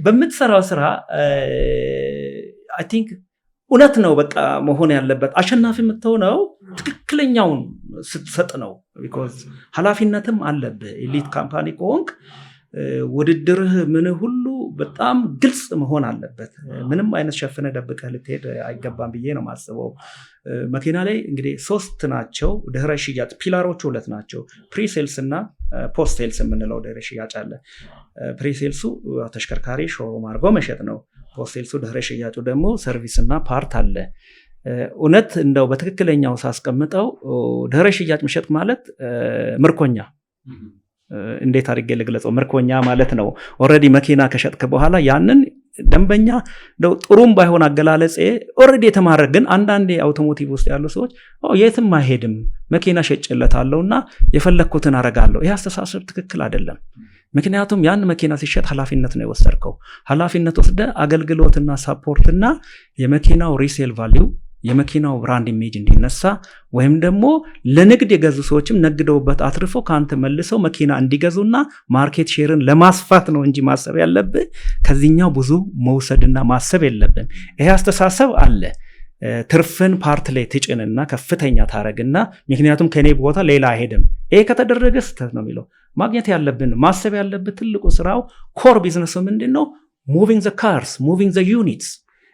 በምትሰራው ስራ አይ ቲንክ እውነት ነው በቃ መሆን ያለበት። አሸናፊ የምትሆነው ትክክለኛውን ስትሰጥ ነው። ቢኮዝ ኃላፊነትም አለብህ። ኤሊት ካምፓኒ ከሆንክ ውድድርህ ምን ሁሉ በጣም ግልጽ መሆን አለበት። ምንም አይነት ሸፍነ ደብቀህ ልትሄድ አይገባም ብዬ ነው ማስበው። መኪና ላይ እንግዲህ 3 ናቸው ድህረ ሽያጭ ፒላሮቹ 2 ናቸው። ፕሪሴልስ እና ፖስት ሴልስ የምንለው ድህረ ሽያጭ አለ። ፕሪሴልሱ ተሽከርካሪ ሾሩም አድርጎ መሸጥ ነው። ፖስት ሴልሱ ድህረ ሽያጩ ደግሞ ሰርቪስ እና ፓርት አለ። እውነት እንደው በትክክለኛው ሳስቀምጠው ድህረ ሽያጭ መሸጥ ማለት ምርኮኛ እንዴት አድርጌ ልግለጸው? ምርኮኛ ማለት ነው። ኦልሬዲ መኪና ከሸጥክ በኋላ ያንን ደንበኛ ጥሩም ባይሆን አገላለጼ ኦልሬዲ የተማረ ግን አንዳንዴ አውቶሞቲቭ ውስጥ ያሉ ሰዎች የትም አይሄድም መኪና ሸጭለታለሁና የፈለግኩትን አረጋለሁ። ይህ አስተሳሰብ ትክክል አይደለም። ምክንያቱም ያን መኪና ሲሸጥ ኃላፊነት ነው የወሰድከው። ኃላፊነት ወስደ አገልግሎትና ሳፖርትና የመኪናው ሪሴል ቫሊዩ የመኪናው ብራንድ ኢሜጅ እንዲነሳ ወይም ደግሞ ለንግድ የገዙ ሰዎችም ነግደውበት አትርፎ ካንተ መልሰው መኪና እንዲገዙና ማርኬት ሼርን ለማስፋት ነው እንጂ ማሰብ ያለብህ ከዚህኛው ብዙ መውሰድና ማሰብ የለብን። ይሄ አስተሳሰብ አለ። ትርፍን ፓርት ላይ ትጭንና ከፍተኛ ታረግና ምክንያቱም ከኔ ቦታ ሌላ አይሄድም። ይሄ ከተደረገ ስህተት ነው የሚለው ማግኘት ያለብን ማሰብ ያለብን ትልቁ ስራው ኮር ቢዝነሱ ምንድነው? ሙቪንግ ዘ ካርስ ሙቪንግ ዘ ዩኒትስ።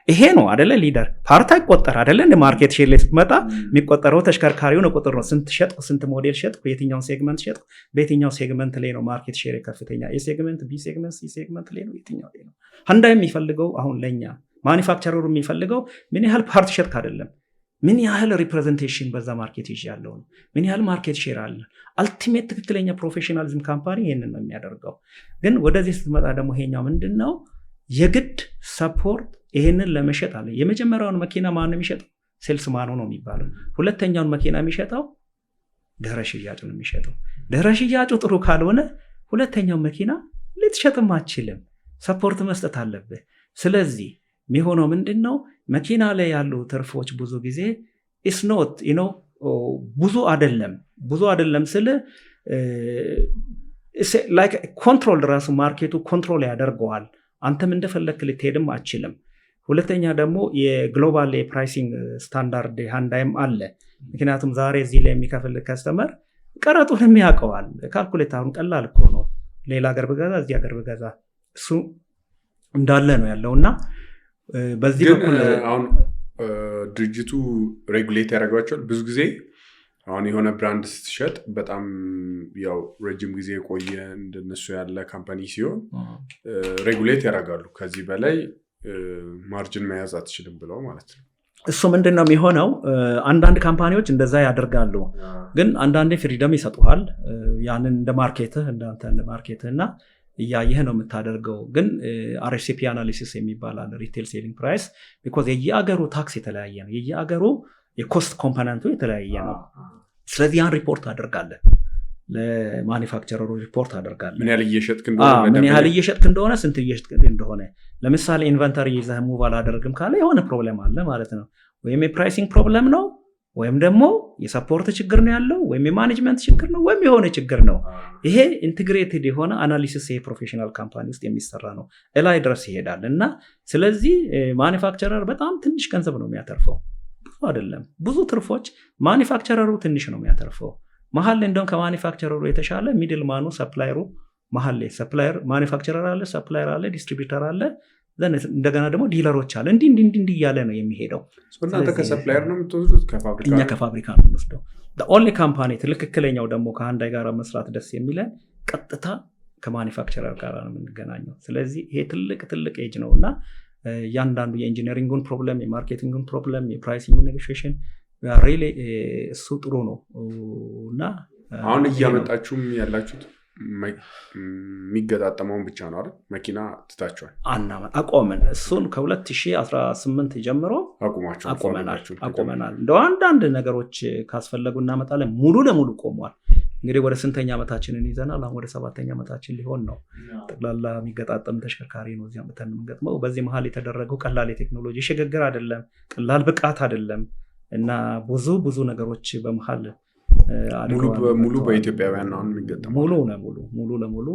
ይሄ ነው አይደለ? ሊደር ፓርት አይቆጠር አይደለ? እንደ ማርኬት ሼር ላይ ስትመጣ የሚቆጠረው ተሽከርካሪው ነው ቁጥር ነው። ስንት ሸጥኩ፣ ስንት ሞዴል ሸጥኩ፣ የትኛው ሴግመንት ሸጥኩ፣ በየትኛው ሴግመንት ላይ ነው ማርኬት ሼር ከፍተኛ፣ ኤ ሴግመንት፣ ቢ ሴግመንት፣ ሲ ሴግመንት ላይ ነው፣ የትኛው ላይ ነው። ሃንዳይ የሚፈልገው አሁን ለኛ ማኒፋክቸረሩ የሚፈልገው ምን ያህል ፓርት ሸጥክ አይደለም፣ ምን ያህል ሪፕሬዘንቴሽን በዛ ማርኬት ይያለው ነው፣ ምን ያህል ማርኬት ሼር አለ። አልቲሜት ትክክለኛ ፕሮፌሽናሊዝም ካምፓኒ ይሄንን ነው የሚያደርገው። ግን ወደዚህ ስትመጣ ደግሞ ይሄኛው ምንድነው የግድ ሰፖርት ይሄንን ለመሸጥ አለ። የመጀመሪያውን መኪና ማን ነው የሚሸጠው? ሴልስ ማኑ ነው የሚባለው። ሁለተኛውን መኪና የሚሸጠው ድህረ ሽያጩ ነው የሚሸጠው። ድህረ ሽያጩ ጥሩ ካልሆነ ሁለተኛው መኪና ልትሸጥም አትችልም። ሰፖርት መስጠት አለብህ። ስለዚህ የሚሆነው ምንድነው መኪና ላይ ያሉ ትርፎች ብዙ ጊዜ ኢስ ኖት ብዙ አይደለም ስለ ላይክ ኮንትሮል ራሱ ማርኬቱ ኮንትሮል ያደርገዋል። አንተም እንደፈለክ ልትሄድም አትችልም። ሁለተኛ ደግሞ የግሎባል የፕራይሲንግ ስታንዳርድ ሃንዳይም አለ። ምክንያቱም ዛሬ እዚህ ላይ የሚከፍል ከስተመር ቀረጡንም ያውቀዋል። ካልኩሌት አሁን ቀላል እኮ ነው። ሌላ ሀገር ብገዛ እዚህ ሀገር ብገዛ እሱ እንዳለ ነው ያለውና በዚህ በኩል አሁን ድርጅቱ ሬጉሌት ያደርጋቸዋል። ብዙ ጊዜ አሁን የሆነ ብራንድ ስትሸጥ በጣም ያው ረጅም ጊዜ የቆየ እንደነሱ ያለ ካምፓኒ ሲሆን ሬጉሌት ያደርጋሉ። ከዚህ በላይ ማርጅን መያዝ አትችልም ብለው ማለት ነው። እሱ ምንድነው የሚሆነው? አንዳንድ ካምፓኒዎች እንደዛ ያደርጋሉ፣ ግን አንዳንዴ ፍሪደም ይሰጡሃል። ያንን እንደ ማርኬትህ እንዳንተ እንደ ማርኬትህና እያየህ ነው የምታደርገው። ግን RCP አናሊሲስ የሚባላል ሪቴል ሴሊንግ ፕራይስ ቢኮዝ የየአገሩ ታክስ የተለያየ ነው፣ የየአገሩ የኮስት ኮምፖነንቱ የተለያየ ነው። ስለዚህ ያን ሪፖርት አደርጋለህ። ለማኒፋክቸረሩ ሪፖርት አደርጋለሁ። ምን ያህል እየሸጥክ እንደሆነ ስንት እየሸጥክ እንደሆነ። ለምሳሌ ኢንቨንተሪ ይዘህ ሙቭ አላደርግም ካለ የሆነ ፕሮብለም አለ ማለት ነው። ወይም የፕራይሲንግ ፕሮብለም ነው፣ ወይም ደግሞ የሰፖርት ችግር ነው ያለው፣ ወይም የማኔጅመንት ችግር ነው፣ ወይም የሆነ ችግር ነው። ይሄ ኢንቴግሬትድ የሆነ አናሊሲስ የፕሮፌሽናል ካምፓኒ ውስጥ የሚሰራ ነው፣ እላይ ድረስ ይሄዳል። እና ስለዚህ ማኒፋክቸረር በጣም ትንሽ ገንዘብ ነው የሚያተርፈው፣ ብዙ አይደለም። ብዙ ትርፎች ማኒፋክቸረሩ ትንሽ ነው የሚያተርፈው። መሀል ላይ እንደውም ከማኒፋክቸረሩ የተሻለ ሚድል ማኑ ሰፕላየሩ፣ መሀል ላይ ሰፕላየር ማኒፋክቸረር አለ፣ ሰፕላየር አለ፣ ዲስትሪቢዩተር አለ፣ እንደገና ደግሞ ዲለሮች አለ። እንዲህ እያለ ነው የሚሄደው። እናንተ ከሰፕላየር ነው የምትወስዱት? እኛ ከፋብሪካ ነው የምንወስደው። ኦንሊ ካምፓኒ ትክክለኛው ደግሞ ከአንዳይ ጋር መስራት ደስ የሚለን ቀጥታ ከማኒፋክቸረር ጋር ነው የምንገናኘው። ስለዚህ ይሄ ትልቅ ኤጅ ነው እና እያንዳንዱ የኢንጂነሪንጉን ፕሮብለም፣ የማርኬቲንጉን ፕሮብለም፣ የፕራይሲንጉን ኔጎሽዬሽን ሪሊ እሱ ጥሩ ነው። እና አሁን እያመጣችሁም ያላችሁት የሚገጣጠመውን ብቻ ነው አይደል? መኪና ትታችኋል? አቆመን። እሱን ከ2018 ጀምሮ አቆመናል። እንደው አንዳንድ ነገሮች ካስፈለጉ እናመጣለን። ሙሉ ለሙሉ ቆሟል። እንግዲህ ወደ ስንተኛ ዓመታችንን ይዘናል? አሁን ወደ 7ኛ ዓመታችን ሊሆን ነው። ጠቅላላ የሚገጣጠም ተሽከርካሪ ነው እዚያ መተን የምንገጥመው። በዚህ መሀል የተደረገው ቀላል የቴክኖሎጂ ሽግግር አይደለም፣ ቀላል ብቃት አይደለም እና ብዙ ነገሮች በመሀል ሙሉ በኢትዮጵያውያን ነው የሚገጠመው። ሙሉ ለሙሉ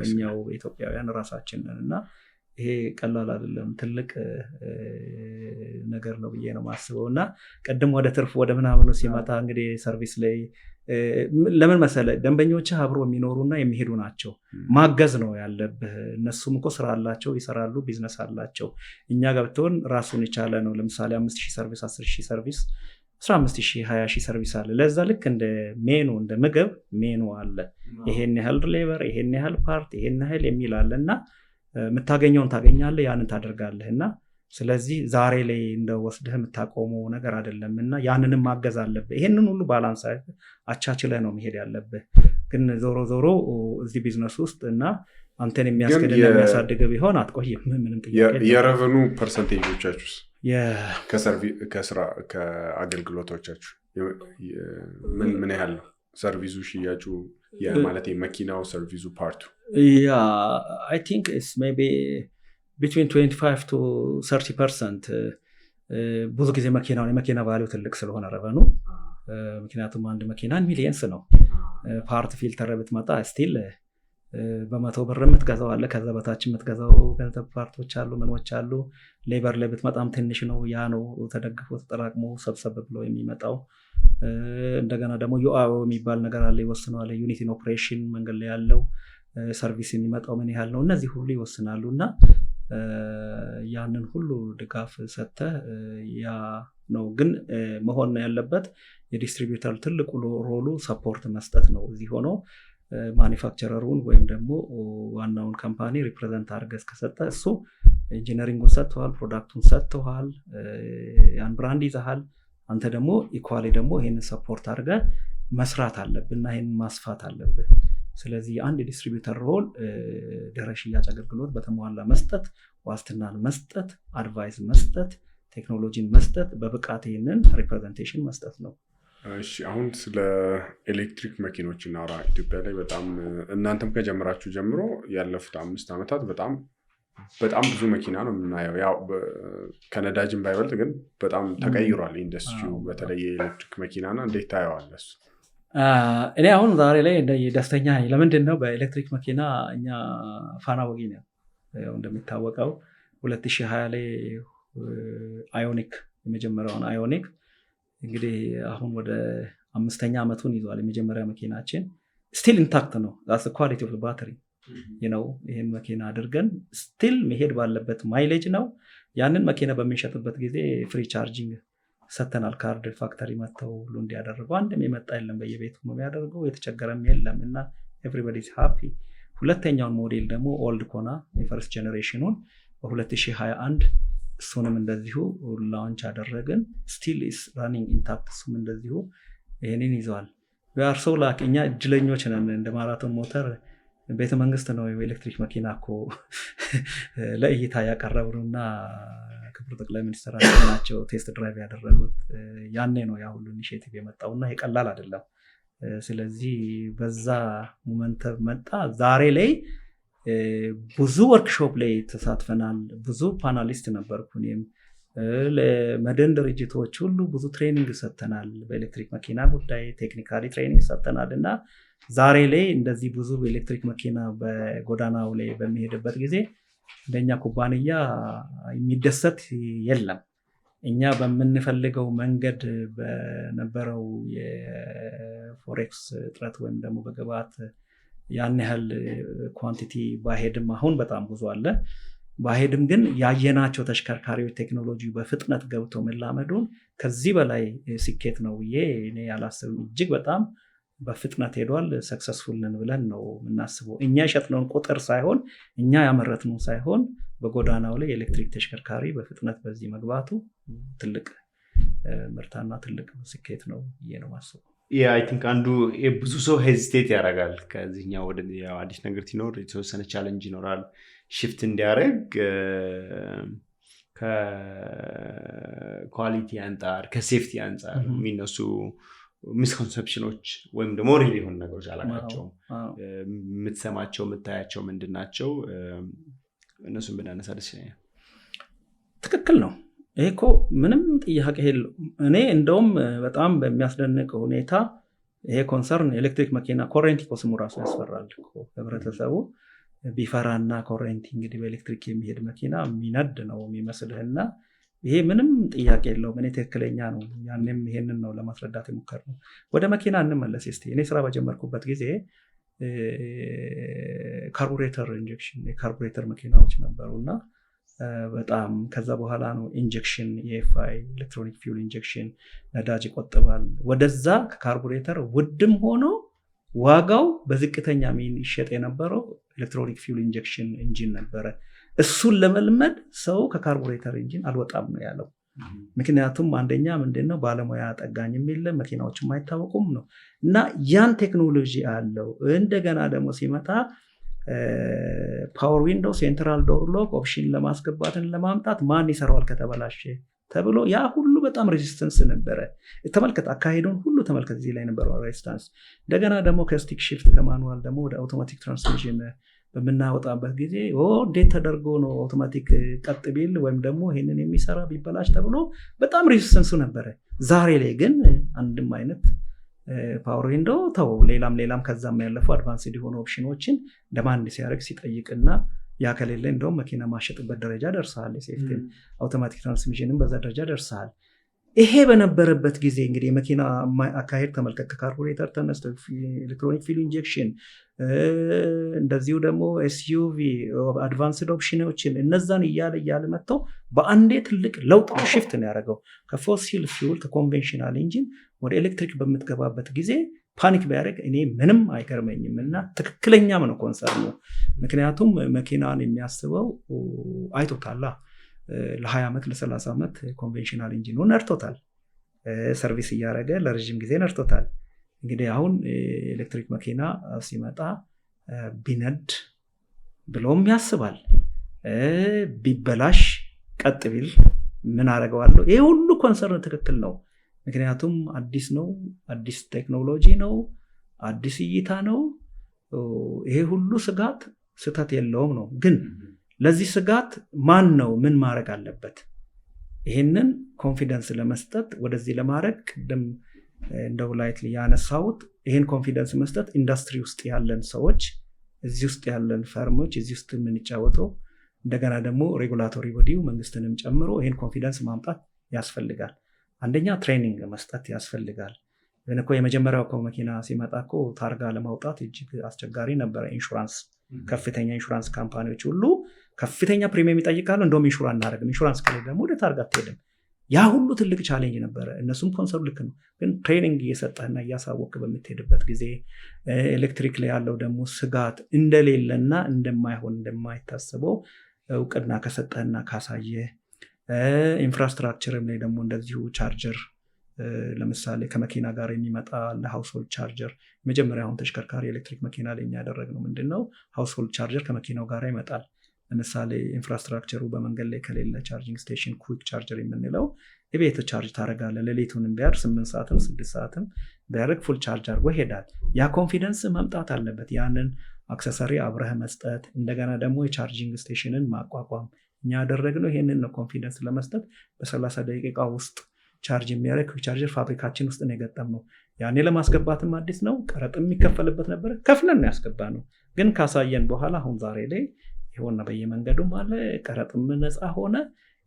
እኛው ኢትዮጵያውያን ራሳችን ነን እና ይሄ ቀላል አይደለም፣ ትልቅ ነገር ነው ብዬ ነው ማስበው። እና ቀደም ወደ ትርፍ ወደ ምናምኑ ሲመጣ እንግዲህ ሰርቪስ ላይ ለምን መሰለ ደንበኞች አብሮ የሚኖሩና የሚሄዱ ናቸው። ማገዝ ነው ያለብህ። እነሱም እኮ ስራ አላቸው፣ ይሰራሉ፣ ቢዝነስ አላቸው። እኛ ገብቶን ራሱን የቻለ ነው። ለምሳሌ 5000 ሰርቪስ፣ 10000 ሰርቪስ፣ 15000 20000 ሰርቪስ አለ። ለዛ ልክ እንደ ሜኑ እንደ ምግብ ሜኑ አለ። ይሄን ያህል ሌበር፣ ይሄን ያህል ፓርት፣ ይሄን ያህል የሚል አለ እና የምታገኘውን ታገኛለህ፣ ያንን ታደርጋለህ። እና ስለዚህ ዛሬ ላይ እንደወስደህ የምታቆመው ነገር አይደለም እና ያንንም ማገዝ አለብህ። ይሄንን ሁሉ ባላንስ አቻችለህ ነው መሄድ ያለብህ። ግን ዞሮ እዚህ ቢዝነስ ውስጥ እና አንተን የሚያስገድና የሚያሳድግ ቢሆን አትቆይም። ምንም ጥያቄ። የሬቨኑ ፐርሰንቴጆቻችሁስ ከአገልግሎቶቻችሁ ምን ያህል ነው? ሰርቪሱ፣ ሽያጩ ማለት የመኪናው ሰርቪሱ ፓርቱ? I think it's maybe between 25 to 30%። ብዙ ጊዜ የመኪና ቫሊው ትልቅ ስለሆነ ረቨኑ፣ ምክንያቱም አንድ መኪና ሚሊየንስ ነው። ፓርት ፊልተር ብትመጣ ስቲል በ100 ብር የምትገዛው አለ፣ ከዛ በታች የምትገዛው ገንዘብ ፓርቶች አሉ፣ ምኖች አሉ። ሌበር ላይ ብትመጣም ትንሽ ነው። ያ ነው ተደግፎ ተጠራቅሞ ሰብሰብ ብሎ የሚመጣው። እንደገና ደግሞ ዩአኦ የሚባል ነገር አለ፣ ይወስነዋል። ዩኒት ኢን ኦፕሬሽን መንገድ ላይ ያለው ሰርቪስ የሚመጣው ምን ያህል ነው። እነዚህ ሁሉ ይወስናሉ እና ያንን ሁሉ ድጋፍ ሰጥተህ ያ ነው። ግን መሆን ያለበት የዲስትሪቢዩተር ትልቁ ሮሉ ሰፖርት መስጠት ነው። እዚህ ሆኖ ማኒፋክቸረሩን ወይም ደግሞ ዋናውን ካምፓኒ ሪፕሬዘንት አድርገህ ከሰጠ እሱ ኢንጂነሪንጉን ሰጥተዋል፣ ፕሮዳክቱን ሰጥተዋል፣ ያን ብራንድ ይዘሃል። አንተ ደግሞ ኢኳሊ ደግሞ ይሄንን ሰፖርት አድርገህ መስራት አለብህ እና ይሄንን ማስፋት አለብህ። ስለዚህ አንድ የዲስትሪቢዩተር ሮል ድህረ ሽያጭ አገልግሎት በተሟላ መስጠት፣ ዋስትናን መስጠት፣ አድቫይስ መስጠት፣ ቴክኖሎጂን መስጠት፣ በብቃት ይህንን ሪፕሬዘንቴሽን መስጠት ነው። እሺ፣ አሁን ስለ ኤሌክትሪክ መኪኖች እናውራ። ኢትዮጵያ ላይ በጣም እናንተም ከጀመራችሁ ጀምሮ ያለፉት 5 ዓመታት በጣም ብዙ መኪና ነው የምናየው። ያው ከነዳጅም ባይበልጥ ግን በጣም ተቀይሯል ኢንዱስትሪው፣ በተለይ የኤሌክትሪክ መኪናና እንዴት ታየዋለህ? እኔ አሁን ዛሬ ላይ ደስተኛ ነኝ። ለምንድን ነው? በኤሌክትሪክ መኪና እኛ ፋና ወጊ ነው። እንደሚታወቀው 2020 ላይ አዮኒክ የመጀመሪያውን አዮኒክ እንግዲህ አሁን ወደ 5ኛ ዓመቱን ይዟል። የመጀመሪያ መኪናችን ስቲል ኢንታክት ነው። ዛስ ኳሊቲ ኦፍ ባተሪ ነው። ይህን መኪና አድርገን ስቲል መሄድ ባለበት ማይሌጅ ነው። ያንን መኪና በምንሸጥበት ጊዜ ፍሪ ቻርጂንግ ሰተናል። ካርድ ፋክተሪ መጥተው ሁሉ እንዲያደርገው አንድም የመጣ የለም። በየቤቱ ነው የሚያደርገው፣ የተቸገረም የለም እና ኤቭሪባዲ ኢዝ ሃፒ። ሁለተኛውን ሞዴል ደግሞ ኦልድ ኮና የፈርስት ጀኔሬሽኑን በ2021 እሱንም እንደዚሁ ላውንች አደረግን። ስቲል ኢስ ራኒንግ ኢንታክት። እሱም እንደዚሁ ይህንን ይዘዋል። ቢያርሶ ላክ እኛ እድለኞች ነን። እንደ ማራቶን ሞተር ቤተ መንግስት ነው የኤሌክትሪክ መኪና እኮ ለእይታ ያቀረብነውና ክቡር ጠቅላይ ሚኒስትር ናቸው ቴስት ድራይቭ ያደረጉት። ያኔ ነው ያ ሁሉ ኢኒሼቲቭ የመጣውና ይቀላል አይደለም። ስለዚህ በዛ ሞመንተም መጣ። ዛሬ ላይ ብዙ ወርክሾፕ ላይ ተሳትፈናል። ብዙ ፓናሊስት ነበርኩ እኔም። ለመድን ድርጅቶች ሁሉ ብዙ ትሬኒንግ ሰጥተናል። በኤሌክትሪክ መኪና ጉዳይ ቴክኒካሊ ትሬኒንግ ሰጥተናል እና ዛሬ ላይ እንደዚህ ብዙ በኤሌክትሪክ መኪና በጎዳናው ላይ በሚሄድበት ጊዜ እንደኛ ኩባንያ የሚደሰት የለም። እኛ በምንፈልገው መንገድ በነበረው የፎሬክስ እጥረት ወይም ደግሞ በግብዓት ያን ያህል ኳንቲቲ ባሄድም አሁን በጣም ብዙ አለ ባሄድም ግን ያየናቸው ተሽከርካሪዎች ቴክኖሎጂ በፍጥነት ገብቶ መላመዱን ከዚህ በላይ ስኬት ነው ብዬ እኔ ያላስብም። እጅግ በጣም በፍጥነት ሄዷል። ሰክሰስፉል ነን ብለን ነው የምናስበው። እኛ የሸጥነውን ቁጥር ሳይሆን እኛ ያመረትነው ሳይሆን በጎዳናው ላይ የኤሌክትሪክ ተሽከርካሪ በፍጥነት በዚህ መግባቱ ትልቅ ምርታና ትልቅ ስኬት ነው ብዬ ነው የማስበው። አይ ቲንክ አንዱ ብዙ ሰው ሄዚቴት ያደርጋል ከዚህኛው ወደ አዲስ ነገር ሲኖር የተወሰነ ቻሌንጅ ይኖራል ሽፍት እንዲያደርግ ከኳሊቲ አንጻር ከሴፍቲ አንጻር የሚነሱ ሚስኮንሰፕሽኖች ወይም ደግሞ ሪል የሆኑ ነገሮች አላቃቸው የምትሰማቸው የምታያቸው ምንድን ናቸው? እነሱን ብናነሳ ደስ ይለኛል። ትክክል ነው። ይሄ እኮ ምንም ጥያቄ የለውም። እኔ እንደውም በጣም በሚያስደንቅ ሁኔታ ይሄ ኮንሰርን ኤሌክትሪክ መኪና ኮሬንቲ እኮ ስሙ ራሱ ያስፈራል እኮ ህብረተሰቡ ቢፈራና ኮሬንቲ እንግዲህ በኤሌክትሪክ የሚሄድ መኪና የሚነድ ነው የሚመስልህና ይሄ ምንም ጥያቄ የለውም። እኔ ትክክለኛ ነው። ያንም ይሄንን ነው ለማስረዳት የሞከርነው። ወደ መኪና እንመለስ እስቲ። እኔ ስራ በጀመርኩበት ጊዜ ካርቡሬተር ኢንጀክሽን የካርቡሬተር መኪናዎች ነበሩና በጣም ከዛ በኋላ ነው ኢንጀክሽን የኤፍአይ ኤሌክትሮኒክ ፊውል ኢንጀክሽን ነዳጅ ይቆጥባል። ወደዛ ከካርቡሬተር ውድም ሆኖ ዋጋው በዝቅተኛ ሚን ይሸጥ የነበረው ኤሌክትሮኒክ ፊውል ኢንጀክሽን ኢንጂን ነበረ። እሱን ለመልመድ ሰው ከካርቡሬተር ኢንጂን አልወጣም ነው ያለው። ምክንያቱም አንደኛ ምንድነው ባለሙያ ጠጋኝም የለም መኪናዎችም አይታወቁም ነው እና ያን ቴክኖሎጂ አለው። እንደገና ደግሞ ሲመጣ ፓወር ዊንዶው ሴንትራል ዶር ሎክ ኦፕሽን ለማስገባትን ለማምጣት ማን ይሰራዋል ከተበላሸ ተብሎ ያ ሁሉ በጣም ሬዚስተንስ ነበረ። ተመልከት አካሄዱን ሁሉ ተመልከት። እዚህ ላይ ነበረው ሬዚስተንስ። እንደገና ደግሞ ከስቲክ ሺፍት ከማኑዋል ደግሞ ወደ አውቶማቲክ ትራንስሚሽን በምናወጣበት ጊዜ እንዴት ተደርጎ ነው አውቶማቲክ ቀጥ ቢል ወይም ደግሞ ይሄንን የሚሰራ ቢበላሽ ተብሎ በጣም ሬዚስተንሱ ነበረ። ዛሬ ላይ ግን አንድም አይነት ፓወር ዊንዶው ተው ሌላም ከዛም ያለፈው አድቫንስድ የሆኑ ኦፕሽኖችን ለማንድ ሲያደርግ ሲጠይቅና ያ ከሌለ እንደውም መኪና ማሸጥበት ደረጃ ደርሰሃል። ሴፍቲ አውቶማቲክ ትራንስሚሽንም በዛ ደረጃ ደርሰሃል። ይሄ በነበረበት ጊዜ እንግዲህ የመኪና አካሄድ ተመልከት። ከካርቡሬተር ተነስቶ ኤሌክትሮኒክ ፊል ኢንጀክሽን እንደዚሁ ደግሞ ኤስዩቪ አድቫንስድ ኦፕሽኖችን እነዛን እያለ መጥተው በአንዴ ትልቅ ለውጥ ሽፍት ነው ያደረገው። ከፎሲል ፊውል ከኮንቬንሽናል ኢንጂን ወደ ኤሌክትሪክ በምትገባበት ጊዜ ፓኒክ ቢያደርግ እኔ ምንም አይገርመኝም እና ትክክለኛም ነው ኮንሰርኑ። ምክንያቱም መኪናን የሚያስበው አይቶታላ ለ20 ዓመት ለ30 ዓመት ኮንቬንሽናል ኢንጂን ነርቶታል። ሰርቪስ እያደረገ ለረጅም ጊዜ ነርቶታል። እንግዲህ አሁን ኤሌክትሪክ መኪና ሲመጣ ቢነድ ብሎም ያስባል። ቢበላሽ ቀጥ ቢል ምን አደርገዋለሁ? ይሄ ሁሉ ኮንሰርን ትክክል ነው። ምክንያቱም አዲስ ነው፣ አዲስ ቴክኖሎጂ ነው፣ አዲስ እይታ ነው። ይሄ ሁሉ ስጋት ስተት የለውም ነው። ግን ለዚህ ስጋት ማን ነው ምን ማድረግ አለበት? ይሄንን ኮንፊደንስ ለመስጠት ወደዚህ ለማድረግ ቅድም እንደው ላይት ያነሳሁት ይሄን ኮንፊደንስ መስጠት ኢንዱስትሪ ውስጥ ያለን ሰዎች፣ እዚህ ውስጥ ያለን ፈርሞች፣ እዚህ ውስጥ የምንጫወተው እንደገና ደግሞ ሬጉላቶሪ ቦዲው መንግስትንም ጨምሮ ይሄን ኮንፊደንስ ማምጣት ያስፈልጋል። አንደኛ ትሬኒንግ መስጠት ያስፈልጋል። እኮ የመጀመሪያው መኪና ሲመጣ እኮ ታርጋ ለማውጣት እጅግ አስቸጋሪ ነበረ። ኢንሹራንስ ከፍተኛ ኢንሹራንስ ካምፓኒዎች ሁሉ ከፍተኛ ፕሪሚየም ይጠይቃሉ። እንደውም ኢንሹራንስ እናደርግም፣ ኢንሹራንስ ከሌለ ደግሞ ወደ ታርጋ አትሄድም። ያ ሁሉ ትልቅ ቻሌንጅ ነበረ። እነሱም ኮንሰሩ ልክ ነው። ግን ትሬኒንግ እየሰጠህና እያሳወቅ በምትሄድበት ጊዜ ኤሌክትሪክ ላይ ያለው ደግሞ ስጋት እንደሌለና እንደማይሆን እንደማይታሰበው እውቅና ከሰጠህና ካሳየህ ኢንፍራስትራክቸርም ላይ ደግሞ እንደዚሁ ቻርጀር ለምሳሌ ከመኪና ጋር የሚመጣ ለሃውስሆልድ ቻርጀር መጀመሪያ አሁን ተሽከርካሪ ኤሌክትሪክ መኪና ላይ የሚያደረግ ነው ምንድነው ሃውስሆልድ ቻርጀር ከመኪናው ጋር ይመጣል። ለምሳሌ ኢንፍራስትራክቸሩ በመንገድ ላይ ከሌለ ቻርጂንግ ስቴሽን ኩዊክ ቻርጀር የምንለው የቤት ቻርጅ ታደርጋለህ። ሌሊቱንም ቢያር 8 ሰዓትም 6 ሰዓትም ቢያደርግ ፉል ቻርጅ አድርጎ ይሄዳል። ያ ኮንፊደንስ መምጣት አለበት። ያንን አክሰሰሪ አብረህ መስጠት፣ እንደገና ደግሞ የቻርጂንግ ስቴሽንን ማቋቋም። እኛ ያደረግነው ይሄንን ነው፣ ኮንፊደንስ ለመስጠት በ30 ደቂቃ ውስጥ ቻርጅ የሚያደርግ ኩዊክ ቻርጀር ፋብሪካችን ውስጥ ነው የገጠምነው። ያኔ ለማስገባትም አዲስ ነው፣ ቀረጥም የሚከፈልበት ነበር፣ ከፍለን ነው ያስገባነው። ግን ካሳየን በኋላ አሁን ዛሬ ላይ ይሆን በየመንገዱም አለ፣ ቀረጥም ነፃ ሆነ።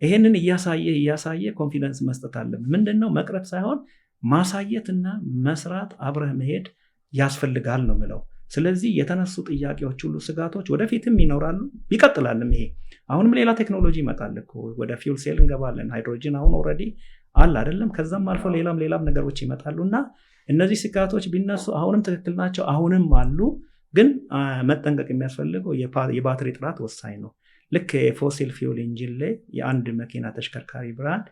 ይሄንን እያሳየ ኮንፊደንስ መስጠት አለ። ምንድነው መቅረብ ሳይሆን ማሳየትና መስራት አብረህ መሄድ ያስፈልጋል ነው ምለው። ስለዚህ የተነሱ ጥያቄዎች ሁሉ ስጋቶች ወደፊትም ይኖራሉ፣ ይቀጥላልም። ይሄ አሁንም ሌላ ቴክኖሎጂ ይመጣል እኮ፣ ወደ ፊውል ሴል እንገባለን። ሃይድሮጂን አሁን ኦልሬዲ አለ አይደለም? ከዛም አልፎ ሌላም ነገሮች ይመጣሉና እነዚህ ስጋቶች ቢነሱ አሁንም ትክክል ናቸው፣ አሁንም አሉ። ግን መጠንቀቅ የሚያስፈልገው የባትሪ ጥራት ወሳኝ ነው። ልክ የፎሲል ፊውል ኢንጂን ላይ የአንድ መኪና ተሽከርካሪ ብራንድ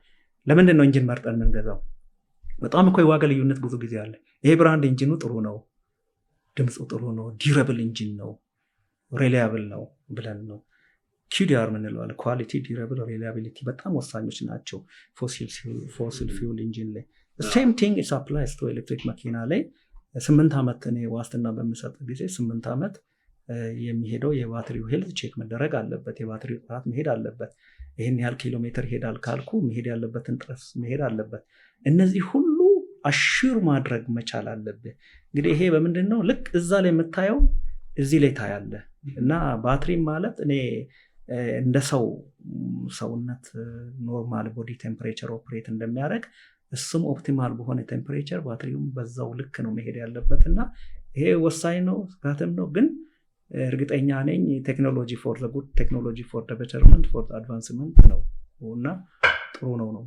ለምንድን ነው ኢንጂን መርጠን የምንገዛው? በጣም እኮ የዋጋ ልዩነት ብዙ ጊዜ አለ። ይሄ ብራንድ ኢንጂኑ ጥሩ ነው፣ ድምፁ ጥሩ ነው፣ ዲዩረብል ኢንጂን ነው፣ ሪላያብል ነው ብለን ነው። ኪዲአር ምንለው አለ፣ ኳሊቲ፣ ዲዩረብል፣ ሪላያቢሊቲ በጣም ወሳኞች ናቸው ፎሲል ፊውል ኢንጂን ላይ። ሴም ቲንግ ኢስ አፕላይስ ቱ ኤሌክትሪክ መኪና ላይ 8 ዓመት እኔ ዋስትና በምሰጥ ጊዜ 8 ዓመት የሚሄደው የባትሪው ሄልዝ ቼክ መደረግ አለበት። የባትሪው ጥራት መሄድ አለበት። ይህን ያህል ኪሎ ሜትር ሄዳል ካልኩ መሄድ ያለበትን ጥረት መሄድ አለበት። እነዚህ ሁሉ አሹር ማድረግ መቻል አለብህ። እንግዲህ ይሄ በምንድን ነው ልክ እዛ ላይ የምታየው እዚህ ላይ ታያለ። እና ባትሪ ማለት እኔ እንደ ሰውነት ኖርማል ቦዲ ቴምፕሬቸር ኦፕሬት እንደሚያደርግ እሱም ኦፕቲማል በሆነ ቴምፕሬቸር ባትሪውም በዛው ልክ ነው መሄድ ያለበት። እና ይሄ ወሳኝ ነው፣ ስጋትም ነው። ግን እርግጠኛ ነኝ ቴክኖሎጂ ፎር ዘ ጉድ፣ ቴክኖሎጂ ፎር ዘ ቤተርመንት፣ ፎር ዘ አድቫንስመንት ነው እና ጥሩ ነው ነው።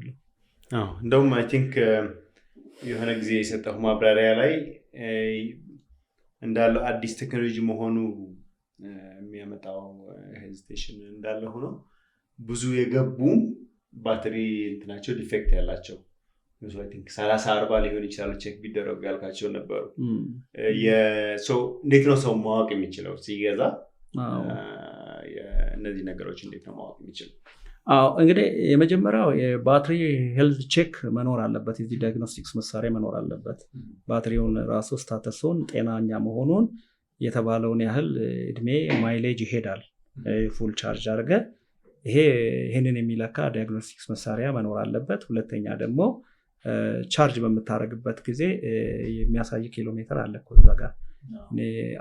እንደውም አይ ቲንክ የሆነ ጊዜ የሰጠሁ ማብራሪያ ላይ እንዳለው አዲስ ቴክኖሎጂ መሆኑ የሚያመጣው ሄዚቴሽን እንዳለ ሆኖ ብዙ የገቡ ባትሪ እንትናቸው ዲፌክት ያላቸው 30-40 ሊሆን ይችላል ቼክ ቢደረጉ ያልካቸው ነበሩ። እንዴት ነው ሰው ማወቅ የሚችለው ሲገዛ? እነዚህ ነገሮች እንዴት ነው ማወቅ የሚችለው? እንግዲህ የመጀመሪያው የባትሪ ሄልዝ ቼክ መኖር አለበት። እዚህ ዲያግኖስቲክስ መሳሪያ መኖር አለበት። ባትሪውን ራሱ ስታተሱን ጤናኛ መሆኑን የተባለውን ያህል እድሜ ማይሌጅ ይሄዳል ፉል ቻርጅ አድርገ ይሄንን የሚለካ ዲያግኖስቲክስ መሳሪያ መኖር አለበት። ሁለተኛ ደግሞ ቻርጅ በምታደርግበት ጊዜ የሚያሳይ ኪሎ ሜትር አለ እኮ እዛ ጋር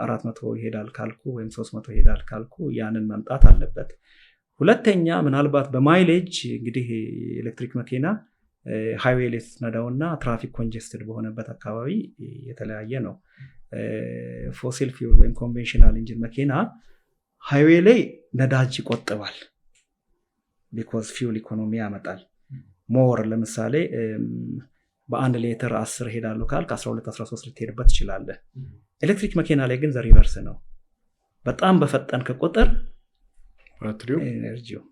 400 ይሄዳል ካልኩ ወይም 300 ይሄዳል ካልኩ ያንን መምጣት አለበት። ሁለተኛ ምናልባት በማይሌጅ እንግዲህ ኤሌክትሪክ መኪና ሃይዌይ ላይ ስትነዳውና ትራፊክ ኮንጀስትድ በሆነበት አካባቢ የተለያየ ነው። ፎሲል ፊውል ወይም ኮንቬንሽናል ኢንጂን መኪና ሃይዌይ ላይ ነዳጅ ይቆጥባል፣ ቢኮዝ ፊውል ኢኮኖሚ ያመጣል ሞር። ለምሳሌ በ1 ሊትር 10 ሄዳለሁ ካልክ 12-13 ልትሄድበት ትችላለህ። ኤሌክትሪክ መኪና ላይ ግን ዘሪቨርስ ነው። በጣም በፈጠንክ ቁጥር ባትሪው ኤነርጂው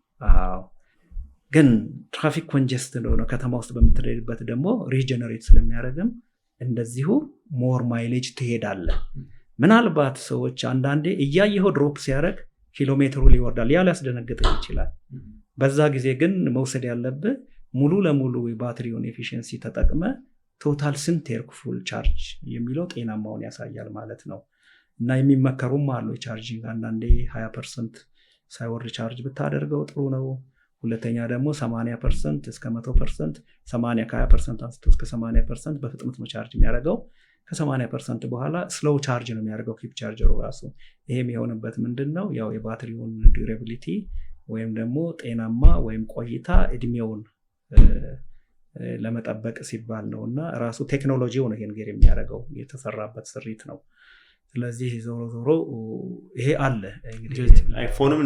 ግን ትራፊክ ኮንጀስት ነው። ከተማ ውስጥ በምትሄድበት ደግሞ ሪጀነሬት ስለሚያደርግም እንደዚሁ ሞር ማይሌጅ ትሄዳለህ። ምናልባት ሰዎች አንዳንዴ እያየኸው ድሮፕ ሲያደርግ ኪሎሜትሩ ሊወርዳል፣ ያ ሊያስደነግጥ ይችላል። በዛ ጊዜ ግን መውሰድ ያለብህ ሙሉ ለሙሉ የባትሪውን ኤፊሽንሲ ተጠቅመ ቶታል ስንት ሄድኩ ፉል ቻርጅ የሚለው ጤናማውን ያሳያል ማለት ነው። እና የሚመከሩም አሉ የቻርጂንግ አንዳንዴ 20% ሳይወርድ ቻርጅ ብታደርገው ጥሩ ነው። ሁለተኛ ደግሞ 80% እስከ 100%፣ 80 ከ20% አንስቶ እስከ 80% በፍጥነት ነው ቻርጅ የሚያደርገው። ከ80% በኋላ ስሎው ቻርጅ ነው የሚያደርገው ኪፕ ቻርጀሩ ራሱ። ይሄም የሆነበት ምንድነው ያው የባትሪውን ዱሬቢሊቲ ወይም ደግሞ ጤናማ ወይም ቆይታ እድሜውን ለመጠበቅ ሲባል ነው። እና ራሱ ቴክኖሎጂው ነው ይሄን የሚያደርገው፣ የተሰራበት ስሪት ነው። ስለዚህ ዞሮ ዞሮ ይሄ አለ። አይፎንም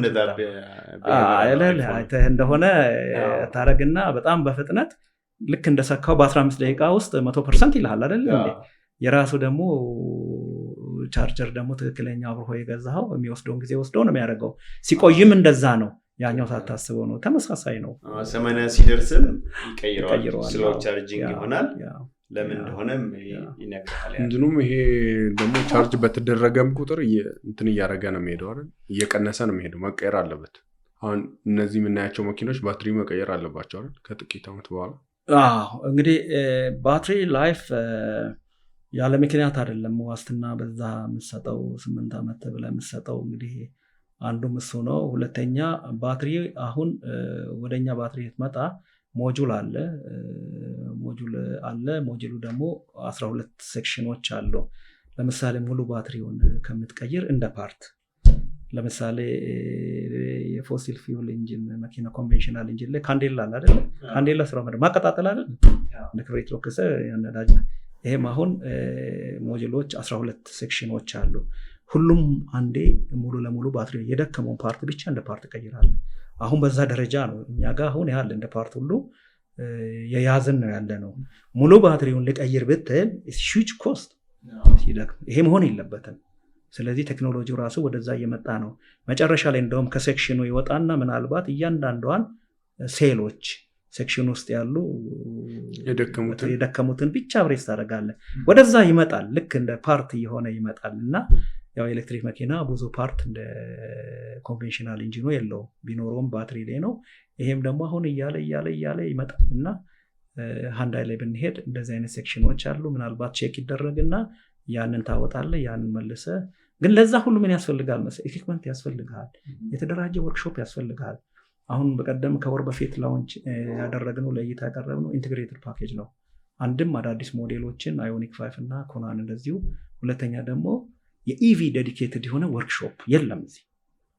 እንደሆነ ታረግና በጣም በፍጥነት ልክ እንደሰካው በ15 ደቂቃ ውስጥ 100% ይልሃል አይደል እንዴ? የራሱ ደግሞ ቻርጀር ደግሞ ትክክለኛ አብሮ የገዛው የሚወስደውን ጊዜ ወስዶ ነው የሚያደርገው። ሲቆይም እንደዛ ነው። ያኛው ሳታስበው ነው። ተመሳሳይ ነው። 80 ሲደርስም ይቀይረዋል፣ ስሎ ቻርጂንግ ይሆናል። ለምን እንደሆነም ይነግራል። እንትኑም ይሄ ደግሞ ቻርጅ በተደረገም ቁጥር እንትን እያደረገ ነው የሚሄደው አይደል? እየቀነሰ ነው የሚሄደው። መቀየር አለበት። አሁን እነዚህ የምናያቸው መኪኖች ባትሪ መቀየር አለባቸው አይደል ከጥቂት ዓመት በኋላ? እንግዲህ ባትሪ ላይፍ ያለ ምክንያት አይደለም ዋስትና በዛ የምትሰጠው 8 ዓመት ብለህ የምትሰጠው እንግዲህ አንዱም እሱ ነው። ሁለተኛ ባትሪ አሁን ወደኛ ባትሪ የተመጣ ሞጁል አለ። ሞጁሉ ደግሞ 12 ሴክሽኖች አሉ። ለምሳሌ ሙሉ ባትሪውን ከምትቀይር እንደ ፓርት ለምሳሌ የፎሲል ፊውል ኢንጂን መኪና ኮንቬንሽናል ኢንጂን ላይ ካንዴላ አለ አይደል? ካንዴላ ስራ ማለት ማቀጣጠል አይደል? እንደ ክብሪት ለኮሰ ያነዳጅ። ይሄም አሁን ሞጁሎች 12 ሴክሽኖች አሉ። ሁሉም አንዴ ሙሉ ለሙሉ ባትሪ የደከመውን ፓርት ብቻ እንደ ፓርት ቀይራል። አሁን በዛ ደረጃ ነው እኛ ጋር አሁን ያለ እንደ ፓርት ሁሉ የያዝን ነው ያለ ነው። ሙሉ ባትሪውን ልቀይር ብትል ሂውጅ ኮስት ሲደክም ይሄ መሆን የለበትም። ስለዚህ ቴክኖሎጂው ራሱ ወደዛ እየመጣ ነው። መጨረሻ ላይ እንደውም ከሴክሽኑ ይወጣና ምናልባት እያንዳንዷን ሴሎች ሴክሽን ውስጥ ያሉ የደከሙትን ብቻ ብሬስ ታደርጋለህ። ወደዛ ይመጣል። ልክ እንደ ፓርት እየሆነ ይመጣል። እና ያው ኤሌክትሪክ መኪና ብዙ ፓርት እንደ ኮንቬንሽናል ኢንጂኑ የለውም። ቢኖረውም ባትሪ ላይ ነው። ይሄም ደግሞ አሁን እያለ ይመጣል። እና ሃንዳይ ላይ ብንሄድ እንደዚህ አይነት ሴክሽኖች አሉ። ምናልባት ቼክ ይደረግና ያንን ታወጣለህ፣ ያንን መልሰ። ግን ለዛ ሁሉ ምን ያስፈልጋል መሰለህ? ኢኩዊፕመንት ያስፈልጋል። የተደራጀ ወርክሾፕ ያስፈልጋል። አሁን በቀደም ከወር በፊት ላውንች ያደረግነው ለእይታ ያቀረብነው ኢንቴግሬትድ ፓኬጅ ነው። አንድም አዳዲስ ሞዴሎችን አዮኒክ 5 እና ኮናን እንደዚሁ። ሁለተኛ ደግሞ የኢቪ ዴዲኬትድ የሆነ ወርክሾፕ የለም እዚህ።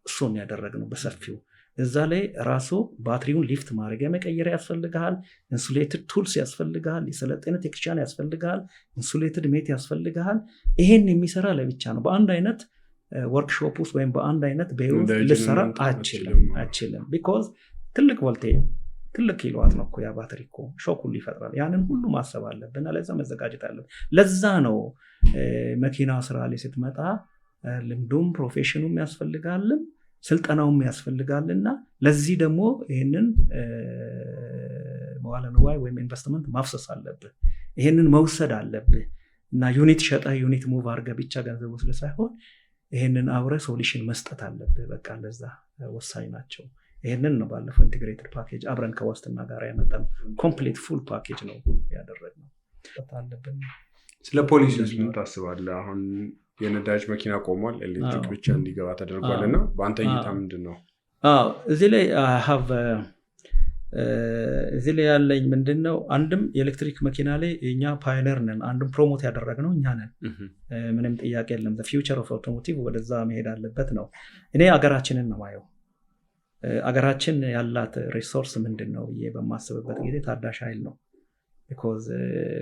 እሱን ያደረግነው በሰፊው። እዛ ላይ ራሱ ባትሪውን ሊፍት ማድረጊያ መቀየሪያ ያስፈልጋል። ኢንሱሌትድ ቱልስ ያስፈልጋል። የሰለጠነ ቴክኒሻን ያስፈልጋል። ኢንሱሌትድ ሜት ያስፈልጋል። ይሄን የሚሰራ ለብቻ ነው። በአንድ አይነት ወርክሾፕ ውስጥ ወይም በአንድ አይነት ቤት ልሰራ አችልም። ቢኮዝ ትልቅ ቮልቴጅ ትልቅ ኪሎዋት ነው እኮ ያ ባትሪ እኮ ሾክ ሁሉ ይፈጥራል። ያንን ሁሉ ማሰብ አለብን። ለዛ መዘጋጀት አለብን። ለዛ ነው መኪና ስራ ላይ ስትመጣ ልምዱም ፕሮፌሽኑም ያስፈልጋልም ስልጠናውም ያስፈልጋልና ለዚህ ደግሞ ይሄንን መዋለ ንዋይ ወይም ኢንቨስትመንት ማፍሰስ አለብህ። ይሄንን መውሰድ አለብህ እና ዩኒት ሸጠህ ዩኒት ሙቭ አድርገህ ብቻ ገንዘብ ወስደህ ሳይሆን ይሄንን አብረህ ሶሉሽን መስጠት አለብህ። በቃ ለዛ ወሳኝ ናቸው። ይሄንን ነው ባለፈው ኢንቴግሬትድ ፓኬጅ አብረን ከዋስትና ጋር ያመጣነው ኮምፕሊት ፉል ፓኬጅ ነው ያደረግነው። አለብን። ስለ ፖሊሲ ምን ታስባለህ? አሁን የነዳጅ መኪና ቆሟል፣ ኤሌክትሪክ ብቻ እንዲገባ ተደርጓል እና በአንተ እይታ ምንድን ነው? እዚህ ላይ ያለኝ ምንድን ነው? አንድም የኤሌክትሪክ መኪና ላይ እኛ ፓዮነር ነን። አንድም ፕሮሞት ያደረግነው እኛ ነን። ምንም ጥያቄ የለም። ፊውቸር ኦፍ አውቶሞቲቭ ወደዛ መሄድ አለበት ነው። እኔ አገራችንን ነው ማየው። አገራችን ያላት ሪሶርስ ምንድን ነው ብዬ በማስብበት ጊዜ ታዳሽ ኃይል ነው። ቢኮዝ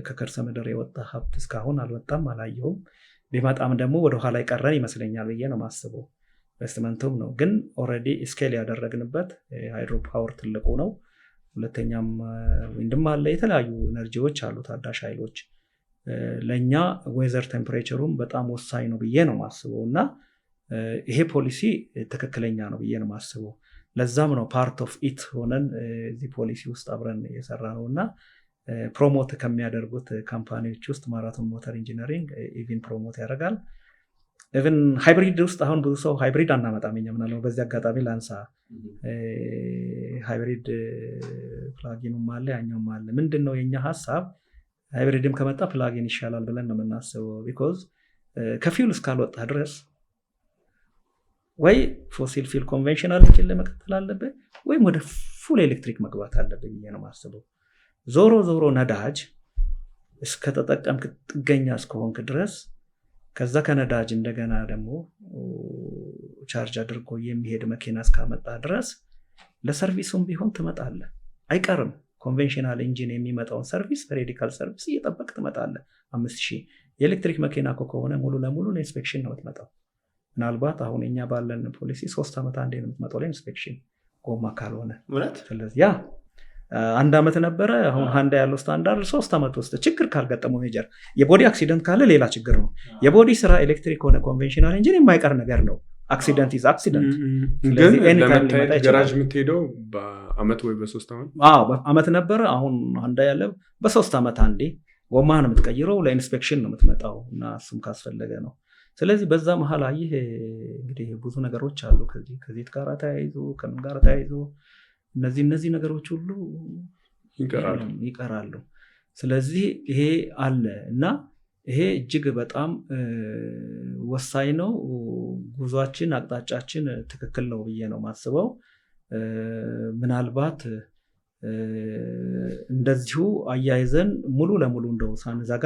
ከከርሰ ምድር የወጣ ሀብት እስካሁን አልወጣም፣ አላየሁም። ቢመጣም ደግሞ ወደኋላ ይቀረን ይመስለኛል ብዬ ነው ማስበው። ኢንቨስትመንቱም ነው ግን ኦልሬዲ ስኬል ያደረግንበት ሃይድሮ ፓወር ትልቁ ነው። ሁለተኛም ዊንድም አለ። የተለያዩ ኤነርጂዎች አሉ ታዳሽ ኃይሎች። ለእኛ ዌዘር ቴምፕሬቸሩም በጣም ወሳኝ ነው ብዬ ነው ማስበው እና ይሄ ፖሊሲ ትክክለኛ ነው ብዬ ነው ማስበው። ለዛም ነው ፓርት ኦፍ ኢት ሆነን እዚህ ፖሊሲ ውስጥ አብረን የሰራ ነው እና ፕሮሞት ከሚያደርጉት ካምፓኒዎች ውስጥ ማራቶን ሞተር ኢንጂነሪንግ ኢቪን ፕሮሞት ያደርጋል። ኢቭን ሃይብሪድ ውስጥ አሁን ብዙ ሰው ሃይብሪድ አናመጣም እኛ ምናለው። በዚህ አጋጣሚ ላንሳ፣ ሃይብሪድ ፕላጊኑም አለ ያኛውም አለ። ምንድነው የኛ ሀሳብ? ሃይብሪድም ከመጣ ፕላጊን ይሻላል ብለን ነው የምናስበው። ቢኮዝ ከፊውል እስካልወጣ ድረስ ወይ ፎሲል ፊል ኮንቬንሽናል እንጂ ለመቀጠል አለበት ወይም ወደ ፉል ኤሌክትሪክ መግባት አለበት ብዬ ነው የማስበው። ዞሮ ነዳጅ እስከተጠቀምክ ጥገኛ እስከሆንክ ድረስ ከዛ ከነዳጅ እንደገና ደግሞ ቻርጅ አድርጎ የሚሄድ መኪና እስካመጣ ድረስ ለሰርቪሱም ቢሆን ትመጣለህ፣ አይቀርም። ኮንቬንሽናል ኢንጂን የሚመጣውን ሰርቪስ ሬዲካል ሰርቪስ እየጠበቅ ትመጣለህ። 5000 የኤሌክትሪክ መኪና ከሆነ ሙሉ ለሙሉ ለኢንስፔክሽን ነው የምትመጣው። ምናልባት አሁን እኛ ባለን ፖሊሲ 3 ዓመት አንዴ ነው የምትመጣው ለኢንስፔክሽን ጎማ ካልሆነ። ስለዚህ ያ 1 ዓመት ነበረ። አሁን ሃንዳ ያለው ስታንዳርድ 3 ዓመት ውስጥ ችግር ካልገጠመው ሜጀር የቦዲ አክሲደንት ካለ ሌላ ችግር ነው። የቦዲ ስራ ኤሌክትሪክ ሆነ ኮንቬንሽናል ኢንጂን የማይቀር ነገር ነው። አክሲደንት ኢዝ አክሲደንት። ስለዚህ ለመታየት ጋራጅ የምትሄደው በአመት ወይ በ3 ዓመት? በአመት ነበረ። አሁን ሃንዳ ያለው በ3 ዓመት አንዴ ጎማህን የምትቀይረው ለኢንስፔክሽን ነው የምትመጣው እና እሱም ካስፈለገ ነው። ስለዚህ በዛ መሀል ይህ እንግዲህ ብዙ ነገሮች አሉ ከዚህ ጋር ተያይዞ ከምን ጋር ተያይዞ እነዚህ ነገሮች ሁሉ ይቀራሉ። ስለዚህ ይሄ አለ እና ይሄ እጅግ በጣም ወሳኝ ነው። ጉዟችን አቅጣጫችን ትክክል ነው ብዬ ነው ማስበው። ምናልባት እንደዚሁ አያይዘን ሙሉ ለሙሉ እንደው ሳንዘጋ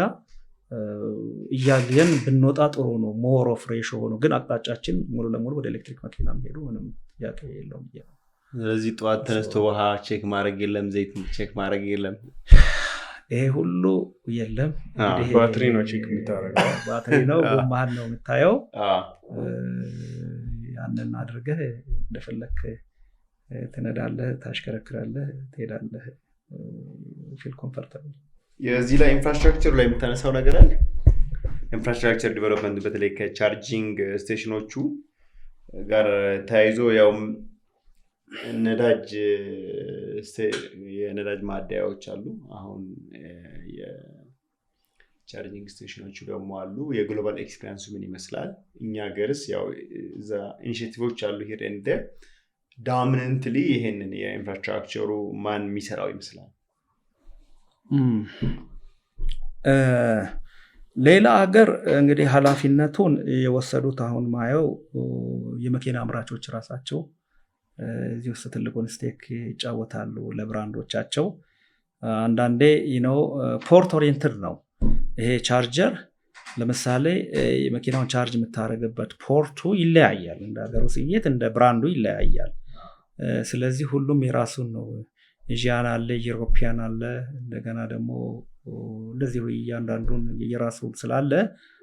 እያየን ብንወጣ ጥሩ ነው። ሞር ኦፍ ሬሾ ሆኖ ግን አቅጣጫችን ሙሉ ለሙሉ ወደ ኤሌክትሪክ መኪና መሄዱ ምንም ጥያቄ የለውም ብዬ ነው። ስለዚህ ጠዋት ተነስቶ ውሃ ቼክ ማድረግ የለም፣ ዘይት ቼክ ማድረግ የለም፣ ይሄ ሁሉ የለም። ባትሪ ነው ቼክ የምታደርገው፣ ባትሪ ነው ጎማህን ነው የምታየው። ያንን አድርገህ እንደፈለክ ትነዳለህ፣ ታሽከረክራለህ፣ ትሄዳለህ። ፊል ኮምፈርታብል። የዚህ ላይ ኢንፍራስትራክቸሩ ላይ የምታነሳው ነገር አለ። ኢንፍራስትራክቸር ዲቨሎፕመንት በተለይ ከቻርጂንግ ስቴሽኖቹ ጋር ተያይዞ ያው የነዳጅ ማደያዎች አሉ። አሁን የቻርጂንግ ስቴሽኖቹ ደግሞ አሉ። የግሎባል ኤክስፒሪየንሱ ምን ይመስላል? እኛ ሀገርስ ያው እዛ ኢኒሼቲቮች አሉ ሂር ኤንድ ዴር። ዳሚነንትሊ ይሄንን የኢንፍራስትራክቸሩ ማን የሚሰራው ይመስላል? ሌላ ሀገር እንግዲህ ኃላፊነቱን የወሰዱት አሁን ማየው የመኪና አምራቾች ራሳቸው እዚህ ውስጥ ትልቁን ስቴክ ይጫወታሉ ለብራንዶቻቸው። አንዳንዴ ፖርት ኦሪየንትድ ነው ይሄ ቻርጀር። ለምሳሌ የመኪናውን ቻርጅ የምታደርግበት ፖርቱ ይለያያል፣ እንደ ሀገሩ ስየት እንደ ብራንዱ ይለያያል። ስለዚህ ሁሉም የራሱን ነው። ኤዥያን አለ፣ ዩሮፒያን አለ፣ እንደገና ደግሞ እንደዚህ እያንዳንዱን የራሱ ስላለ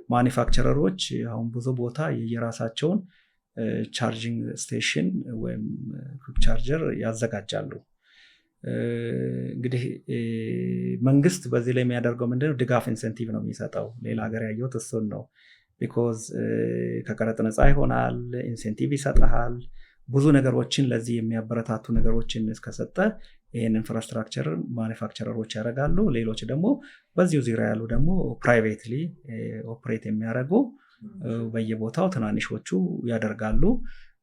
ማኒፋክቸረሮች አሁን ብዙ ቦታ የራሳቸውን ቻርጂንግ ስቴሽን ወይም ኩክ ቻርጀር ያዘጋጃሉ። እንግዲህ መንግስት በዚህ ላይ የሚያደርገው ምንድነው? ድጋፍ ኢንሴንቲቭ ነው የሚሰጠው። ሌላ ሀገር ያየሁት እሱን ነው። ቢኮዝ ከቀረጥ ነፃ ይሆናል፣ ኢንሴንቲቭ ይሰጠሃል። ብዙ ነገሮችን ለዚህ የሚያበረታቱ ነገሮችን እስከሰጠ ይህን ኢንፍራስትራክቸር ማኒፋክቸረሮች ያደርጋሉ። ሌሎች ደግሞ በዚሁ ዙሪያ ያሉ ደግሞ ፕራይቬትሊ ኦፕሬት የሚያደርጉ በየቦታው ትናንሾቹ ያደርጋሉ።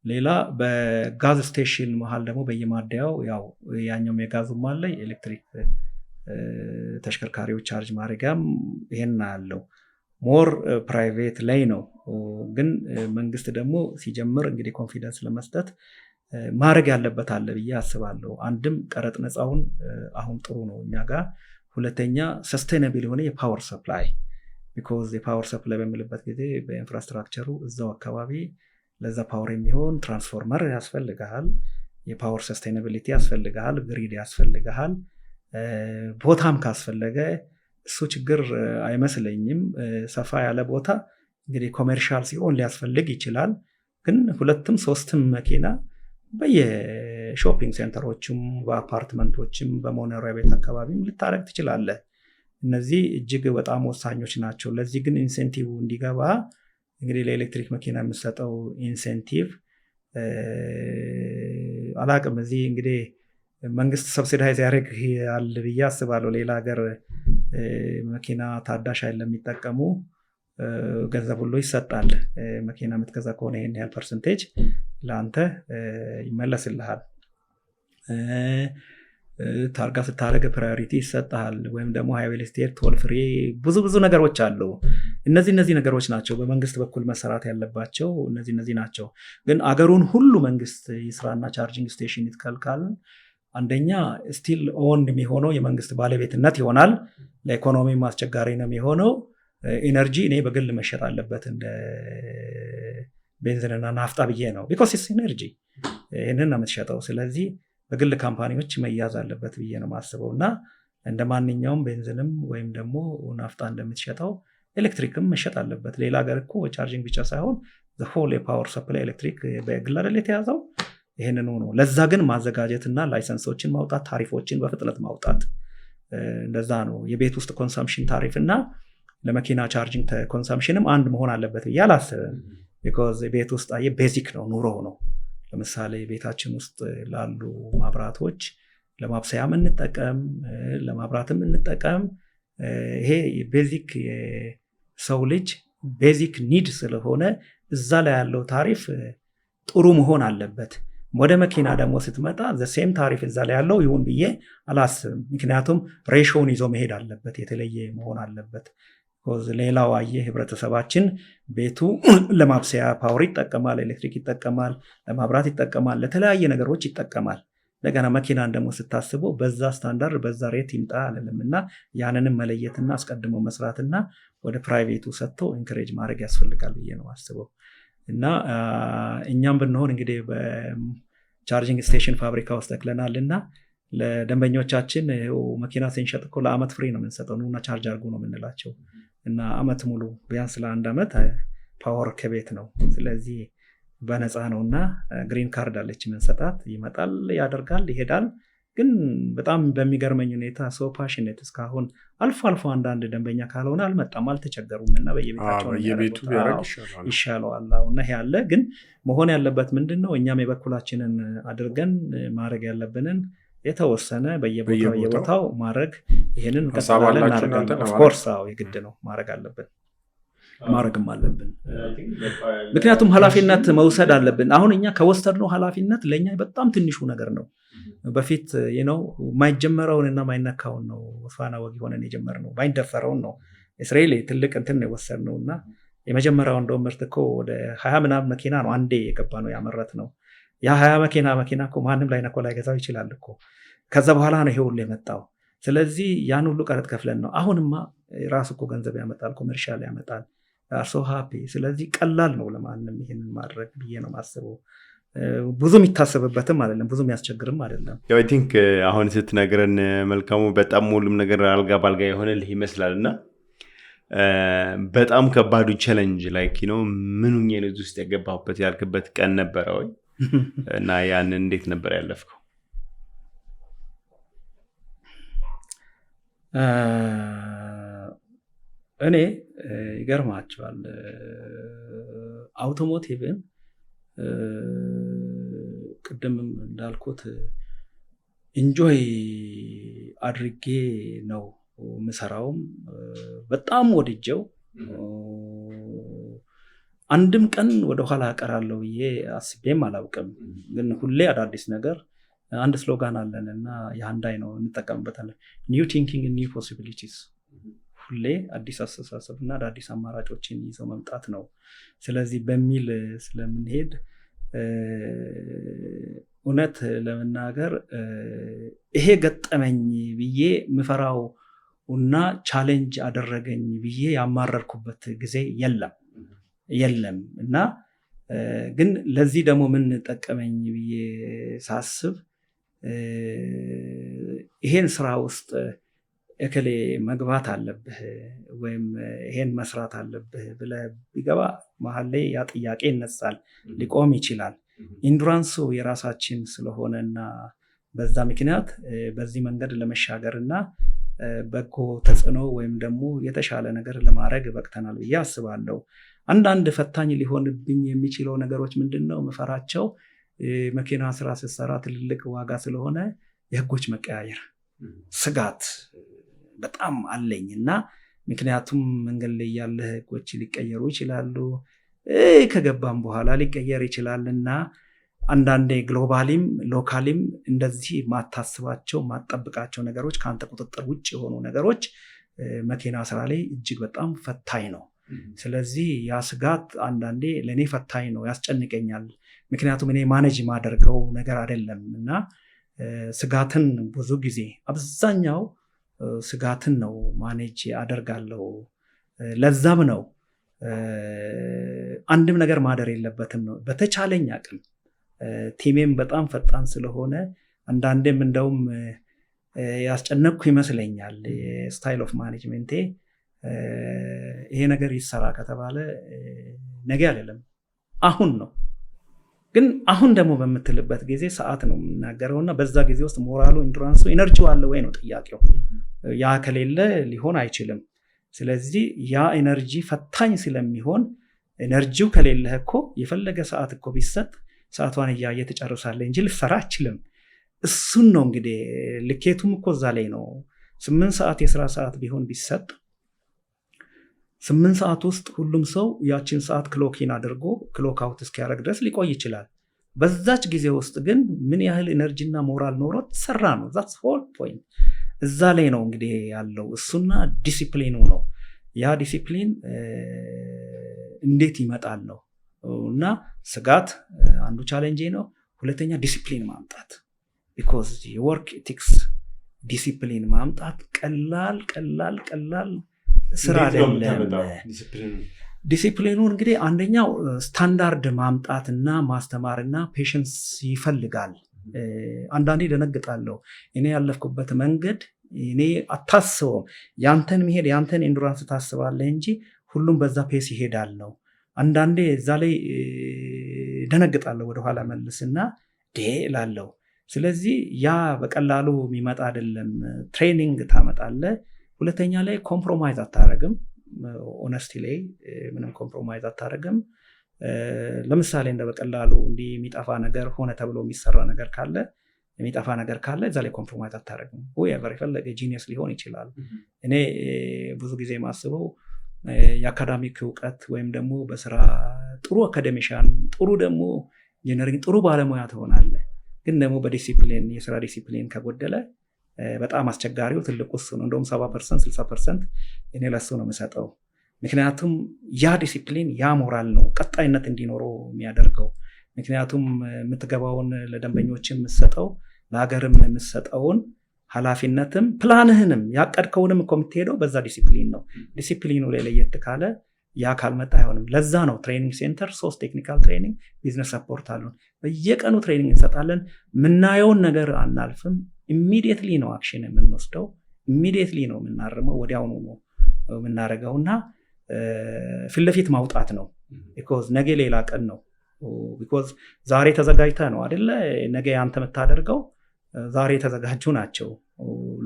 ሌላ በጋዝ ስቴሽን መሀል ደግሞ በየማደያው ያው ያኛውም የጋዙም አለ፣ የኤሌክትሪክ ተሽከርካሪዎች ቻርጅ ማድረጊያም ይሄን ያለው ሞር ፕራይቬት ላይ ነው። ግን መንግስት ደግሞ ሲጀምር እንግዲህ ኮንፊደንስ ለመስጠት ማድረግ ያለበት አለ ብዬ አስባለሁ። አንድም ቀረጥ ነፃውን አሁን ጥሩ ነው እኛ ጋር። ሁለተኛ ሰስቴናብል የሆነ የፓወር ሰፕላይ፣ ቢኮዝ የፓወር ሰፕላይ በሚልበት ጊዜ በኢንፍራስትራክቸሩ እዛው አካባቢ ለዛ ፓወር የሚሆን ትራንስፎርመር ያስፈልግሃል፣ የፓወር ሰስቴናቢሊቲ ያስፈልግሃል፣ ግሪድ ያስፈልግሃል። ቦታም ካስፈለገ እሱ ችግር አይመስለኝም። ሰፋ ያለ ቦታ እንግዲህ ኮሜርሻል ሲሆን ሊያስፈልግ ይችላል። ግን 2ም 3ም መኪና በየሾፒንግ ሴንተሮችም በአፓርትመንቶችም በመኖሪያ ቤት አካባቢም ልታረግ ትችላለህ። እነዚህ እጅግ በጣም ወሳኞች ናቸው። ለዚህ ግን ኢንሴንቲቭ እንዲገባ እንግዲህ ለኤሌክትሪክ መኪና የምሰጠው ኢንሴንቲቭ አላቅም። እዚህ እንግዲህ መንግስት ሰብሲዳይዝ ያደርግ ያለ ብዬ አስባለሁ። ሌላ ሀገር መኪና ታዳሽ ኃይል ለሚጠቀሙ ገንዘብ ሁሉ ይሰጣል። መኪና የምትገዛ ከሆነ ይሄን ያህል ፐርሰንቴጅ ለአንተ ይመለስልሃል። ታርጋ ስታደርግ ፕራዮሪቲ ይሰጣል። ወይም ደግሞ ሃይዌይ ስቴት ቶል ፍሪ፣ ብዙ ነገሮች አሉ። እነዚህ ነገሮች ናቸው በመንግስት በኩል መሰራት ያለባቸው። እነዚህ ናቸው። ግን አገሩን ሁሉ መንግስት ይስራና ቻርጂንግ ስቴሽን ይትከልካል። አንደኛ ስቲል ኦን የሚሆነው የመንግስት ባለቤትነት ይሆናል። ለኢኮኖሚ አስቸጋሪ ነው የሚሆነው። ኢነርጂ እኔ በግል መሸጥ አለበት እንደ ቤንዚንና ናፍጣ ብዬ ነው። ቢኮዝ ኢትስ ኢነርጂ ይህንን ነው የምትሸጠው። ስለዚህ በግል ካምፓኒዎች መያዝ አለበት ብዬ ነው ማስበው። እና እንደ ማንኛውም ቤንዚንም ወይም ደግሞ ናፍጣ እንደምትሸጠው ኤሌክትሪክም መሸጥ አለበት። ሌላ ሀገር እኮ ቻርጂንግ ብቻ ሳይሆን ሆል የፓወር ሰፕላይ ኤሌክትሪክ በግል አይደል የተያዘው። ይህንኑ ነው። ለዛ ግን ማዘጋጀትና ላይሰንሶችን ማውጣት፣ ታሪፎችን በፍጥነት ማውጣት፣ እንደዛ ነው። የቤት ውስጥ ኮንሰምፕሽን ታሪፍ እና ለመኪና ቻርጂንግ ኮንሰምፕሽንም አንድ መሆን አለበት ብዬ አላስብም። ቢኮዝ ቤት ውስጥ ቤዚክ ነው፣ ኑሮ ነው። ለምሳሌ ቤታችን ውስጥ ላሉ ማብራቶች ለማብሰያም እንጠቀም፣ ለማብራትም እንጠቀም። ይሄ ቤዚክ የሰው ልጅ ቤዚክ ኒድ ስለሆነ እዛ ላይ ያለው ታሪፍ ጥሩ መሆን አለበት። ወደ መኪና ደግሞ ስትመጣ ዘሴም ታሪፍ እዛ ላይ ያለው ይሁን ብዬ አላስብም። ምክንያቱም ሬሾውን ይዞ መሄድ አለበት፣ የተለየ መሆን አለበት። ሌላው አየህ ህብረተሰባችን ቤቱ ለማብሰያ ፓወር ይጠቀማል፣ ኤሌክትሪክ ይጠቀማል፣ ለማብራት ይጠቀማል፣ ለተለያየ ነገሮች ይጠቀማል። እንደገና መኪናን ደግሞ ስታስበው በዛ ስታንዳርድ በዛ ሬት ይምጣ አለንም እና ያንንም መለየትና አስቀድሞ መስራትና ወደ ፕራይቬቱ ሰጥቶ ኢንከሬጅ ማድረግ ያስፈልጋል ብዬ ነው አስበው። እና እኛም ብንሆን እንግዲህ በቻርጂንግ ስቴሽን ፋብሪካ ውስጥ ተክለናል እና ለደንበኞቻችን መኪና ስንሸጥ እኮ ለአመት ፍሪ ነው የምንሰጠው፣ ኑና ቻርጅ አድርጉ ነው የምንላቸው እና አመት ሙሉ ቢያንስ ለ1 አመት ፓወር ከቤት ነው። ስለዚህ በነፃ ነው እና ግሪን ካርድ አለች የምንሰጣት፣ ይመጣል፣ ያደርጋል፣ ይሄዳል። ግን በጣም በሚገርመኝ ሁኔታ ሰው ፓሽኔት እስካሁን አልፎ አልፎ አንዳንድ ደንበኛ ካልሆነ አልመጣም፣ አልተቸገሩም እና በየቤቱ ይሻለዋል እና ይሄ ያለ ግን መሆን ያለበት ምንድን ነው? እኛም የበኩላችንን አድርገን ማድረግ ያለብንን የተወሰነ በየቦታው ማድረግ ይሄንን እንቀጥላለን እናደርጋለን። ኦፍኮርስ የግድ ነው ማድረግ አለብን፣ ማድረግም አለብን። ምክንያቱም ኃላፊነት መውሰድ አለብን። አሁን እኛ ከወሰድነው ኃላፊነት ለእኛ በጣም ትንሹ ነገር ነው። በፊት ማይጀመረውን እና ማይነካውን ነው ፋና ወጊ ሆነን የጀመርነው፣ ማይደፈረውን ነው እስራኤል ትልቅ እንትን ነው የወሰድነው እና የመጀመሪያው እንደውም ምርት እኮ ወደ 20 ምናምን መኪና ነው አንዴ የገባ ነው ያመረት ነው። ያ 20 መኪና እኮ ማንም ላይ ነኮ ላይ ገዛው ይችላል እኮ። ከዛ በኋላ ነው ይሄ ሁሉ የመጣው። ስለዚህ ያን ሁሉ ቀረጥ ከፍለን ነው። አሁንማ ራሱ እኮ ገንዘብ ያመጣል፣ ኮመርሻል ያመጣል። ሶ ሃፒ። ስለዚህ ቀላል ነው ለማንም ይሄንን ማድረግ ብዬ ነው ማስበው። ብዙ የሚታሰብበትም አይደለም፣ ብዙ የሚያስቸግርም አይደለም። ያው አይ ቲንክ አሁን ስትነግረን መልካሙ በጣም ሁሉም ነገር አልጋ ባልጋ የሆነልህ ይመስላል እና በጣም ከባዱ ቻሌንጅ ላይክ ዩ ኖ ምኑኛ ነው ውስጥ ያገባሁበት ያልክበት ቀን ነበረ ወይ? እና ያንን እንዴት ነበር ያለፍከው? እኔ ይገርማቸዋል አውቶሞቲቭን ቅድምም እንዳልኩት ኢንጆይ አድርጌ ነው ምሰራውም፣ በጣም ወድጀው አንድም ቀን ወደኋላ አቀራለሁ ብዬ አስቤም አላውቅም። ግን ሁሌ አዳዲስ ነገር አንድ ስሎጋን አለን እና የሃንዳይ ነው እንጠቀምበታለን፣ ኒው ቲንኪንግ ኒው ፖሲቢሊቲስ። ሁሌ አዲስ አስተሳሰብ እና አዳዲስ አማራጮችን ይዘው መምጣት ነው። ስለዚህ በሚል ስለምንሄድ እውነት ለመናገር ይሄ ገጠመኝ ብዬ ምፈራው እና ቻሌንጅ አደረገኝ ብዬ ያማረርኩበት ጊዜ የለም እና ግን ለዚህ ደግሞ ምን ጠቀመኝ ብዬ ሳስብ ይሄን ስራ ውስጥ እከሌ መግባት አለብህ ወይም ይሄን መስራት አለብህ ብለህ ቢገባ መሀል ላይ ያ ጥያቄ ይነሳል፣ ሊቆም ይችላል። ኢንዱራንሱ የራሳችን ስለሆነና በዛ ምክንያት በዚህ መንገድ ለመሻገር እና በጎ ተጽዕኖ ወይም ደግሞ የተሻለ ነገር ለማድረግ በቅተናል ብዬ አስባለሁ። አንዳንድ ፈታኝ ሊሆንብኝ የሚችለው ነገሮች ምንድነው? መፈራቸው መኪና ስራ ስትሰራ ትልልቅ ዋጋ ስለሆነ የህጎች መቀያየር ስጋት በጣም አለኝ እና ምክንያቱም መንገድ ላይ ያለ ህጎች ሊቀየሩ ይችላሉ፣ ከገባም በኋላ ሊቀየር ይችላልና አንዳንዴ ግሎባሊም ሎካሊም እንደዚህ ማታስባቸው ማጠብቃቸው ነገሮች ከአንተ ቁጥጥር ውጭ የሆኑ ነገሮች መኪና ስራ ላይ እጅግ በጣም ፈታኝ ነው። ስለዚህ ያ ስጋት አንዳንዴ ለእኔ ፈታኝ ነው፣ ያስጨንቀኛል። ምክንያቱም እኔ ማኔጅ ማደርገው ነገር አይደለም እና ስጋትን ብዙ ጊዜ አብዛኛው ስጋትን ነው ማኔጅ አደርጋለሁ። ለዛም ነው አንድም ነገር ማደር የለበትም ነው በተቻለኝ አቅም። ቲሜም በጣም ፈጣን ስለሆነ አንዳንዴም እንደውም ያስጨነቅኩ ይመስለኛል ስታይል ኦፍ ማኔጅመንቴ። ይሄ ነገር ይሰራ ከተባለ ነገ አይደለም አሁን ነው። ግን አሁን ደግሞ በምትልበት ጊዜ ሰዓት ነው የምናገረውና በዛ ጊዜ ውስጥ ሞራሉ ኢንዱራንሱ ኢነርጂው አለ ወይ ነው ጥያቄው። ያ ከሌለ ሊሆን አይችልም። ስለዚህ ያ ኢነርጂ ፈታኝ ስለሚሆን ኢነርጂው ከሌለ እኮ የፈለገ ሰዓት እኮ ቢሰጥ ሰዓቷን እያየ ትጨርሳለህ እንጂ ልትሰራ አችልም። እሱን ነው እንግዲህ ልኬቱም እኮ እዛ ላይ ነው። 8 ሰዓት የስራ ሰዓት ቢሆን ቢሰጥ 8 ሰዓት ውስጥ ሁሉም ሰው ያችን ሰዓት ክሎኪን አድርጎ ክሎክ አውት እስኪያደርግ ድረስ ሊቆይ ይችላል። በዛች ጊዜ ውስጥ ግን ምን ያህል ኢነርጂና ሞራል ኖሮት ሰራ ነው። ዛትስ ሆል ፖይንት። እዛ ላይ ነው እንግዲህ ያለው እሱና ዲሲፕሊኑ ነው። ያ ዲሲፕሊን እንዴት ይመጣል ነው እና ስጋት አንዱ ቻሌንጅ ነው። ሁለተኛ ዲሲፕሊን ማምጣት ቢኮዝ የወርክ ኤቲክስ ዲሲፕሊን ማምጣት ቀላል ስራ አይደለም። ዲሲፕሊኑ እንግዲህ አንደኛው ስታንዳርድ ማምጣትና ማስተማርና ፔሽንስ ይፈልጋል። አንዳንዴ ደነግጣለሁ። እኔ ያለፍኩበት መንገድ እኔ አታስበውም። ያንተን መሄድ ያንተን ኢንዱራንስ ታስባለህ እንጂ ሁሉም በዛ ፔስ ይሄዳል ነው። አንዳንዴ እዛ ላይ ደነግጣለሁ፣ ወደኋላ መልስና እላለሁ። ስለዚህ ያ በቀላሉ የሚመጣ አይደለም። ትሬኒንግ ታመጣለህ። ሁለተኛ ላይ ኮምፕሮማይዝ አታረግም። ኦነስቲ ላይ ምንም ኮምፕሮማይዝ አታረግም። ለምሳሌ እንደ በቀላሉ እንዲህ የሚጠፋ ነገር ሆነ ተብሎ የሚሰራ ነገር ካለ የሚጠፋ ነገር ካለ እዛ ላይ ኮምፕሮማይዝ አታረግም። ወይቨር የፈለገ ጂኒየስ ሊሆን ይችላል። እኔ ብዙ ጊዜ ማስበው የአካዳሚክ እውቀት ወይም ደግሞ በስራ ጥሩ አካዴሚሻን ጥሩ ደግሞ ኢንጂነሪንግ ጥሩ ባለሙያ ትሆናለህ። ግን ደግሞ በዲሲፕሊን የስራ ዲሲፕሊን ከጎደለ በጣም አስቸጋሪው ትልቁ እሱ ነው። እንደውም 70% 60% እኔ ለሱ ነው የምሰጠው። ምክንያቱም ያ ዲሲፕሊን ያ ሞራል ነው ቀጣይነት እንዲኖረው የሚያደርገው። ምክንያቱም የምትገባውን ለደንበኞች የምትሰጠው ለሀገርም የምትሰጠውን ኃላፊነትም ፕላንህንም ያቀድከውንም እኮ የምትሄደው በዛ ዲሲፕሊን ነው። ዲሲፕሊኑ ላይ ለየት ካለ ያ ካልመጣ አይሆንም። ለዛ ነው ትሬኒንግ ሴንተር 3 ቴክኒካል ትሬኒንግ ቢዝነስ ሰፖርት አሉን። በየቀኑ ትሬኒንግ እንሰጣለን። ምናየውን ነገር አናልፍም። ኢሚዲየትሊ ነው አክሽን የምንወስደው። ኢሚዲየትሊ ነው የምናርመው። ወዲያውኑ ነው የምናደርገውና ፊት ለፊት ማውጣት ነው። ቢኮዝ ነገ ሌላ ቀን ነው። ቢኮዝ ዛሬ ተዘጋጅተ ነው አይደለ ነገ አንተ የምታደርገው። ዛሬ የተዘጋጁ ናቸው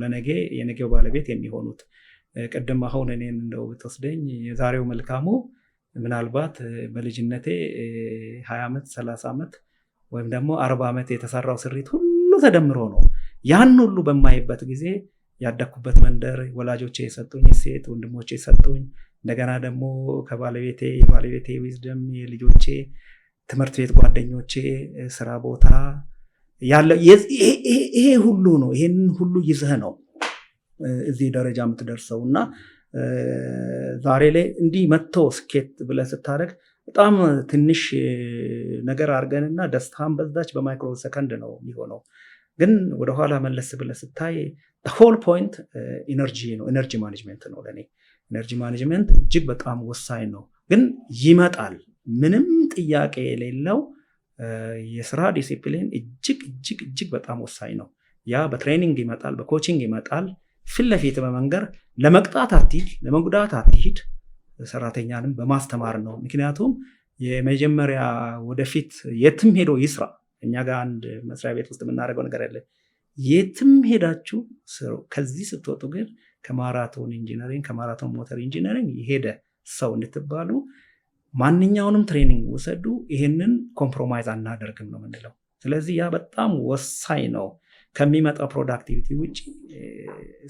ለነገ የነገው ባለቤት የሚሆኑት። ቅድም አሁን እኔን እንደው ብትወስደኝ የዛሬው መልካሙ ምናልባት በልጅነቴ 20 ዓመት 30 ዓመት ወይም ደግሞ 40 ዓመት የተሰራው ስሪት ሁሉ ተደምሮ ነው። ያን ሁሉ በማይበት ጊዜ ያደኩበት መንደር ወላጆቼ የሰጡኝ ሴት ወንድሞቼ የሰጡኝ እንደገና ደግሞ የባለቤቴ ዊዝደም የልጆቼ ትምህርት ቤት ጓደኞቼ ስራ ቦታ ያለ ይሄ ሁሉ ነው። ይሄንን ሁሉ ይዘህ ነው እዚህ ደረጃ የምትደርሰው እና ዛሬ ላይ እንዲህ መጥተው ስኬት ብለህ ስታደርግ በጣም ትንሽ ነገር አድርገንና ደስታን በዛች በማይክሮ ሰከንድ ነው የሚሆነው። ግን ወደኋላ መለስ ብለህ ስታይ ሆል ፖይንት ኢነርጂ ነው። ኢነርጂ ማኔጅመንት ነው። ለእኔ ኢነርጂ ማኔጅመንት እጅግ በጣም ወሳኝ ነው። ግን ይመጣል፣ ምንም ጥያቄ የሌለው የስራ ዲሲፕሊን እጅግ በጣም ወሳኝ ነው። ያ በትሬኒንግ ይመጣል፣ በኮቺንግ ይመጣል። ፊት ለፊት በመንገር ለመቅጣት አትሂድ፣ ለመጉዳት አትሂድ። ሰራተኛንም በማስተማር ነው። ምክንያቱም የመጀመሪያ ወደፊት የትም ሄዶ ይስራ። እኛ ጋር አንድ መስሪያ ቤት ውስጥ የምናደርገው ነገር አለ። የትም ሄዳችሁ ስሩ። ከዚህ ስትወጡ ግን ከማራቶን ኢንጂነሪንግ ከማራቶን ሞተር ኢንጂነሪንግ የሄደ ሰው እንድትባሉ ማንኛውንም ትሬኒንግ ውሰዱ። ይሄንን ኮምፕሮማይዝ አናደርግም ነው የምንለው። ስለዚህ ያ በጣም ወሳኝ ነው። ከሚመጣው ፕሮዳክቲቪቲ ውጭ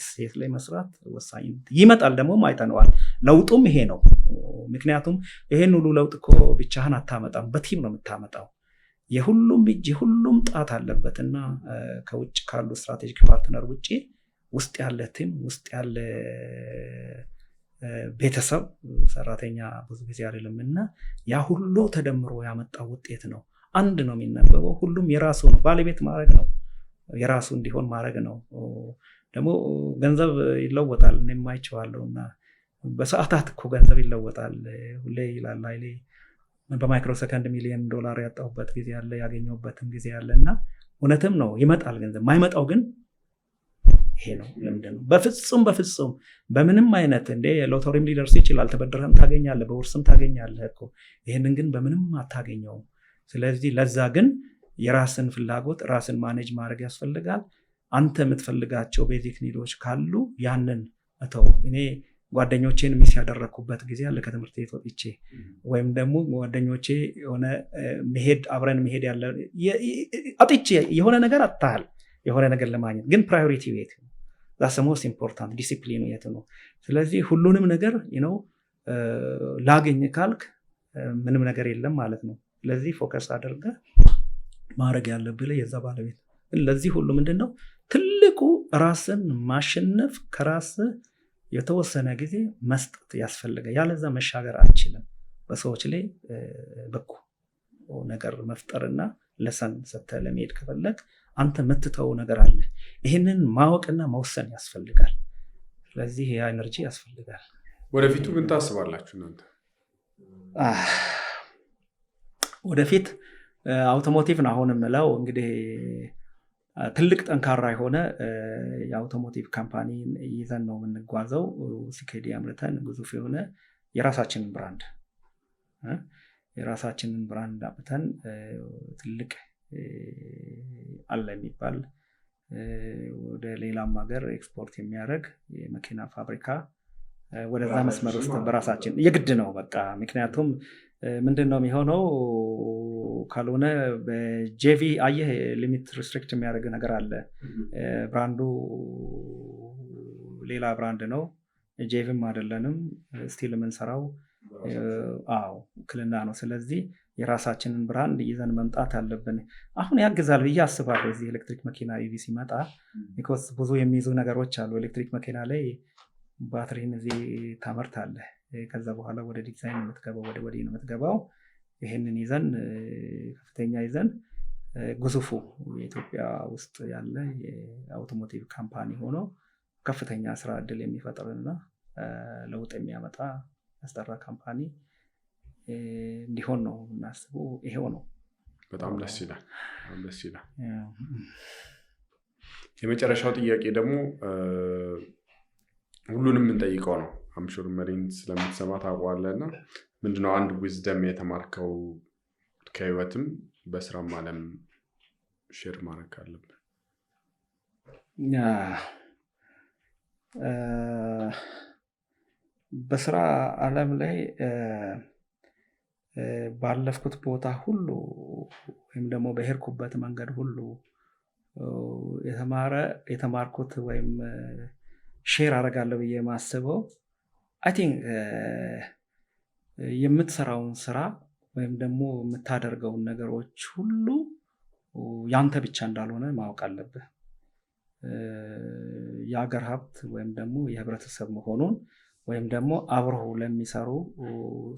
ሴት ላይ መስራት ወሳኝ ይመጣል። ደግሞ አይተነዋል። ለውጡም ይሄ ነው። ምክንያቱም ይሄን ሁሉ ለውጥ እኮ ብቻህን አታመጣም፣ በቲም ነው የምታመጣው። የሁሉም እጅ የሁሉም ጣት አለበትና ከውጭ ካሉ ስትራቴጂክ ፓርትነር ውጭ ውስጥ ያለ ቲም ውስጥ ያለ ቤተሰብ ሰራተኛ ብዙ ጊዜ አይደለምና ያ ሁሉ ተደምሮ ያመጣው ውጤት ነው። አንድ ነው የሚነበበው። ሁሉም የራሱ ነው ባለቤት ማድረግ ነው፣ የራሱ እንዲሆን ማድረግ ነው። ደግሞ ገንዘብ ይለወጣል። እኔም አይቼዋለሁና በሰዓታት እኮ ገንዘብ ይለወጣል። ሁሌ ይላል ኃይሌ በማይክሮ ሰከንድ $1 ሚሊዮን ያጣሁበት ጊዜ አለ፣ ያገኘሁበትም ጊዜ አለና እውነትም ነው ይመጣል ገንዘብ። ማይመጣው ግን ይሄ ነው። ለምንድን ነው? በፍጹም በምንም አይነት እንደ ሎተሪም ሊደርስ ይችላል። ተበድረህም ታገኛለህ፣ በውርስም ታገኛለህ እኮ። ይሄንን ግን በምንም አታገኘውም። ስለዚህ ለዛ ግን የራስን ፍላጎት ራስን ማኔጅ ማድረግ ያስፈልጋል። አንተ የምትፈልጋቸው ቤዚክ ኒዶች ካሉ ያንን መተው። እኔ ጓደኞቼን ሚስ ያደረኩበት ጊዜ አለ ከትምህርት ቤት ወጥቼ፣ ወይም ደግሞ ጓደኞቼ የሆነ አብረን መሄድ ያለ አጥቼ የሆነ ነገር አታል የሆነ ነገር ለማግኘት ግን ፕራዮሪቲ ቤት ዛስ ሞስት ኢምፖርታንት ዲሲፕሊኑ የት ነው። ስለዚህ ሁሉንም ነገር ላገኝ ካልክ ምንም ነገር የለም ማለት ነው። ስለዚህ ፎከስ አድርገህ ማድረግ ያለብህ የዛ ባለቤት። ለዚህ ሁሉ ምንድነው ትልቁ ራስን ማሸነፍ፣ ከራስ የተወሰነ ጊዜ መስጠት ያስፈልጋል። ያለዛ መሻገር አትችልም። በሰዎች ላይ በጎ ነገር መፍጠርና ለሰን ሰጥተህ ለመሄድ ከፈለግ አንተ የምትተው ነገር አለ። ይህንን ማወቅና መወሰን ያስፈልጋል። ስለዚህ ያ ኤነርጂ ያስፈልጋል። ወደፊቱ ምን ታስባላችሁ እናንተ? ወደፊት አውቶሞቲቭ ነው አሁን የምለው እንግዲህ ትልቅ ጠንካራ የሆነ የአውቶሞቲቭ ካምፓኒ ይዘን ነው የምንጓዘው። ሲኬዲ አምርተን ግዙፍ የሆነ የራሳችንን ብራንድ አምርተን ትልቅ አለ የሚባል ወደ ሌላም ሀገር ኤክስፖርት የሚያደርግ የመኪና ፋብሪካ ወደዛ መስመር ውስጥ በራሳችን የግድ ነው በቃ። ምክንያቱም ምንድነው የሚሆነው ካልሆነ በጄቪ አየህ ሊሚት ሪስትሪክት የሚያደርግ ነገር አለ። ብራንዱ ሌላ ብራንድ ነው፣ ጄቪም አይደለንም፣ ስቲል የምንሰራው ውክልና ነው። ስለዚህ የራሳችንን ብራንድ ይዘን መምጣት አለብን። አሁን ያግዛል ብዬ አስባለሁ እዚህ ኤሌክትሪክ መኪና ኢቪ ሲመጣ። ቢኮዝ ብዙ የሚይዙ ነገሮች አሉ። ኤሌክትሪክ መኪና ላይ ባትሪን እዚህ ታመርታለህ፣ ከዛ በኋላ ወደ ዲዛይን የምትገባው ወደ ወዲህ ነው የምትገባው። ይህንን ይዘን ከፍተኛ ይዘን ግዙፉ የኢትዮጵያ ውስጥ ያለ የአውቶሞቲቭ ካምፓኒ ሆኖ ከፍተኛ ስራ እድል የሚፈጥርና ለውጥ የሚያመጣ ያስጠራ ካምፓኒ እንዲሆን ነው እናስበው። ይሄው ነው። በጣም ደስ ይላል። የመጨረሻው ጥያቄ ደግሞ ሁሉንም የምንጠይቀው ነው። አምሹር መሪን ስለምትሰማ ታውቀዋለህና ምንድነው አንድ ዊዝደም የተማርከው ከህይወትም በስራም ዓለም ሼር ማድረግ አለብን? በስራ ዓለም ላይ ባለፍኩት ቦታ ሁሉ ወይም ደግሞ በሄድኩበት መንገድ ሁሉ የተማርኩት ወይም ሼር አደርጋለሁ ብዬ የማስበው አይ ቲንክ የምትሰራውን ስራ ወይም ደግሞ የምታደርገውን ነገሮች ሁሉ ያንተ ብቻ እንዳልሆነ ማወቅ አለብህ። የሀገር ሀብት ወይም ደግሞ የህብረተሰብ መሆኑን ወይም ደግሞ አብረው ለሚሰሩ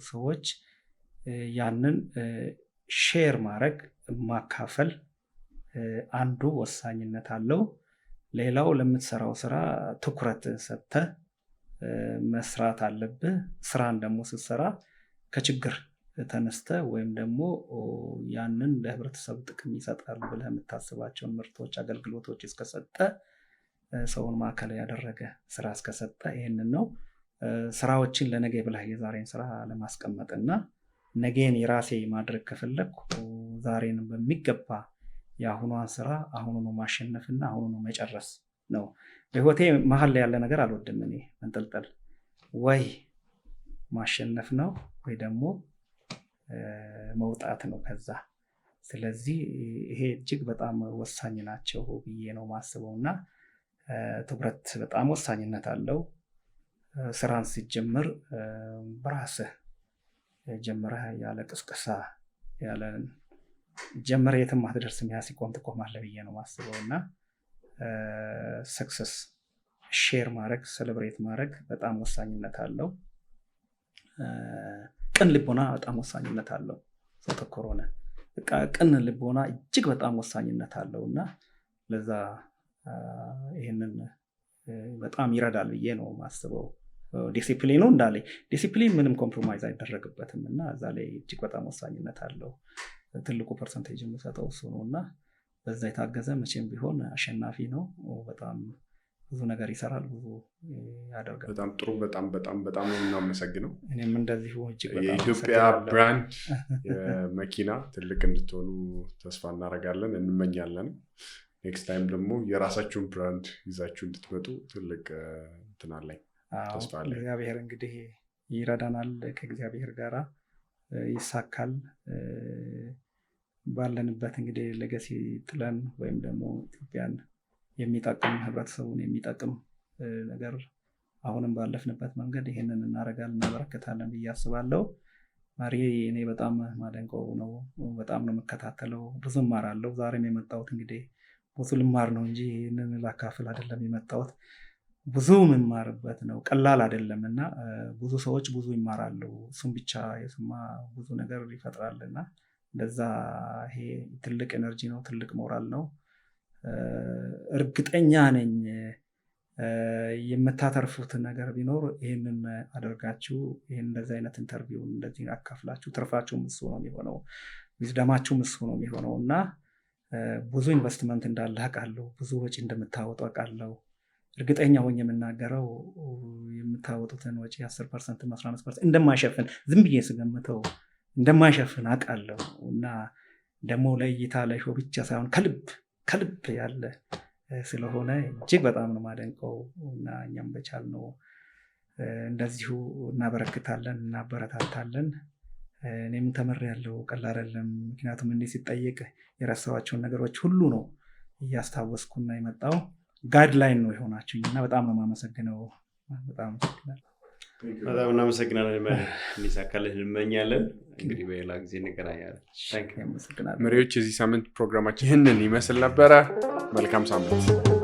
ሰዎች ያንን ሼር ማድረግ ማካፈል አንዱ ወሳኝነት አለው። ሌላው ለምትሰራው ስራ ትኩረት ሰጥተህ መስራት አለብህ። ስራን ደግሞ ስትሰራ ከችግር ተነስተህ ወይም ደግሞ ያንን ለህብረተሰቡ ጥቅም ይሰጣሉ ብለህ የምታስባቸውን ምርቶች፣ አገልግሎቶች እስከሰጠ ሰውን ማዕከል ያደረገ ስራ እስከሰጠ ይህንን ነው። ስራዎችን ለነገ ብለህ የዛሬን ስራ ለማስቀመጥና ነገን የራሴ ማድረግ ከፈለግኩ ዛሬን በሚገባ የአሁኗን ስራ አሁኑ ማሸነፍና አሁኑ መጨረስ ነው። በህይወቴ መሀል ላይ ያለ ነገር አልወድም እኔ መንጠልጠል። ወይ ማሸነፍ ነው ወይ ደግሞ መውጣት ነው ከዛ። ስለዚህ ይሄ እጅግ በጣም ወሳኝ ናቸው ብዬ ነው ማስበው እና ትኩረት በጣም ወሳኝነት አለው። ስራን ሲጀምር በራስህ ጀምረህ ያለ ቅስቀሳ ያለ ጀምረህ የትም አትደርስም። ያ ሲቆም ትቆማለህ ብዬ ነው ማስበው እና ሰክሰስ ሼር ማድረግ ሴሌብሬት ማድረግ በጣም ወሳኝነት አለው። ቅን ልቦና በጣም ወሳኝነት አለው። ሰው ተኮር ሆነ በቃ ቅን ልቦና እጅግ በጣም ወሳኝነት አለው እና ለዛ ይህንን በጣም ይረዳል ብዬ ነው ማስበው። ዲሲፕሊኑ እንዳለ ዲሲፕሊን ምንም ኮምፕሮማይዝ አይደረግበትም እና እዛ ላይ እጅግ በጣም ወሳኝነት አለው። ትልቁ ፐርሰንቴጅ የምሰጠው እሱ ነው እና በዛ የታገዘ መቼም ቢሆን አሸናፊ ነው። በጣም ብዙ ነገር ይሰራል፣ ብዙ ያደርጋል። በጣም ጥሩ። በጣም ነው የምናመሰግነው። እኔም እንደዚሁ እጅግ በጣም የኢትዮጵያ ብራንድ የመኪና ትልቅ እንድትሆኑ ተስፋ እናደርጋለን፣ እንመኛለን። ኔክስት ታይም ደግሞ የራሳችሁን ብራንድ ይዛችሁ እንድትመጡ ትልቅ እንትን አለኝ፣ ተስፋ አለኝ። እግዚአብሔር እንግዲህ ይረዳናል፣ ከእግዚአብሔር ጋራ ይሳካል። ባለንበት እንግዲህ ሌጋሲ ጥለን ወይም ደግሞ ኢትዮጵያን የሚጠቅም ህብረተሰቡን የሚጠቅም ነገር አሁንም ባለፍንበት መንገድ ይሄንን እናደርጋለን እናበረከታለን ብዬ አስባለሁ። ማሪ እኔ በጣም ማደንቀው ነው። በጣም ነው የምከታተለው። ብዙ እማራለሁ። ዛሬም የመጣሁት እንግዲህ ብዙ ልማር ነው እንጂ ይህንን ላካፍል አይደለም የመጣሁት። ብዙ የምማርበት ነው። ቀላል አይደለም እና ብዙ ሰዎች ብዙ ይማራሉ። እሱም ብቻ የሰማ ብዙ ነገር ይፈጥራል እና እንደዛ ይሄ ትልቅ ኤነርጂ ነው፣ ትልቅ ሞራል ነው። እርግጠኛ ነኝ የምታተርፉት ነገር ቢኖር ይህንን አደርጋችሁ ይህን እንደዚህ አይነት ኢንተርቪው እንደዚህ አካፍላችሁ ትርፋችሁም እሱ ነው የሚሆነው፣ ዊዝደማችሁም እሱ ነው የሚሆነው እና ብዙ ኢንቨስትመንት እንዳለ አውቃለሁ። ብዙ ወጪ እንደምታወጡ አውቃለሁ። እርግጠኛ ሆኜ የምናገረው የምታወጡትን ወጪ 10% 15% እንደማይሸፍን ዝም ብዬ ስገምተው እንደማይሸፍን አውቃለሁ እና ደግሞ ለእይታ ለሾው ብቻ ሳይሆን ከልብ ያለ ስለሆነ እጅግ በጣም ነው ማደንቀው እና እኛም በቻልነው እንደዚሁ እናበረክታለን እናበረታታለን። እኔም ተመሬያለሁ። ቀላል አይደለም። ምክንያቱም እንዲህ ሲጠየቅ የረሳኋቸውን ነገሮች ሁሉ ነው እያስታወስኩና የመጣው ጋይድላይን ነው የሆናችሁኝ እና በጣም ነው የማመሰግነው። በጣም እናመሰግናለን። እንዲሳካልህ እንመኛለን። እንግዲህ በሌላ ጊዜ እንገናኛለን። መሪዎች፣ የዚህ ሳምንት ፕሮግራማችን ይህንን ይመስል ነበረ። መልካም ሳምንት።